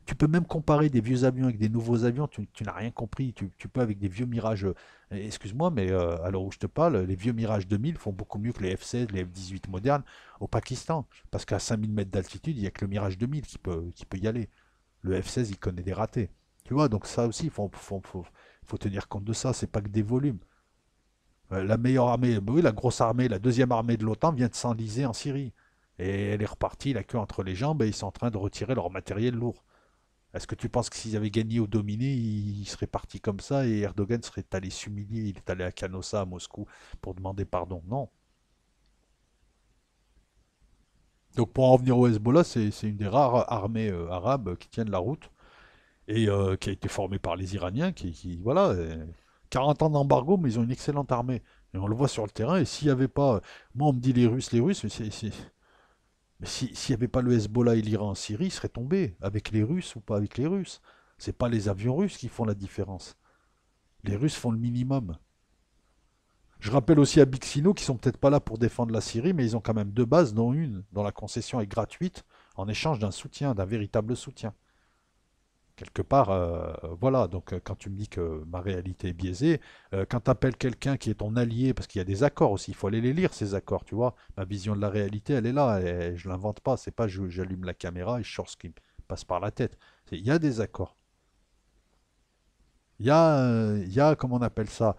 Tu peux même comparer des vieux avions avec des nouveaux avions, tu n'as rien compris. Tu peux avec des vieux Mirage, excuse-moi, mais à l'heure où je te parle, les vieux Mirage 2000 font beaucoup mieux que les F-16, les F-18 modernes au Pakistan. Parce qu'à 5000 mètres d'altitude, il n'y a que le Mirage 2000 qui peut y aller. Le F-16, il connaît des ratés. Tu vois, donc ça aussi, faut tenir compte de ça. C'est pas que des volumes. La meilleure armée, bah oui, la grosse armée, la deuxième armée de l'OTAN vient de s'enliser en Syrie. Et elle est repartie, la queue entre les jambes, et ils sont en train de retirer leur matériel lourd. Est-ce que tu penses que s'ils avaient gagné ou dominé, ils seraient partis comme ça et Erdogan serait allé s'humilier, il est allé à Canossa, à Moscou, pour demander pardon? Non. Donc pour en revenir au Hezbollah, c'est une des rares armées arabes qui tiennent la route et qui a été formée par les Iraniens, voilà, 40 ans d'embargo, mais ils ont une excellente armée. Et on le voit sur le terrain, et s'il n'y avait pas, moi on me dit les Russes, mais mais s'il n'y avait pas le Hezbollah et l'Iran en Syrie, ils seraient tombés, avec les Russes ou pas avec les Russes. C'est pas les avions russes qui font la différence. Les Russes font le minimum. Je rappelle aussi à Bixino qu'ils sont peut-être pas là pour défendre la Syrie, mais ils ont quand même deux bases, dont une dont la concession est gratuite, en échange d'un soutien, d'un véritable soutien. Quelque part, voilà, donc quand tu me dis que ma réalité est biaisée, quand tu appelles quelqu'un qui est ton allié, parce qu'il y a des accords aussi, il faut aller les lire ces accords, tu vois. Ma vision de la réalité, elle est là, et je l'invente pas, c'est pas j'allume la caméra et je sors ce qui me passe par la tête. Il y a des accords. Il y a, comment on appelle ça,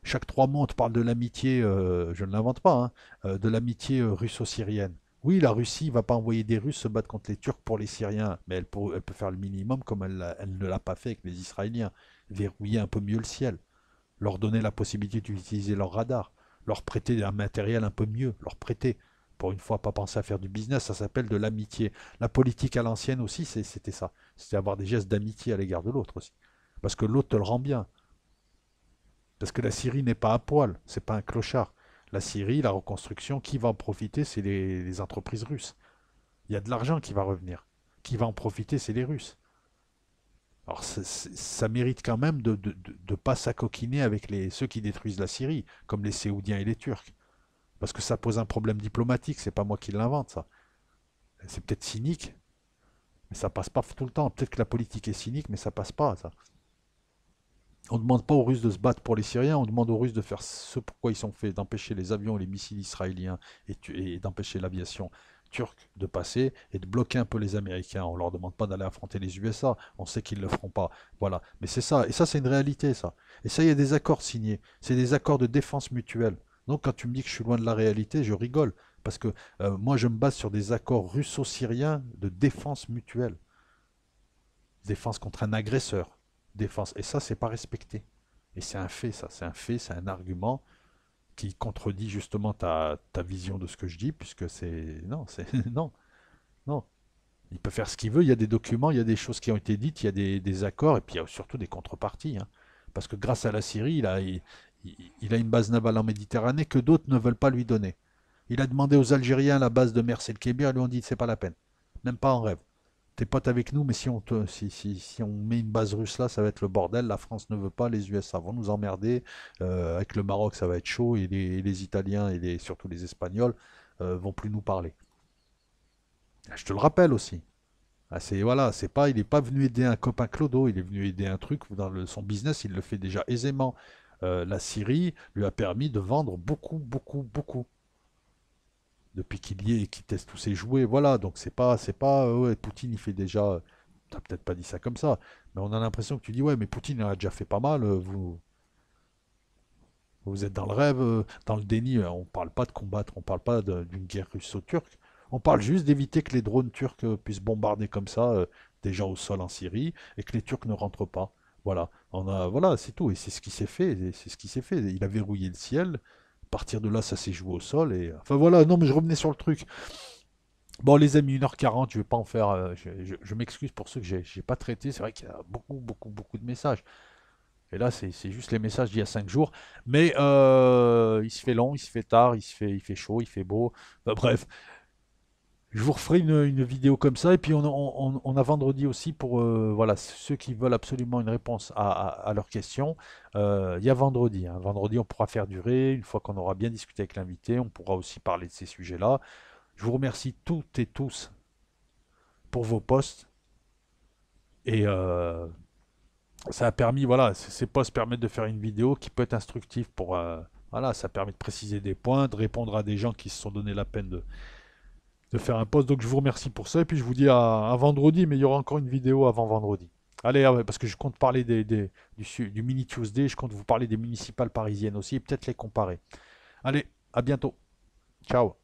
chaque 3 mois on te parle de l'amitié, je ne l'invente pas, hein, de l'amitié russo-syrienne. Oui, la Russie va pas envoyer des Russes se battre contre les Turcs pour les Syriens, mais elle peut faire le minimum comme elle ne l'a pas fait avec les Israéliens. Verrouiller un peu mieux le ciel, leur donner la possibilité d'utiliser leur radar, leur prêter un matériel un peu mieux, leur prêter. Pour une fois, pas penser à faire du business, ça s'appelle de l'amitié. La politique à l'ancienne aussi, c'était ça. C'était avoir des gestes d'amitié à l'égard de l'autre aussi. Parce que l'autre te le rend bien. Parce que la Syrie n'est pas à poil, c'est pas un clochard. La Syrie, la reconstruction, qui va en profiter, c'est les entreprises russes. Il y a de l'argent qui va revenir. Qui va en profiter, c'est les Russes. Alors ça mérite quand même de ne pas s'acoquiner avec ceux qui détruisent la Syrie, comme les Séoudiens et les Turcs. Parce que ça pose un problème diplomatique, c'est pas moi qui l'invente ça. C'est peut-être cynique, mais ça passe pas tout le temps. Peut-être que la politique est cynique, mais ça passe pas ça. On ne demande pas aux Russes de se battre pour les Syriens, on demande aux Russes de faire ce pourquoi ils sont faits, d'empêcher les avions et les missiles israéliens et d'empêcher l'aviation turque de passer et de bloquer un peu les Américains. On ne leur demande pas d'aller affronter les USA, on sait qu'ils ne le feront pas. Voilà. Mais c'est ça, et ça c'est une réalité ça. Et ça, il y a des accords signés. C'est des accords de défense mutuelle. Donc quand tu me dis que je suis loin de la réalité, je rigole. Parce que moi je me base sur des accords russo-syriens de défense mutuelle. Défense contre un agresseur. Défense. Et ça, c'est pas respecté. Et c'est un fait, ça. C'est un fait, c'est un argument qui contredit justement ta vision de ce que je dis, puisque c'est. Non, c'est. Non, non. Il peut faire ce qu'il veut, il y a des documents, il y a des choses qui ont été dites, il y a des accords, et puis il y a surtout des contreparties. Hein. Parce que grâce à la Syrie, il a une base navale en Méditerranée que d'autres ne veulent pas lui donner. Il a demandé aux Algériens la base de Mers el Kébir, ils lui ont dit c'est pas la peine. Même pas en rêve. T'es pote avec nous, mais si on met une base russe là, ça va être le bordel. La France ne veut pas, les USA vont nous emmerder. Avec le Maroc, ça va être chaud. Et les Italiens et surtout les Espagnols vont plus nous parler. Je te le rappelle aussi. Ah, voilà, il n'est pas venu aider un copain Clodo, il est venu aider un truc dans son business, il le fait déjà aisément. La Syrie lui a permis de vendre beaucoup, beaucoup, beaucoup depuis qu'il y est et qu'il teste tous ses jouets. Voilà, donc c'est pas, ouais, Poutine il fait déjà. T'as peut-être pas dit ça comme ça, mais on a l'impression que tu dis ouais, mais Poutine il en a déjà fait pas mal. Vous êtes dans le rêve, dans le déni. On parle pas de combattre, on parle pas d'une guerre russo-turque. On parle juste d'éviter que les drones turcs puissent bombarder comme ça des gens au sol en Syrie et que les Turcs ne rentrent pas. Voilà, voilà, c'est tout. Et c'est ce qui s'est fait. C'est ce qui s'est fait. Il a verrouillé le ciel. À partir de là, ça s'est joué au sol. Et enfin voilà. Non, mais je revenais sur le truc. Bon, les amis, 1h40, je vais pas en faire. Je m'excuse pour ceux que j'ai pas traités. C'est vrai qu'il y a beaucoup, beaucoup, beaucoup de messages. Et là, c'est juste les messages d'il y a 5 jours. Mais il se fait long, il se fait tard, il fait chaud, il fait beau. Enfin, bref, je vous referai une vidéo comme ça. Et puis on a vendredi aussi pour voilà, ceux qui veulent absolument une réponse à leurs questions. Il y a vendredi. Hein. Vendredi, on pourra faire durer. Une fois qu'on aura bien discuté avec l'invité, on pourra aussi parler de ces sujets-là. Je vous remercie toutes et tous pour vos posts. Et ça a permis, voilà, ces posts permettent de faire une vidéo qui peut être instructive pour, voilà, ça permet de préciser des points, de répondre à des gens qui se sont donné la peine de faire un post. Donc je vous remercie pour ça et puis je vous dis à vendredi, mais il y aura encore une vidéo avant vendredi. Allez, ouais, parce que je compte parler du Mini Tuesday, je compte vous parler des municipales parisiennes aussi et peut-être les comparer. Allez, à bientôt. Ciao.